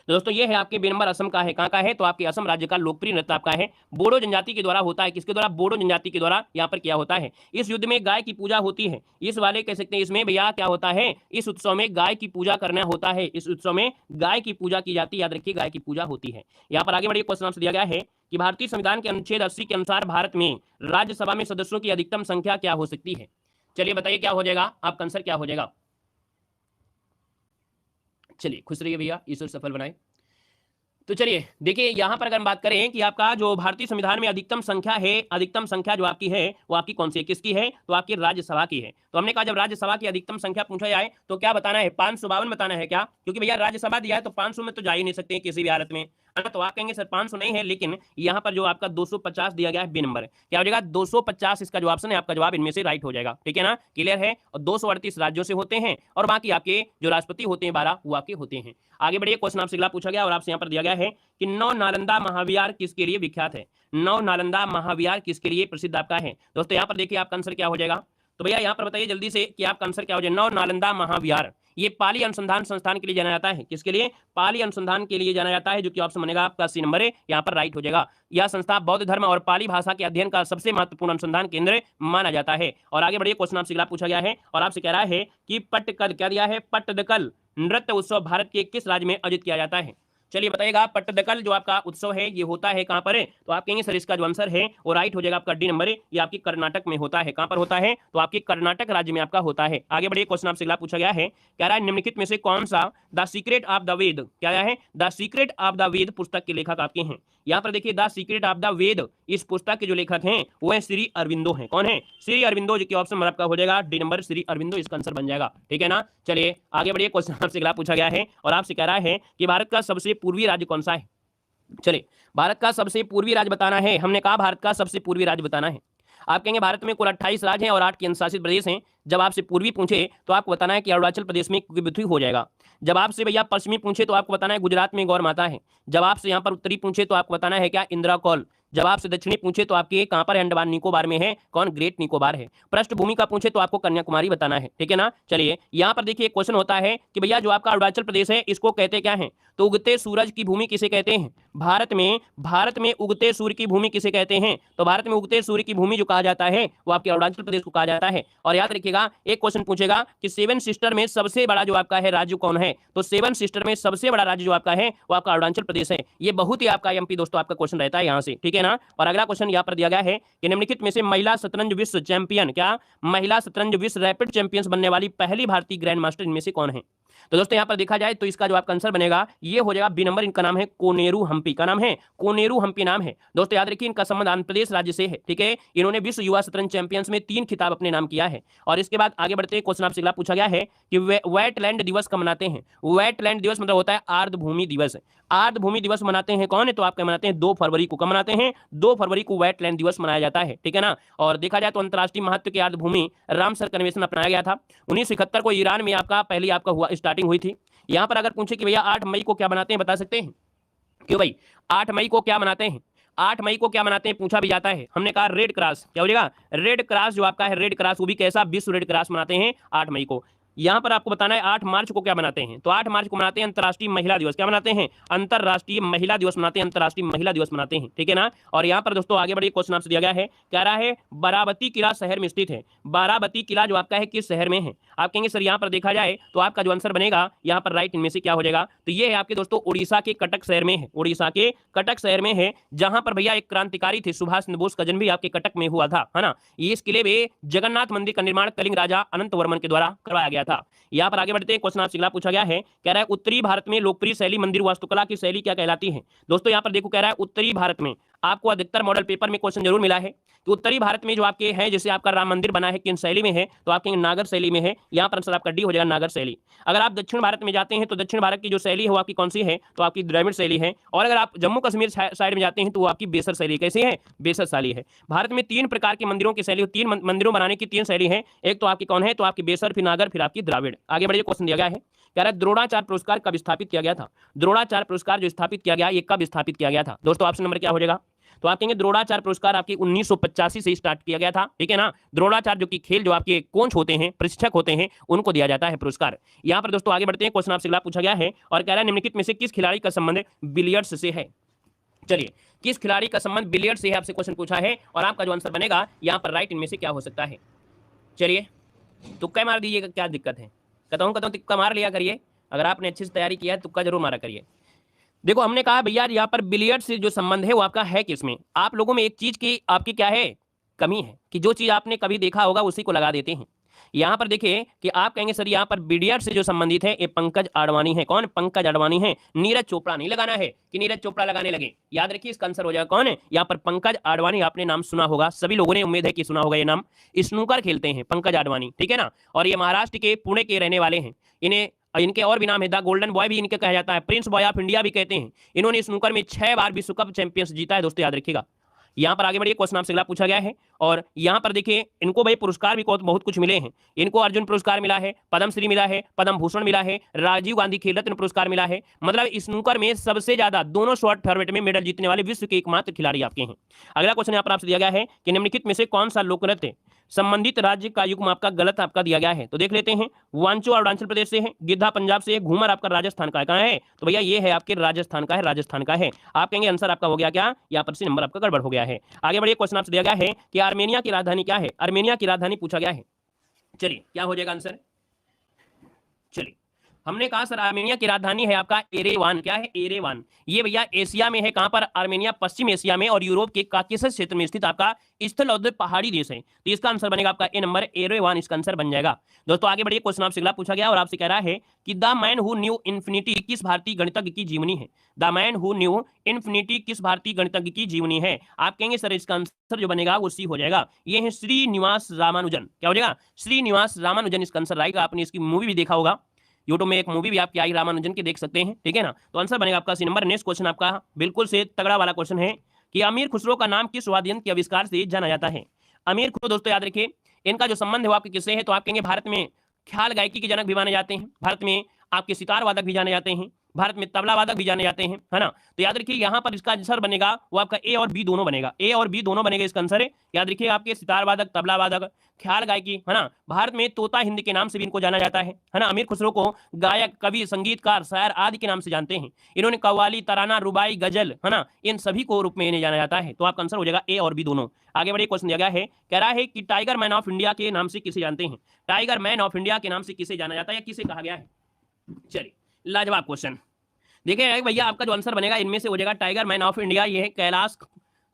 दोस्तों ये है आपके बी नंबर असम का है। कहाँ का है? तो आपके असम राज्य का लोकप्रिय नृत्य आपका है, बोडो जनजाति के द्वारा होता है। किसके द्वारा? बोडो जनजाति के द्वारा यहाँ पर किया होता है। इस युद्ध में गाय की पूजा होती है। इस वाले कह सकते हैं इसमें भैया क्या होता है? इस उत्सव में गाय की पूजा करना होता है। इस उत्सव में गाय की पूजा की जाती है, याद रखिए गाय की पूजा होती है। यहाँ पर आगे बढ़िए क्वेश्चन आपसे दिया गया है कि भारतीय संविधान के अनुच्छेद 80 के अनुसार भारत में राज्यसभा में सदस्यों की अधिकतम संख्या क्या हो सकती है? चलिए बताइए क्या हो जाएगा आपका आंसर, क्या हो जाएगा? चलिए खुश रहिए भैया, ईश्वर सफल बनाए। तो चलिए देखिए यहाँ पर अगर हम बात करें कि आपका जो भारतीय संविधान में अधिकतम संख्या है, अधिकतम संख्या जो आपकी है वो आपकी कौन सी है? किसकी है? तो आपकी राज्यसभा की है। तो हमने कहा जब राज्यसभा की अधिकतम संख्या पूछा जाए तो क्या बताना है? 552 बताना है क्या? क्योंकि भैया राज्यसभा दिया है तो 500 में तो जा ही नहीं सकते किसी भी हालत में, है ना। तो आप कहेंगे सर 500 नहीं है, लेकिन यहाँ पर जो आपका 250 दिया गया है बी नंबर, क्या हो जाएगा? 250 इसका जो ऑप्शन है आपका जवाब इनमें से राइट हो जाएगा। ठीक है ना, क्लियर है। और 238 राज्यों से होते हैं और बाकी आपके जो राष्ट्रपति होते हैं 12 वो आपके होते हैं। आगे बढ़िए क्वेश्चन आपसे अगला पूछा गया और आपसे यहाँ पर दिया गया है कि नौ नालंदा महाविहार किसके लिए विख्यात है? नौ नालंदा महाविहार किसके लिए प्रसिद्ध आपका है? दोस्तों यहाँ पर देखिए आपका आंसर क्या हो जाएगा? तो भैया यहाँ पर बताइए जल्दी से कि आपका आंसर क्या हो जाएगा? नौ नालंदा महाविहार ये पाली अनुसंधान संस्थान के लिए जाना जाता है। किसके लिए? पाली अनुसंधान के लिए जाना जाता है, जो कि ऑप्शन बनेगा आपका सी नंबर है, यहाँ पर राइट हो जाएगा। यह संस्था बौद्ध धर्म और पाली भाषा के अध्ययन का सबसे महत्वपूर्ण अनुसंधान केंद्र माना जाता है। और आगे बढ़िए क्वेश्चन आपसे अगला पूछा गया है और आपसे कह रहा है कि पट्टकल, क्या दिया है? पट्टदकल नृत्य उत्सव भारत के किस राज्य में आयोजित किया जाता है? चलिए बताइएगा। पट्टदकल जो आपका उत्सव है ये होता है कहां पर है? तो आप कहेंगे सर इसका जो आंसर है वो राइट हो जाएगा आपका डी नंबर है, ये आपकी कर्नाटक में होता है। कहां पर होता है? तो आपके कर्नाटक राज्य में आपका होता है। आगे बढ़िए क्वेश्चन आपसे अगला पूछा गया है, कह रहा है निम्नलिखित में से कौन सा द सीक्रेट ऑफ द वेद, क्या है? द सीक्रेट ऑफ द वेद पुस्तक के लेखक आपके हैं। यहाँ पर देखिए द सीक्रेट ऑफ द वेद, इस पुस्तक के जो लेखक हैं वो है श्री अरविंदो हैं। कौन है? श्री अरविंदो, जो कि ऑप्शन आपका हो जाएगा डी नंबर, श्री अरविंदो इसका आंसर बन जाएगा। ठीक है ना। चलिए आगे बढ़िए क्वेश्चन आपसे अगला पूछा गया है और आपसे कह रहा है कि भारत का सबसे पूर्वी राज्य कौन सा है? चलिए भारत का सबसे पूर्वी राज्य बताना है। हमने कहा भारत का सबसे पूर्वी राज्य बताना है। आप कहेंगे भारत में कुल 28 राज्य हैं और 8 केंद्र शासित प्रदेश हैं। जब आपसे पूर्वी पूछे तो आपको बताना है कि अरुणाचल प्रदेश में पृथ्वी हो जाएगा। जब आपसे भैया पश्चिमी पूछे तो आपको बताना है गुजरात में गौर माता है। जब आपसे यहाँ पर उत्तरी पूछे तो आपको बताना है क्या? इंदिरा कौल। जब आपसे दक्षिणी पूछे तो आपके कहां पर है? अंडमान निकोबार में है। कौन? ग्रेट निकोबार है। पृष्ठभूमि का पूछे तो आपको कन्याकुमारी बताना है। ठीक है ना। चलिए यहाँ पर देखिए क्वेश्चन होता है कि भैया जो आपका अरुणाचल प्रदेश है इसको कहते क्या है? तो उगते सूरज की भूमि किसे कहते हैं? भारत में उगते सूर्य की भूमि किसे कहते हैं? तो भारत में उगते सूर्य की भूमि जो कहा जाता है वो आपके अरुणाचल प्रदेश को कहा जाता है। और याद रखिएगा एक क्वेश्चन पूछेगा कि 7 सिस्टर में सबसे बड़ा जो आपका है राज्य कौन है? तो 7 सिस्टर में सबसे बड़ा राज्य जो आपका है वो आपका अरुणाचल प्रदेश है। ये बहुत ही आपका एमपी दोस्तों आपका क्वेश्चन रहता है यहाँ से। ठीक है ना। और अगला क्वेश्चन यहाँ पर दिया गया है कि निम्नलिखित में से महिला शतरंज विश्व चैंपियन, क्या महिला शतरंज विश्व रैपिड चैंपियंस बनने वाली पहली भारतीय ग्रैंड मास्टर इनमें से कौन है? तो दोस्तों यहाँ पर देखा जाए तो इसका जो आपका आंसर बनेगा ये हो जाएगा बी नंबर, इनका नाम है कोनेरू हम्पी। का नाम है? कोनेरू हम्पी नाम है। दोस्तों याद रखिए इनका संबंध आंध्र प्रदेश राज्य से है। ठीक है। इन्होंने विश्व युवा शतरंज चैंपियंस में 3 खिताब अपने नाम किया है। और इसके बाद आगे बढ़ते क्वेश्चन आपसे अगला पूछा गया है कि वेटलैंड दिवस कब मनाते हैं? वेटलैंड दिवस मतलब होता है आर्द्रभूमि दिवस। आर्द्रभूमि दिवस मनाते हैं कौन है? तो आपका मनाते हैं 2 फरवरी को। कब मनाते हैं? 2 फरवरी को वेटलैंड दिवस मनाया जाता है। ठीक है ना। और देखा जाए तो अंतर्राष्ट्रीय महत्व की आर्द्रभूमि रामसर कन्वेंशन अपनाया गया था 1971 को। ईरान में आपका पहली आपका हुआ स्टार्टिंग हुई थी। यहाँ पर अगर पूछे कि भैया 8 मई को क्या मनाते हैं, बता सकते हैं? क्यों भाई 8 मई को क्या मनाते हैं? 8 मई को क्या मनाते हैं पूछा भी जाता है। हमने कहा रेड क्रॉस। क्या हो जाएगा? रेड क्रॉस जो आपका है रेड क्रॉस, वो भी कैसा? विश्व रेड क्रॉस मनाते हैं 8 मई को। यहां पर आपको बताना है 8 मार्च को क्या मनाते हैं, तो 8 मार्च को मनाते हैं अंतर्राष्ट्रीय महिला दिवस। क्या मनाते हैं? अंतर्राष्ट्रीय महिला दिवस मनाते हैं, अंतर्राष्ट्रीय महिला दिवस मनाते हैं, ठीक है ना। और यहां पर दोस्तों आगे बढ़िए, क्वेश्चन आपसे दिया गया है, कह रहा है बाराबती किला शहर में स्थित है। बाराबती किला जो आपका है किस शहर में है? आप कहेंगे सर यहां पर देखा जाए तो आपका जो आंसर बनेगा यहां पर राइट इनमें से क्या हो जाएगा, तो ये है आपके दोस्तों उड़ीसा के कटक शहर में है, उड़ीसा के कटक शहर में है, जहां पर भैया एक क्रांतिकारी थे सुभाष चंद्र बोस का जन्म भी आपके कटक में हुआ था, है ना। इस किले में जगन्नाथ मंदिर का निर्माण कलिंग राजा अनंत वर्मन के द्वारा करवाया गया था। यहाँ पर आगे बढ़ते हैं, क्वेश्चन आपसे अगला पूछा गया है, कह रहा है उत्तरी भारत में लोकप्रिय शैली मंदिर वास्तुकला की शैली क्या कहलाती है? दोस्तों यहाँ पर देखो, कह रहा है उत्तरी भारत में, आपको अधिकतर मॉडल पेपर में क्वेश्चन जरूर मिला है कि उत्तरी भारत में जो आपके हैं, जैसे आपका राम मंदिर बना है किन शैली में है, तो आपके नागर शैली में है। यहाँ पर आंसर आपका डी हो जाएगा, नागर शैली। अगर आप दक्षिण भारत में जाते हैं तो दक्षिण भारत की जो शैली है वो आपकी कौन सी है, तो आपकी द्रविड़ शैली है। और अगर आप जम्मू कश्मीर साइड में जाते हैं तो वो आपकी बेसर शैली कैसी है, बेसर शैली है। भारत में 3 प्रकार के मंदिरों की शैली, 3 मंदिरों बनाने की 3 शैली है। एक तो आपकी कौन है, तो आपकी बेसर, फिर नागर, फिर आपकी द्राविड़। आगे बढ़िए, क्वेश्चन दिया गया है, कह रहा है द्रोणाचार्य पुरस्कार कब स्थापित किया गया था? द्रोणाचार्य पुरस्कार जो स्थापित किया गया, ये कब स्थापित किया गया था? दोस्तों ऑप्शन नंबर क्या हो जाएगा, तो आप कहेंगे द्रोणाचार्य पुरस्कार आपकी 1985 से स्टार्ट किया गया था, ठीक है ना। द्रोणाचार्य जो कि खेल जो आपके कोच होते हैं, प्रशिक्षक होते हैं, उनको दिया जाता है पुरस्कार। यहाँ पर दोस्तों आगे बढ़ते हैं, क्वेश्चन आपसे अगला पूछा गया है और कह रहा है निम्नलिखित में से किस खिलाड़ी का संबंध बिलियर्ड्स से है? चलिए, किस खिलाड़ी का संबंध बिलियर्ड्स से है, आपसे क्वेश्चन पूछा है और आपका जो आंसर बनेगा यहाँ पर राइट इनमें से क्या हो सकता है? चलिए तुक्का मार दीजिएगा, क्या दिक्कत है, कहता हूँ तुक्का मार लिया करिए। अगर आपने अच्छे से तैयारी किया है तुक्का जरूर मारा करिए। देखो हमने कहा भैया यहाँ पर बिलियर्ड से जो संबंध है वो आपका है किसमें? आप लोगों में एक चीज की आपकी क्या है, कमी है, कि जो चीज आपने कभी देखा होगा उसी को लगा देते हैं। यहाँ पर देखिए कि आप कहेंगे सर यहाँ पर बिलियर्ड से जो संबंधित है ये पंकज आडवाणी है। कौन? पंकज आडवाणी है। नीरज चोपड़ा नहीं लगाना है कि नीरज चोपड़ा लगाने लगे, याद रखिए इसका आंसर हो जाएगा कौन है, यहाँ पर पंकज आडवाणी। आपने नाम सुना होगा, सभी लोगों ने उम्मीद है कि सुना होगा ये नाम। स्नूकर खेलते हैं पंकज आडवाणी, ठीक है ना। और ये महाराष्ट्र के पुणे के रहने वाले हैं। इनके और भी नाम है, द गोल्डन बॉय भी इनके कहा जाता है, प्रिंस बॉय ऑफ इंडिया भी कहते हैं। इन्होंने स्नूकर में 6 बार विश्व कप चैंपियंस जीता है दोस्तों, याद रखिएगा। यहाँ पर आगे बढ़िए, क्वेश्चन आपसे अगला पूछा गया है और यहाँ पर देखिए इनको भाई पुरस्कार भी बहुत कुछ मिले हैं। इनको अर्जुन पुरस्कार मिला है, पद्मश्री मिला है, पद्म भूषण मिला है, राजीव गांधी खेल रत्न पुरस्कार मिला है। मतलब स्नूकर में सबसे ज्यादा दोनों शॉर्ट फॉर्मेट में मेडल जीतने वाले विश्व के एकमात्र खिलाड़ी आपके हैं। अगला क्वेश्चन यहाँ पर आपसे दिया गया है कि निम्नलिखित में से कौन सा लोक नृत्य संबंधित राज्य का युग्म आपका गलत आपका दिया गया है? तो देख लेते हैं। वांचो अरुणाचल प्रदेश से है, गिद्धा पंजाब से है, घूमर आपका राजस्थान का है। कहाँ है? तो भैया ये है आपके राजस्थान का है, राजस्थान का है। आप कहेंगे आंसर आपका हो गया क्या, यहाँ पर से नंबर आपका गड़बड़ हो गया है। आगे बढ़िए, क्वेश्चन आपसे दिया गया है कि आर्मेनिया की राजधानी क्या है? आर्मेनिया की राजधानी पूछा गया है। चलिए क्या हो जाएगा आंसर? चलिए हमने कहा सर आर्मेनिया की राजधानी है आपका एरेवान। क्या है? एरेवान। ये भैया एशिया में है। कहां पर? आर्मेनिया पश्चिम एशिया में और यूरोप के काकेशस क्षेत्र में स्थित आपका स्थल और पहाड़ी देश है। तो इसका आंसर बनेगा आपका ए नंबर, एरेवान इसका आंसर बन जाएगा। दोस्तों आगे बढ़िए, क्वेश्चन आपसे अगला पूछा गया और आपसे कह रहा है कि the man who knew infinity किस भारतीय गणितज्ञ की जीवनी है? The man who knew infinity किस भारतीय गणितज्ञ की जीवनी है? आप कहेंगे सर इसका आंसर जो बनेगा वो सी हो जाएगा। ये है श्रीनिवास रामानुजन। क्या हो जाएगा? श्रीनिवास रामानुजन इसका आंसर आएगा। आपने इसकी मूवी भी देखा होगा, यूट्यूब में एक मूवी भी आपकी आई रामानुजन की, देख सकते हैं, ठीक है ना। तो आंसर बनेगा आपका सी नंबर। नेक्स्ट क्वेश्चन आपका बिल्कुल से तगड़ा वाला क्वेश्चन है कि अमीर खुसरो का नाम किस वाद्य यंत्र के आविष्कार से जाना जाता है? अमीर खुसरो दोस्तों याद रखिए इनका जो संबंध है वो आपके किससे है? तो आप कहेंगे भारत में ख्याल गायकी के जनक भी माने जाते हैं, भारत में आपके सितार वादक भी जाने जाते हैं, भारत में तबला वादक भी जाने जाते हैं, है ना। तो याद रखिए यहाँ पर इसका आंसर बनेगा वो आपका ए और बी दोनों बनेगा, ए और बी दोनों बनेगा इसका आंसर है। याद रखिए आपके सितार वादक, तबला वादक, ख्याल गायकी, है ना। भारत में तोता हिंद के नाम से भी इनको जाना जाता है ना। अमीर खुसरो को गायक, कवि, संगीतकार, शायर आदि के नाम से जानते हैं। इन्होंने कव्वाली, तराना, रुबाई, गजल, है ना, इन सभी को रूप में इन्हें जाना जाता है। तो आपका आंसर हो जाएगा ए और बी दोनों। आगे बढ़िए, क्वेश्चन दिया गया है, कह रहा है कि टाइगर मैन ऑफ इंडिया के नाम से किसे जानते हैं? टाइगर मैन ऑफ इंडिया के नाम से किसे जाना जाता है या किसे कहा गया है? चलिए लाजवाब क्वेश्चन। देखिए भैया आपका जो आंसर बनेगा इनमें से हो जाएगा टाइगर मैन ऑफ इंडिया, ये है कैलाश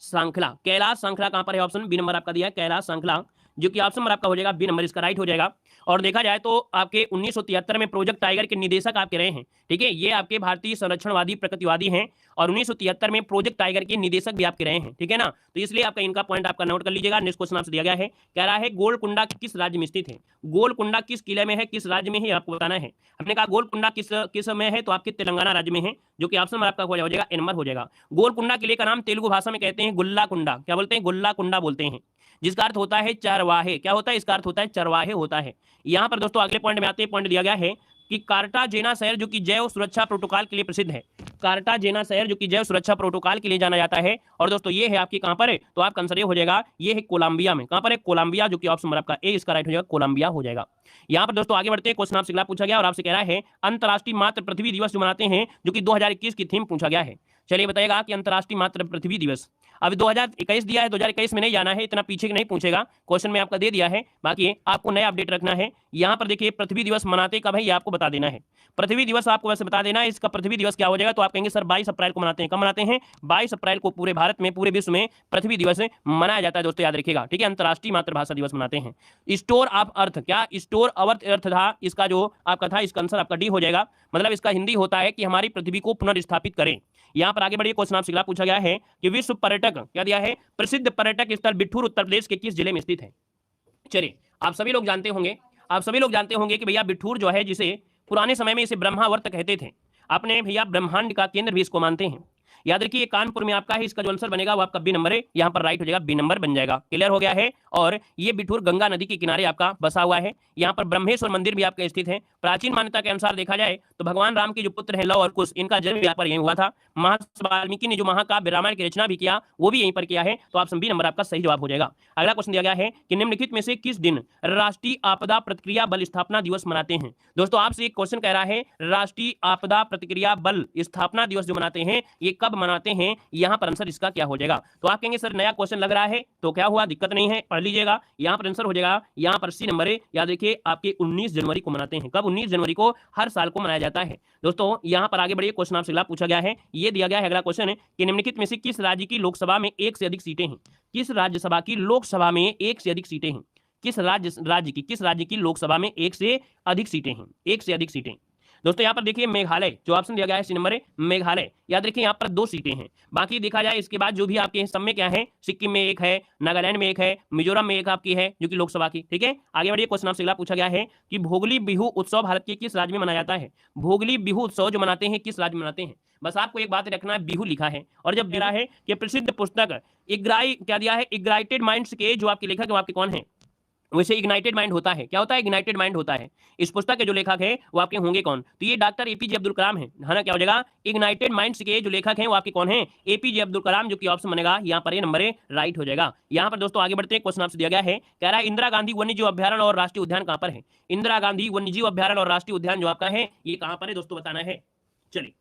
सांखला। कैलाश सांखला कहां पर है? ऑप्शन बी नंबर आपका दिया है, कैलाश सांखला, जो कि ऑप्शन नंबर आपका हो जाएगा बी नंबर, इसका राइट हो जाएगा। और देखा जाए तो आपके 1973 में प्रोजेक्ट टाइगर के निदेशक आपके रहे हैं, ठीक है। ये आपके भारतीय संरक्षणवादी प्रकृतिवादी हैं और 1973 में प्रोजेक्ट टाइगर के निदेशक भी आपके रहे हैं, ठीक है ना। तो इसलिए आपका इनका पॉइंट आपका नोट कर लीजिएगा। नेक्स्ट क्वेश्चन आपसे दिया गया है, कह रहा है गोलकुंडा किस राज्य में स्थित है? गोलकुंडा किस किले में है, किस राज्य में है, आपको बताना है। हमने कहा गोलकुंडा किस में है, तो आपके तेलंगाना राज्य में है, जो कि ऑप्शन आपका हो जाएगा ए नंबर हो जाएगा। गोलकुंडा किले का नाम तेलुगु भाषा में कहते हैं गुल्ला कुंडा। क्या बोलते हैं? गुल्ला कुंडा बोलते हैं, जिसका अर्थ होता है चरवाहे। क्या होता है? इसका अर्थ होता है चरवाहे होता है। यहां पर दोस्तों अगले पॉइंट में आते हैं, पॉइंट दिया गया है कि कार्टाजेना शहर जो कि जैव सुरक्षा प्रोटोकॉल के लिए प्रसिद्ध है, कार्टाजेना शहर जो कि जैव सुरक्षा प्रोटोकॉल के लिए जाना जाता है। और दोस्तों ये है आपकी कहां पर है, तो आपका आंसर ये हो जाएगा, ये है कोलंबिया में। कहां पर है, कोलंबिया, जो कि ऑप्शन नंबर आपका ए इसका राइट हो जाएगा, कोलंबिया हो जाएगा। यहां पर दोस्तों आगे बढ़ते हैं, क्वेश्चन आपसे अगला पूछा गया और आपसे कह रहा है अंतर्राष्ट्रीय मातृ पृथ्वी दिवस जो मनाते हैं, जो कि 2021 की थीम पूछा गया है। चलिए बताइएगा कि अंतर्राष्ट्रीय मातृ पृथ्वी दिवस अभी 2021 दिया है, 2021 में नहीं जाना है, इतना पीछे नहीं पूछेगा, क्वेश्चन में आपका दे दिया है, बाकी आपको नया अपडेट रखना है। यहाँ पर देखिए पृथ्वी दिवस मनाते कब है ये आपको बता देना है, पृथ्वी दिवस आपको वैसे बता देना है, इसका पृथ्वी दिवस क्या हो जाएगा, तो आप कहेंगे सर 22 अप्रैल को मनाते हैं। कब मनाते हैं, 22 अप्रैल को पूरे भारत में, पूरे विश्व में पृथ्वी दिवस मनाया जाता है दोस्तों, याद रखिएगा, ठीक है। अंतर्राष्ट्रीय मातृभाषा दिवस मनाते हैं। स्टोर ऑफ अर्थ, क्या स्टोर ऑफ अर्थ था इसका जो आपका था, इसका आंसर आपका डी हो जाएगा, मतलब इसका हिंदी होता है कि हमारी पृथ्वी को पुनर्स्थापित करें। यहां पर आगे बढ़िए, क्वेश्चन आपसे अगला पूछा गया है कि विश्व पर्यटक क्या दिया है, प्रसिद्ध पर्यटक स्थल बिठूर उत्तर प्रदेश के किस जिले में स्थित है। चलिए आप सभी लोग जानते होंगे, आप सभी लोग जानते होंगे कि भैया बिठूर जो है, जिसे पुराने समय में इसे ब्रह्मावर्त कहते थे, अपने भैया ब्रह्मांड का केंद्र भी इसको मानते हैं। याद रखिए कानपुर में आपका है, इसका जो आंसर बनेगा वो आपका बी नंबर है, यहाँ पर राइट हो जाएगा, बी नंबर बन जाएगा। क्लियर हो गया है। और ये बिठूर गंगा नदी के किनारे आपका बसा हुआ है। यहाँ पर ब्रह्मेश्वर मंदिर भी आपका स्थित है। प्राचीन मान्यता के अनुसार देखा जाए तो भगवान राम के जो पुत्र हैं लव और कुश, इनका जन्म यहाँ पर यहीं हुआ था। महर्षि वाल्मीकि ने जो महाकाव्य रामायण की रचना भी किया वो भी यहीं पर किया है, तो ऑप्शन बी नंबर आपका सही जवाब हो जाएगा। अगला क्वेश्चन दिया गया है कि निम्नलिखित में से किस दिन राष्ट्रीय आपदा प्रतिक्रिया बल स्थापना दिवस मनाते हैं। दोस्तों आपसे एक क्वेश्चन कह रहा है राष्ट्रीय आपदा प्रतिक्रिया बल स्थापना दिवस जो मनाते हैं ये कब मनाते हैं, यहां पर आंसर इसका क्या हो जाएगा। तो आप कहेंगे सर नया क्वेश्चन लग रहा है, तो क्या हुआ, दिक्कत नहीं है, पढ़ लीजिएगा। यहां पर आंसर हो जाएगा, यहां पर सी नंबर है। याद रखिए आपके 19 जनवरी को मनाते हैं। कब, 19 जनवरी को हर साल को मनाया जाता है। दोस्तों यहां पर आगे बढ़िए, क्वेश्चन आपसे अगला पूछा गया है, ये दिया गया है अगला क्वेश्चन कि निम्नलिखित में से किस राज्य की लोकसभा में एक से अधिक सीटें हैं। किस राज्यसभा की लोकसभा में एक से अधिक सीटें हैं, किस राज्य की लोकसभा में एक से अधिक सीटें हैं, एक से अधिक सीटें। दोस्तों यहाँ पर देखिए मेघालय, जो ऑप्शन दिया गया है सी नंबर है मेघालय। याद रखिए यहाँ पर 2 सीटें हैं, बाकी देखा जाए इसके बाद जो भी आपके सब में क्या है, सिक्किम में एक है, नागालैंड में एक है, मिजोरम में एक आपकी है जो कि लोकसभा की, ठीक है। आगे बढ़िए, क्वेश्चन आपसे अगला पूछा गया है कि भोगली बिहू उत्सव भारत के किस राज्य में मनाया जाता है। भोगली बिहू उत्सव जो मनाते हैं किस राज्य में मनाते हैं। बस आपको एक बात रखना है, बिहू लिखा है, और जब दिया है कि प्रसिद्ध पुस्तक इग्राई क्या दिया है, इग्राइटेड माइंड्स के जो आपके लेखक है वो आपके कौन है, वैसे इग्नाइटेड माइंड होता है, क्या होता है, इग्नाइटेड माइंड होता है। इस पुस्तक के जो लेखक है वो आपके होंगे कौन, तो ये डॉक्टर एपीजे अब्दुल कलाम है ना, क्या हो जाएगा, इग्नाइटेड माइंड्स के जो लेखक हैं वो आपके कौन है, एपीजे अब्दुल कलाम, जो कि ऑप्शन बनेगा यहाँ पर ये नंबर है राइट हो जाएगा। यहाँ पर दोस्तों आगे बढ़ते हैं, क्वेश्चन आपसे दिया गया है, कह रहा है इंदिरा गांधी वन्यजीव अभ्यारण्य और राष्ट्रीय उद्यान कहाँ पर है। इंदिरा गांधी वन्यजीव अभ्यारण्य और राष्ट्रीय उद्यान जो आपका है ये कहाँ पर है दोस्तों, बताना है। चलिए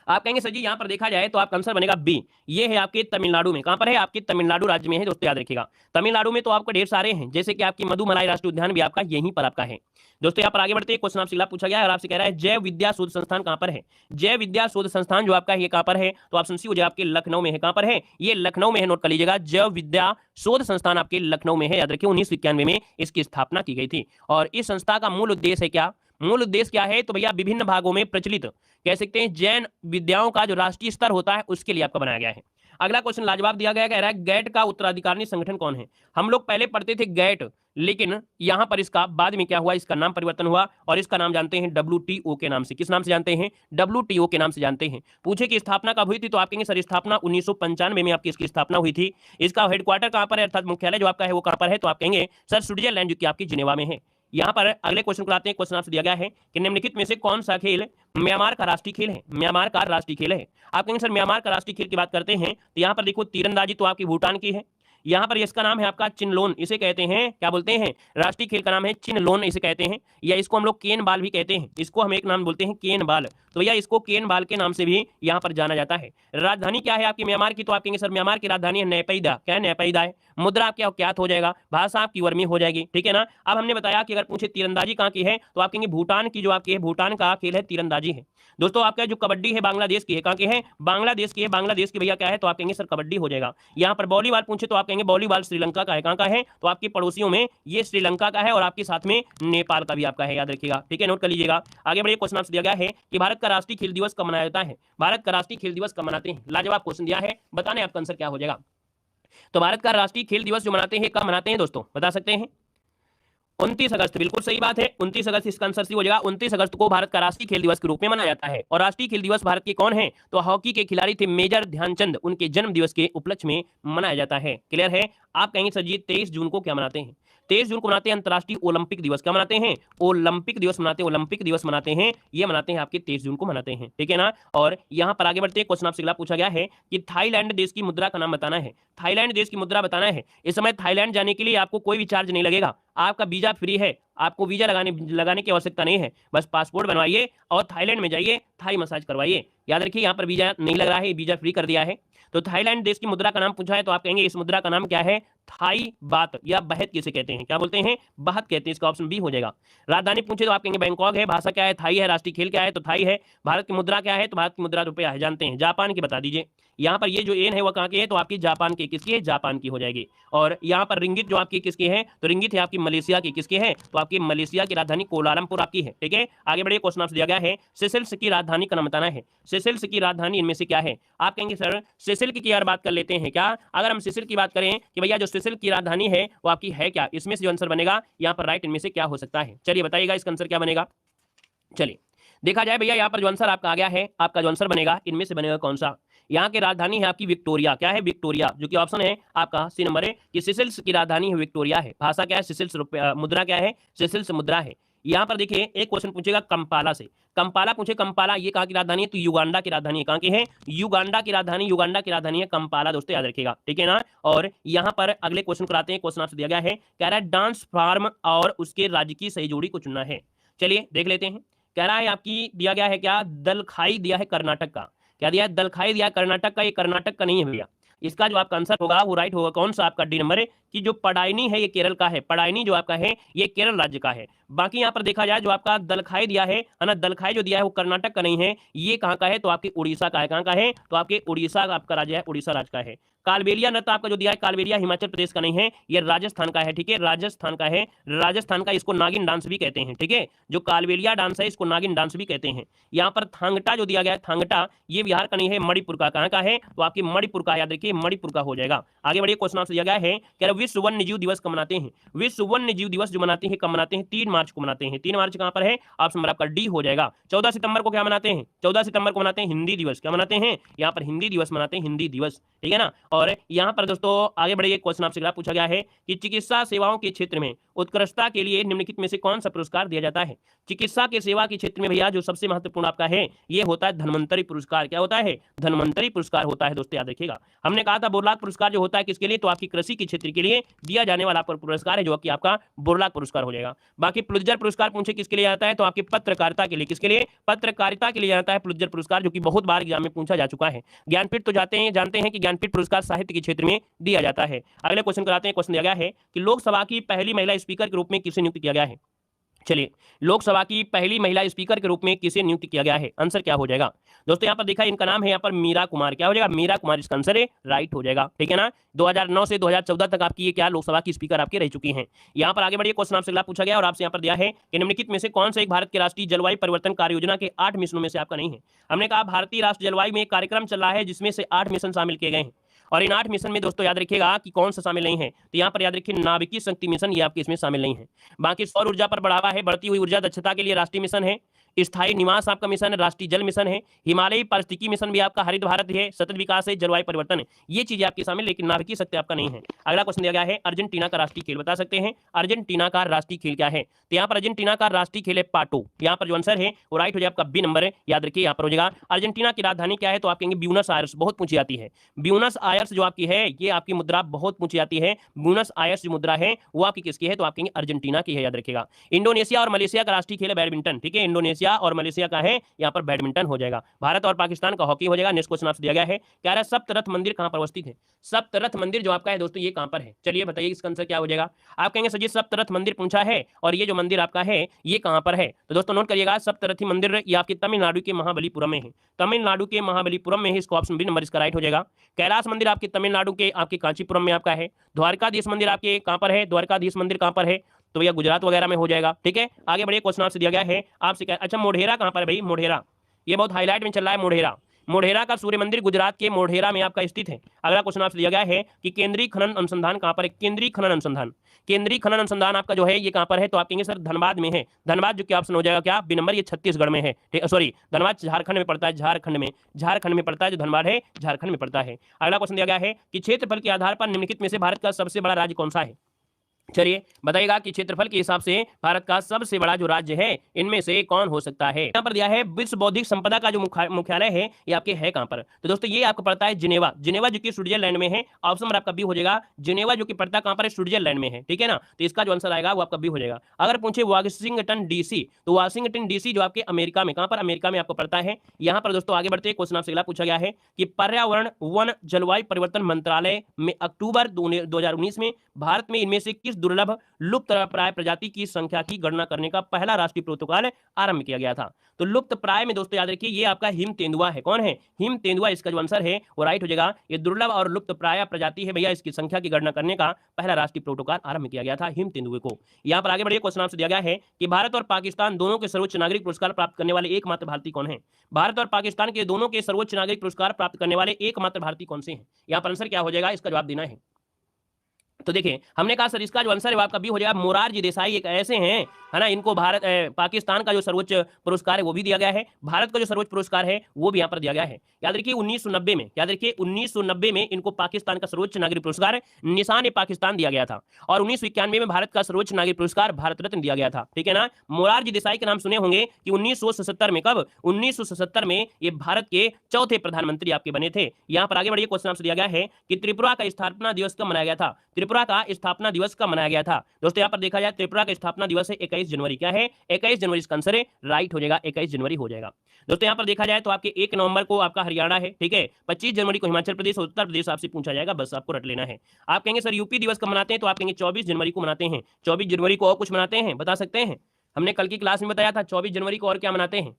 आप कहेंगे सर जी यहाँ पर देखा जाए तो आपका आंसर बनेगा बी, ये है आपके तमिलनाडु में। कहां पर है, आपके तमिलनाडु राज्य में है दोस्तों, याद रखिएगा। तमिलनाडु में तो आपको ढेर सारे हैं, जैसे कि आपकी मधुमलाई राष्ट्रीय उद्यान भी आपका यहीं पर आपका है। दोस्तों यहाँ पर आगे बढ़ते हैं, क्वेश्चन आपसे अगला पूछा गया है और आपसे कह रहा है जैव विद्या शोध संस्थान कहां पर है। जैव विद्या शोध संस्थान जो आपका ये कहां पर है, तो ऑप्शन सी हो जाए आपके लखनऊ में है। कहां पर है, ये लखनऊ में है, नोट कर लीजिएगा। जैव विद्या शोध संस्थान आपके लखनऊ में है, याद रखिए 1991 में इसकी स्थापना की गई थी। और इस संस्था का मूल उद्देश्य है क्या, मूल उद्देश्य क्या है, तो भैया विभिन्न भागों में प्रचलित कह सकते हैं जैन विद्याओं का जो राष्ट्रीय स्तर होता है उसके लिए आपका बनाया गया है। अगला क्वेश्चन लाजवाब दिया गया, कह रहा है गैट का उत्तराधिकारी संगठन कौन है। हम लोग पहले पढ़ते थे गैट, लेकिन यहां पर इसका बाद में क्या हुआ, इसका नाम परिवर्तन हुआ और इसका नाम जानते हैं WTO के नाम से। किस नाम से जानते हैं, WTO के नाम से जानते हैं। पूछे कि स्थापना कब हुई थी, तो आप कहेंगे सर स्थापना 1995 में आपकी इसकी स्थापना हुई थी। इसका हेडक्वार्टर कहां पर है, अर्थात मुख्यालय जो आपका है वो कहां पर है, तो आप कहेंगे सर स्विट्जरलैंड जो कि आपकी जिनेवा में है। यहाँ पर अगले क्वेश्चन को आते हैं, क्वेश्चन आपसे दिया गया है कि निम्नलिखित में से कौन सा खेल म्यांमार का राष्ट्रीय खेल है। म्यांमार का राष्ट्रीय खेल है। आप कहेंगे सर म्यांमार का राष्ट्रीय खेल की बात करते हैं तो यहाँ पर देखो तीरंदाजी तो आपकी भूटान की है। यहाँ पर इसका नाम है आपका चिनलोन, इसे कहते हैं क्या बोलते हैं, राष्ट्रीय खेल का नाम है चिनलोन इसे कहते हैं, या इसको हम लोग केन बाल भी कहते हैं। इसको हम एक नाम बोलते हैं केन बाल, तो या इसको केन बाल के नाम से भी यहाँ पर जाना जाता है। राजधानी क्या है आपकी म्यांमार की, तो आप कहेंगे सर म्यांमार की राजधानी है नैपैदा। क्या है, नैपैदा है। मुद्रा क्या ज्ञात हो जाएगा, भाषा आपकी वर्मी हो जाएगी, ठीक है ना। अब हमने बताया कि अगर पूछे तीरंदाजी कहाँ की है, तो आप कहेंगे भूटान की जो आपकी है, भूटान का खेल है तीरंदाजी है। दोस्तों आपका जो कबड्डी है बांग्लादेश की है, कहाँ की है, बांग्लादेश की है। बांग्लादेश की भैया क्या है, तो आप कहेंगे सर कबड्डी हो जाएगा। यहाँ पर वॉलीबॉल पूछे तो आप कहेंगे वॉलीबॉल श्रीलंका का है। कहाँ का है, तो आपके पड़ोसियों में ये श्रीलंका का है और आपके साथ में नेपाल का भी आपका है, याद रखिएगा, ठीक है, नोट कर लीजिएगा। आगे बढ़िए, क्वेश्चन आपसे दिया गया है कि भारत का राष्ट्रीय खेल दिवस कब मनाया जाता है। भारत का राष्ट्रीय खेल दिवस कब मनाते हैं, लाजवाब क्वेश्चन दिया है, बताने आपका आंसर क्या हो जाएगा। तो भारत का राष्ट्रीय खेल दिवस जो मनाते हैं कब मनाते हैं दोस्तों, बता सकते हैं। 29 अगस्त, बिल्कुल सही बात है, 29 अगस्त इसका आंसर हो जाएगा। 29 अगस्त को भारत का राष्ट्रीय खेल दिवस के रूप में मनाया जाता है। और राष्ट्रीय खेल दिवस भारत के कौन है, तो हॉकी के खिलाड़ी थे मेजर ध्यानचंद, उनके जन्म दिवस के उपलक्ष्य में मनाया जाता है। क्लियर है। आप कहेंगे सर जी 23 जून को क्या मनाते हैं, 23 जून को मनाते हैं अंतर्राष्ट्रीय ओलंपिक दिवस। क्या मनाते हैं? ओलंपिक दिवस मनाते हैं, ओलंपिक दिवस मनाते हैं, ये मनाते हैं आपके 23 जून को मनाते हैं, ठीक है ना। और यहां पर आगे बढ़ते हैं, क्वेश्चन आपसे अगला पूछा गया है कि थाईलैंड देश की मुद्रा का नाम बताना है। थाईलैंड देश की मुद्रा बताना है। इस समय थाईलैंड जाने के लिए आपको कोई भी चार्ज नहीं लगेगा, आपका वीजा फ्री है, आपको वीजा लगाने की आवश्यकता नहीं है, बस पासपोर्ट बनवाइए और थाईलैंड में जाइए, थाई मसाज करवाइए। याद रखिए यहाँ पर वीजा नहीं लग रहा है, वीजा फ्री कर दिया है। तो थाईलैंड देश की मुद्रा का नाम पूछा है तो आप कहेंगे इस मुद्रा का नाम क्या है? थाई बात या बहत किसे कहते हैं? क्या बोलते हैं? बहत कहते हैं। इसका ऑप्शन बी हो जाएगा। राजधानी पूछे तो आप कहेंगे बैंकॉक है। भाषा क्या है? थाई है। राष्ट्रीय खेल क्या है? तो थाई है। भारत की मुद्रा क्या है? तो भारत की मुद्रा रुपया है, जानते हैं। जापान की बता दीजिए। यहाँ पर ये जो एन है वो कहाँ की है? तो आपकी जापान की, किसकी है? जापान की हो जाएगी। और यहाँ पर रिंगित जो आपकी किसकी है? तो रिंगित है आपकी मलेशिया की, किसकी है? तो आपकी मलेशिया की राजधानी कोलालमपुर आपकी है, ठीक है। आगे बढ़िए, क्वेश्चन आपसे दिया गया है सेशेल्स की राजधानी का नाम बताना है। सेशेल्स की राजधानी इनमें से क्या है? आप कहेंगे सर सेशेल की यार बात कर लेते हैं क्या? अगर हम सेशेल की बात करें कि भैया जो सेशेल की राजधानी है वो आपकी है क्या, इसमें से जो आंसर बनेगा यहाँ पर राइट इनमें से क्या हो सकता है? चलिए बताइएगा इसका आंसर क्या बनेगा। चलिए देखा जाए भैया, यहाँ पर जो आंसर आपका आ गया है, आपका जो आंसर बनेगा इनमें से बनेगा कौन सा? यहाँ की राजधानी है आपकी विक्टोरिया। क्या है? विक्टोरिया, जो कि ऑप्शन है आपका सी नंबर है कि सेशेल्स की राजधानी है विक्टोरिया है। भाषा क्या है? सेशेल्स मुद्रा क्या है? सेशेल्स मुद्रा है। यहाँ पर देखिए एक क्वेश्चन पूछेगा कंपाला से। कंपाला पूछे, कंपाला ये कहाँ की राजधानी है? तो युगांडा की राजधानी है। कहाँ की है? युगांडा की राजधानी, युगांडा की राजधानी है कंपाला, दोस्तों याद रखिएगा, ठीक है ना। और यहाँ पर अगले क्वेश्चन कराते हैं। क्वेश्चन आपसे दिया गया है, कह रहा है डांस फॉर्म और उसके राज्य की सही जोड़ी को चुनना है। चलिए देख लेते हैं। कह रहा है आपकी दिया गया है क्या? दलखाई दिया है कर्नाटक का। क्या दिया है? दलखाई दिया कर्नाटक का। ये कर्नाटक का नहीं है भैया। इसका जो आपका आंसर होगा वो राइट होगा कौन सा? आपका डी नंबर है कि जो पडायनी है ये केरल का है। पडायनी जो आपका है ये केरल राज्य का है। बाकी यहाँ पर देखा जाए जो आपका दलखाई दिया है ना, दलखाई जो दिया है वो कर्नाटक का नहीं है, ये कहाँ का है? तो आपके उड़ीसा का है। कहाँ का है? तो आपके उड़ीसा का आपका राज्य है, उड़ीसा राज्य का है। कालबेलिया नृत्य आपका जो दिया है, कालबेलिया हिमाचल प्रदेश का नहीं है, ये राजस्थान का है, ठीक है, राजस्थान का है, राजस्थान का। इसको नागिन डांस भी कहते हैं, ठीक है। जो कालबेलिया डांस है इसको नागिन डांस भी कहते हैं। यहाँ पर थांगटा जो दिया गया है, थांगटा ये बिहार का नहीं है, मणिपुर का। कहाँ का है? तो आपकी मणिपुर का, याद रखिए मणिपुर का हो जाएगा। आगे बढ़िए, क्वेश्चन आपसे दिया गया है कि विश्व वन्य जीव दिवस कब मनाते हैं? विश्व वन्य जीव दिवस जो मनाते हैं कब मनाते हैं? 3 मार्च को मनाते हैं। 3 मार्च कहाँ पर है? ऑप्शन नंबर आपका डी हो जाएगा। 14 सितंबर को क्या मनाते हैं? 14 सितंबर को मनाते हैं हिंदी दिवस। क्या मनाते हैं? यहाँ पर हिंदी दिवस मनाते हैं, हिंदी दिवस, ठीक है ना। और यहाँ पर दोस्तों आगे बढ़िए, क्वेश्चन आपसे अगला पूछा गया है कि चिकित्सा सेवाओं के क्षेत्र में उत्कृष्टता के लिए निम्नलिखित में से कौन सा पुरस्कार दिया जाता है? चिकित्सा के सेवा के क्षेत्र में भैया जो सबसे महत्वपूर्ण आपका है ये होता है धन्वंतरी पुरस्कार। क्या होता है? धन्वंतरी पुरस्कार होता है, दोस्तों याद रखिएगा। हमने कहा था बोरलाग पुरस्कार जो होता है किसके लिए? तो आपकी कृषि के क्षेत्र के लिए दिया जाने वाला पुरस्कार है जो कि आपका बोरलाग पुरस्कार हो जाएगा। बाकी पुलित्जर पुरस्कार पूछे किसके लिए आता है? तो आपकी पत्रकारिता के लिए। किसके लिए? पत्रकारिता के लिए आता है पुलित्जर पुरस्कार, जो कि बहुत बार एग्जाम में पूछा जा चुका है। ज्ञानपीठ तो जानते हैं कि ज्ञानपीठ पुरस्कार साहित्य के क्षेत्र में दिया जाता है। अगले क्वेश्चन कराते हैं। क्वेश्चन दिया गया है कि लोकसभा की पहली महिला स्पीकर के रूप में किसे नियुक्त किया गया है? चलिए, लोकसभा की पहली महिला स्पीकर के रूप में किसे नियुक्त किया गया है? आंसर क्या हो जाएगा दोस्तों? यहाँ पर देखा इनका नाम है यहाँ पर मीरा कुमार। क्या हो जाएगा? मीरा कुमार इसका आंसर है, राइट हो जाएगा, ठीक है ना। 2009 से 2014 तक आपकी ये क्या लोकसभा की स्पीकर आपके रह चुकी हैं। यहाँ पर आगे बढ़िए, क्वेश्चन आपसे अगला पूछा गया और आपसे यहाँ पर दिया है कि निम्नलिखित में से कौन सा एक भारत के राष्ट्रीय जलवायु परिवर्तन कार्य योजना के 8 मिशनों में से आपका नहीं है? हमने कहा भारतीय राष्ट्रीय जलवायु में एक कार्यक्रम चल रहा है जिसमें से 8 मिशन शामिल किए गए हैं, और इन 8 मिशन में दोस्तों याद रखिएगा कि कौन सा शामिल नहीं है। तो यहाँ पर याद रखिए नाभिकीय शक्ति मिशन, ये आपके इसमें शामिल नहीं है। बाकी सौर ऊर्जा पर बढ़ावा है, बढ़ती हुई ऊर्जा दक्षता के लिए राष्ट्रीय मिशन है, स्थायी निवास आपका मिशन है, राष्ट्रीय जल मिशन है, हिमालयी पारिस्थितिकी मिशन भी आपका, हरित भारत है, सतत विकास है, जलवायु परिवर्तन है, ये चीजें आपकी शामिल, लेकिन नाभिकीय शक्ति आपका नहीं है। अगला क्वेश्चन दिया गया है अर्जेंटीना का राष्ट्रीय खेल बता सकते हैं? अर्जेंटीना का राष्ट्रीय खेल क्या है? तो यहाँ पर अर्जेंटीना का राष्ट्रीय खेल है पाटो। यहाँ पर जो आंसर है वो राइट हो जाए, आपका बी नंबर है, याद रखिए यहाँ पर हो जाएगा। अर्जेंटीना की राजधानी क्या है? तो आप कहेंगे ब्यूनस आयर्स, बहुत पूछी जाती है। ब्यूनस आयर्स जो आपकी है ये आपकी मुद्रा बहुत पूछी जाती है। ब्यूनस आयर्स जो मुद्रा है वो आपकी किसकी है? तो आप कहेंगे अर्जेंटीना की है, याद रखिएगा। इंडोनेशिया और मलेशिया का राष्ट्रीय खेल है बैडमिंटन, ठीक है, इंडोनेशिया और मलेशिया का है यहाँ पर बैडमिंटन हो जाएगा। भारत और पाकिस्तान का हॉकी हो जाएगा। नेक्स्ट क्वेश्चन आपसे दिया गया है, कह रहा है सप्तरथ मंदिर कहां पर अवस्थित है? सप्तरथ मंदिर जो आपका है दोस्तों ये कहां पर है? चलिए बताइए इसका आंसर क्या हो जाएगा। आप कहेंगे सर जी सप्तरथ मंदिर पूछा है और ये जो मंदिर आपका है ये कहां पर है? तो दोस्तों नोट करिएगा, सप्तरथी मंदिर ये आपके तमिलनाडु के महाबलीपुरम में है। तमिलनाडु के महाबलीपुरम में है, इसको ऑप्शन बी नंबर इसका राइट हो जाएगा। कैलाश मंदिर आपके तमिलनाडु के आपके कांचीपुरम में आपका है। द्वारकाधीश मंदिर आपके कहां पर है? द्वारकाधीश मंदिर कहां पर है? तो भैया गुजरात वगैरह में हो जाएगा, ठीक है। आगे बढ़िए, क्वेश्चन आपसे दिया गया है आपसे क्या, अच्छा मोढेरा कहां पर है भाई? मोढेरा ये बहुत हाईलाइट में चल रहा है। मोढेरा, मोढेरा का सूर्य मंदिर गुजरात के मोढेरा में आपका स्थित है। अगला क्वेश्चन आपसे दिया गया है कि केंद्रीय खनन अनुसंधान कहां पर है? केंद्रीय खनन अनुसंधान, केंद्रीय खनन अनुसंधान आपका जो है ये कहां पर है? तो आप कहेंगे सर धनबाद में है। धनबाद जो कि ऑप्शन हो जाएगा क्या? बी नंबर, ये छत्तीसगढ़ में है, सॉरी धनबाद झारखंड में पड़ता है, झारखंड में पड़ता है, जो धनबाद है झारखंड में पड़ता है। अगला क्वेश्चन दिया गया है कि क्षेत्रफल के आधार पर निम्नलिखित में से भारत का सबसे बड़ा राज्य कौन सा है? चलिए बताइएगा कि क्षेत्रफल के हिसाब से भारत का सबसे बड़ा जो राज्य है इनमें से कौन हो सकता है। यहाँ पर दिया है विश्व बौद्धिक संपदा का जो मुख्यालय है ये आपके है कहां पर। तो दोस्तों ये आपको पड़ता है जिनेवा, जिनेवा जो कि स्विट्जरलैंड में है। ऑप्शन नंबर आपका बी हो जाएगा जिनेवा, जो कि पड़ता कहां पर है, स्विट्जरलैंड में है। ठीक है ना, तो इसका जो आंसर आएगा वो आपका बी हो जाएगा। अगर पूछे वाशिंगटन डीसी, तो वाशिंगटन डीसी जो आपके अमेरिका में, कहां पर, अमेरिका में आपको पड़ता है। यहाँ पर दोस्तों आगे बढ़ते क्वेश्चन आपसे अगला पूछा गया है कि पर्यावरण वन जलवायु परिवर्तन मंत्रालय में अक्टूबर 2019 में भारत में इनमें से किस दुर्लभ लुप्त प्राय प्रजाति की संख्या की गणना करने का पहला राष्ट्रीय प्रोटोकॉल आरंभ किया गया था। तो लुप्त प्राय में दोस्तों याद रखिए ये आपका हिम तेंदुआ है। कौन है? हिम तेंदुआ इसका जो आंसर है वो राइट हो जाएगा। ये दुर्लभ और लुप्त प्राय प्रजाति है भैया, इसकी संख्या की गणना करने का पहला राष्ट्रीय प्रोटोकॉल आरंभ किया गया था हिम तेंदुए को। यहाँ पर आगे बढ़िए, क्वेश्चन आपसे दिया गया है कि भारत और पाकिस्तान दोनों के सर्वोच्च नागरिक पुरस्कार प्राप्त करने वाले एकमात्र भारतीय कौन है। भारत और पाकिस्तान के दोनों के सर्वोच्च नागरिक पुरस्कार प्राप्त करने वाले एकमात्र भारतीय कौन से हैं। यहाँ पर आंसर क्या हो जाएगा, इसका जवाब देना है। तो देखिए हमने कहा सर इसका जो आंसर है वो आपका बी हो जाएगा। मोरारजी देसाई एक ऐसे हैं, है ना, इनको भारत पाकिस्तान का जो सर्वोच्च पुरस्कार है वो भी दिया गया है, भारत का जो सर्वोच्च पुरस्कार है वो भी यहाँ पर दिया गया है। याद रखिए 1990 में, याद रखिए 1990 में इनको पाकिस्तान का सर्वोच्च नागरिक पुरस्कार निशान पाकिस्तान दिया गया था, और 1991 में भारत का सर्वोच्च नागरिक पुरस्कार भारत रत्न दिया गया था। ठीक है ना, मोरारजी देसाई के नाम सुने होंगे कि 1977 में, कब, 1977 में ये भारत के चौथे प्रधानमंत्री आपके बने थे। यहाँ पर आगे बढ़िए, क्वेश्चन आपसे दिया गया है कि त्रिपुरा का स्थापना दिवस कब मनाया गया था। त्रिपुरा का स्थापना दिवस कब मनाया गया था। दोस्तों यहाँ पर देखा जाए त्रिपुरा का स्थापना दिवस है 21 जनवरी। क्या है? 21 जनवरी इसका आंसर है, राइट हो जाएगा, 21 जनवरी हो जाएगा। दोस्तों यहाँ पर देखा जाए तो आपके 1 नवंबर को आपका हरियाणा है, ठीक है, 25 जनवरी को हिमाचल प्रदेश, उत्तर प्रदेश आपसे पूछा जाएगा, बस आपको रट लेना है। आप कहेंगे सर यूपी दिवस कब मनाते हैं, तो आप कहेंगे 24 जनवरी को मनाते हैं। 24 जनवरी को और कुछ मनाते हैं, बता सकते हैं? हमने कल की क्लास में बताया था 24 जनवरी को और क्या मनाते हैं।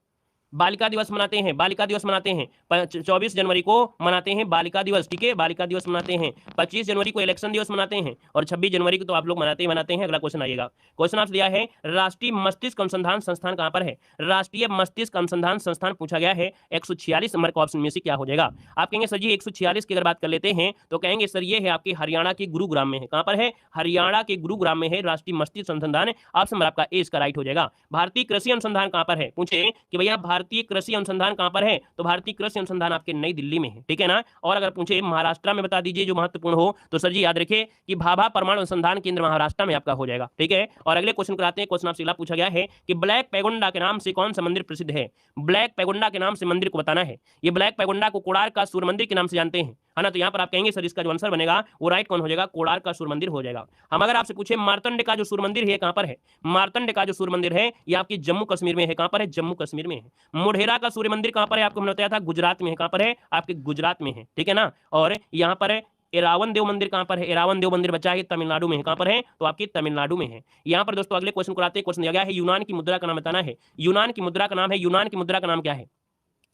बालिका दिवस मनाते हैं, बालिका दिवस मनाते हैं, 24 जनवरी को मनाते हैं बालिका दिवस, ठीक है, बालिका दिवस मनाते हैं। 25 जनवरी को इलेक्शन दिवस मनाते हैं, और 26 जनवरी को तो आप लोग मनाते ही मनाते हैं। अगला क्वेश्चन आइएगा, क्वेश्चन आपसे दिया है राष्ट्रीय मस्तिष्क अनुसंधान संस्थान कहां पर है। राष्ट्रीय मस्तिष्क अनुसंधान संस्थान पूछा गया है 146 नंबर का ऑप्शन में से क्या हो जाएगा। आप कहेंगे सर जी 146 की अगर बात कर लेते हैं तो कहेंगे सर ये है आपके हरियाणा के गुरुग्राम में है। कहां पर है? हरियाणा के गुरुग्राम में है राष्ट्रीय मस्तिष्क अनुसंधान। ऑप्शन नंबर आपका ए इसका राइट हो जाएगा। भारतीय कृषि अनुसंधान कहां पर है, पूछे कि भैया भारतीय कृषि अनुसंधान कहां पर है, तो भारतीय कृषि अनुसंधान आपके नई दिल्ली में है। ठीक है ना, और अगर पूछे महाराष्ट्र में बता दीजिए जो महत्वपूर्ण हो, तो सर जी याद रखिए कि भाभा परमाणु अनुसंधान केंद्र महाराष्ट्र में आपका हो जाएगा। ठीक है, और अगले क्वेश्चन कराते हैं। क्वेश्चन आपसे अगला पूछा गया है कि ब्लैक पैगोंडा के नाम से कौन सा मंदिर प्रसिद्ध है। ब्लैक पैगोंडा के नाम से मंदिर को बताना है। ये ब्लैक पैगोंडा को कोणार्क का सूर्य मंदिर के नाम से जानते हैं, है ना, तो यहाँ पर आप कहेंगे सर इसका जो आंसर बनेगा वो राइट कौन हो जाएगा, कोणार्क का सूर्य मंदिर हो जाएगा। हम अगर आपसे पूछे मार्तंड का जो सूर्य मंदिर है कहां पर है, मार्तंड का जो सूर्य मंदिर है ये आपकी जम्मू कश्मीर में है। कहां पर है? जम्मू कश्मीर में है। मोढेरा का सूर्य मंदिर कहां पर है, आपको मैंने बताया था गुजरात में है। कहां पर है? आपके गुजरात में है। ठीक है ना, और यहाँ पर है एरावन देव मंदिर कहां पर है, एरावन देव मंदिर बचा है तमिलनाडु में है। कहां पर है? तो आपकी तमिलनाडु में है। यहाँ पर दोस्तों अगले क्वेश्चन को आते हैं। क्वेश्चन दिया गया है यूनान की मुद्रा का नाम बताना है। यूनान की मुद्रा का नाम है, यूनान की मुद्रा का नाम क्या है?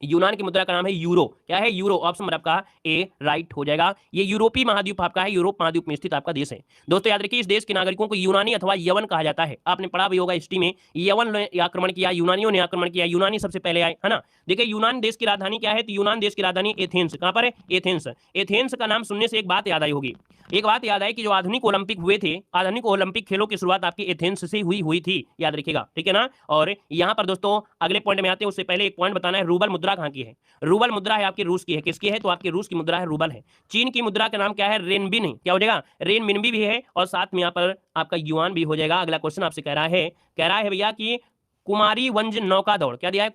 यूनान की मुद्रा का नाम है यूरो। क्या है? यूरो। ऑप्शन नंबर आपका ए राइट हो जाएगा। ये यूरोपीय महाद्वीप आपका है, यूरोप महाद्वीप में स्थित आपका देश है। दोस्तों याद रखिए इस देश के नागरिकों को यूनानी अथवा यवन कहा जाता है। आपने पढ़ा भी होगा हिस्ट्री में, यवन ने आक्रमण किया, यूनानियों ने आक्रमण किया, यूनानी सबसे पहले आए, है ना। देखिए यूनान देश की राजधानी क्या है, तो यूनान देश की राजधानी एथेंस। कहां पर है? एथेंस। एथेंस का नाम सुनने से एक बात याद आई होगी, एक बात याद आई कि जो आधुनिक ओलंपिक हुए थे, आधुनिक ओलंपिक खेलों की शुरुआत आपकी एथेंस से हुई थी, याद रखिएगा। ठीक है ना, और यहाँ पर दोस्तों अगले पॉइंट में आते हैं, उससे पहले एक पॉइंट बताना है, रूबल मुद्रा कहाँ की है। रूबल मुद्रा है आपकी रूस की है। किसकी है? तो आपकी रूस की मुद्रा है, रूबल है। चीन की मुद्रा का नाम क्या है? रेनबिन है। क्या हो जाएगा? रेनबिन भी है, और साथ में यहाँ पर आपका युआन भी हो जाएगा। अगला क्वेश्चन आपसे कह रहा है भैया कि कुमारी वंज नौका दौड़, क्या दिया है?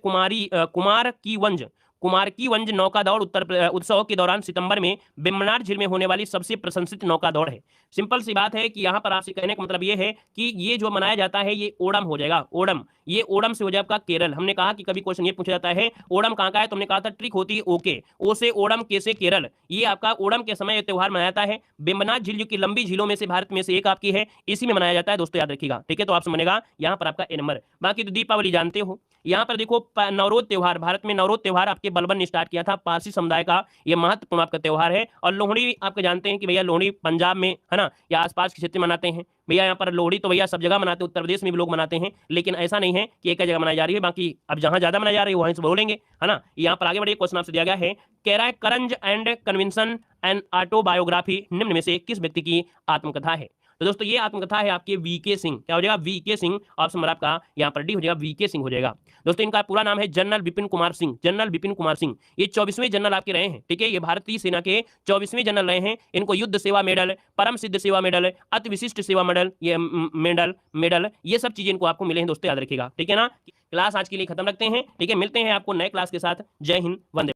कुमार की वंज नौका दौड़ उत्सव के दौरान सितंबर में वेम्बनाड झील में होने वाली सबसे प्रशंसित नौका दौड़ है। सिंपल सी बात है कि यहाँ पर आपसे कहने का मतलब ये है कि ये जो मनाया जाता है ये ओणम हो जाएगा, ओणम। ये ओणम से हो जाएगा केरल। हमने कहा कि कभी क्वेश्चन ये पूछा जाता है ओणम कहाँ का है, तो हमने कहा था ट्रिक होती है ओके, ओ से ओणम, के से केरल। ये आपका ओणम के समय त्योहार मनाया जाता है। वेम्बनाड झील जो कि लंबी झीलों में से भारत में से एक आपकी है, इसी में मनाया जाता है। दोस्तों याद रखिएगा, ठीक है, तो आपसे बनेगा यहाँ पर आपका ए नंबर। बाकी तो दीपावली जानते हो। यहाँ पर देखो नवरोज त्योहार, भारत में नवरोज त्योहार आपके बलबन ने स्टार्ट किया था, पारसी समुदाय का ये महत्वपूर्ण आपका त्योहार है। और लोहड़ी आपके जानते हैं कि भैया लोहड़ी पंजाब में, है ना, या आसपास के क्षेत्र में मनाते हैं भैया। यहाँ पर लोहड़ी तो भैया सब जगह मनाते हैं, उत्तर प्रदेश में भी लोग मनाते हैं, लेकिन ऐसा नहीं है कि एक जगह मनाई जा रही है। बाकी अब जहां ज्यादा मनाई जा रही है वहीं से बोलेंगे, है ना। यहाँ पर आगे बढ़िए, क्वेश्चन आपसे दिया गया है, कह रहा है करंज एंड कन्विंसन एंड ऑटोबायोग्राफी निम्न में से किस व्यक्ति की आत्मकथा है। तो दोस्तों ये आत्मकथा है आपके वीके सिंह, क्या हो जाएगा, वीके सिंह, ऑप्शन नंबर आपका यहाँ पर डी हो जाएगा, वीके सिंह हो जाएगा। दोस्तों इनका पूरा नाम है जनरल विपिन कुमार सिंह, जनरल विपिन कुमार सिंह। ये 24वें जनरल आपके रहे हैं, ठीक है, ये भारतीय सेना के 24वें जनरल रहे हैं। इनको युद्ध सेवा मेडल, परम सिद्ध सेवा मेडल, अति विशिष्ट सेवा मेडल, ये मेडल ये सब चीजें इनको आपको मिले हैं दोस्तों, याद रखिएगा, ठीक है ना। क्लास आज के लिए खत्म रखते हैं, ठीक है, मिलते हैं आपको नए क्लास के साथ। जय हिंद, वंदे।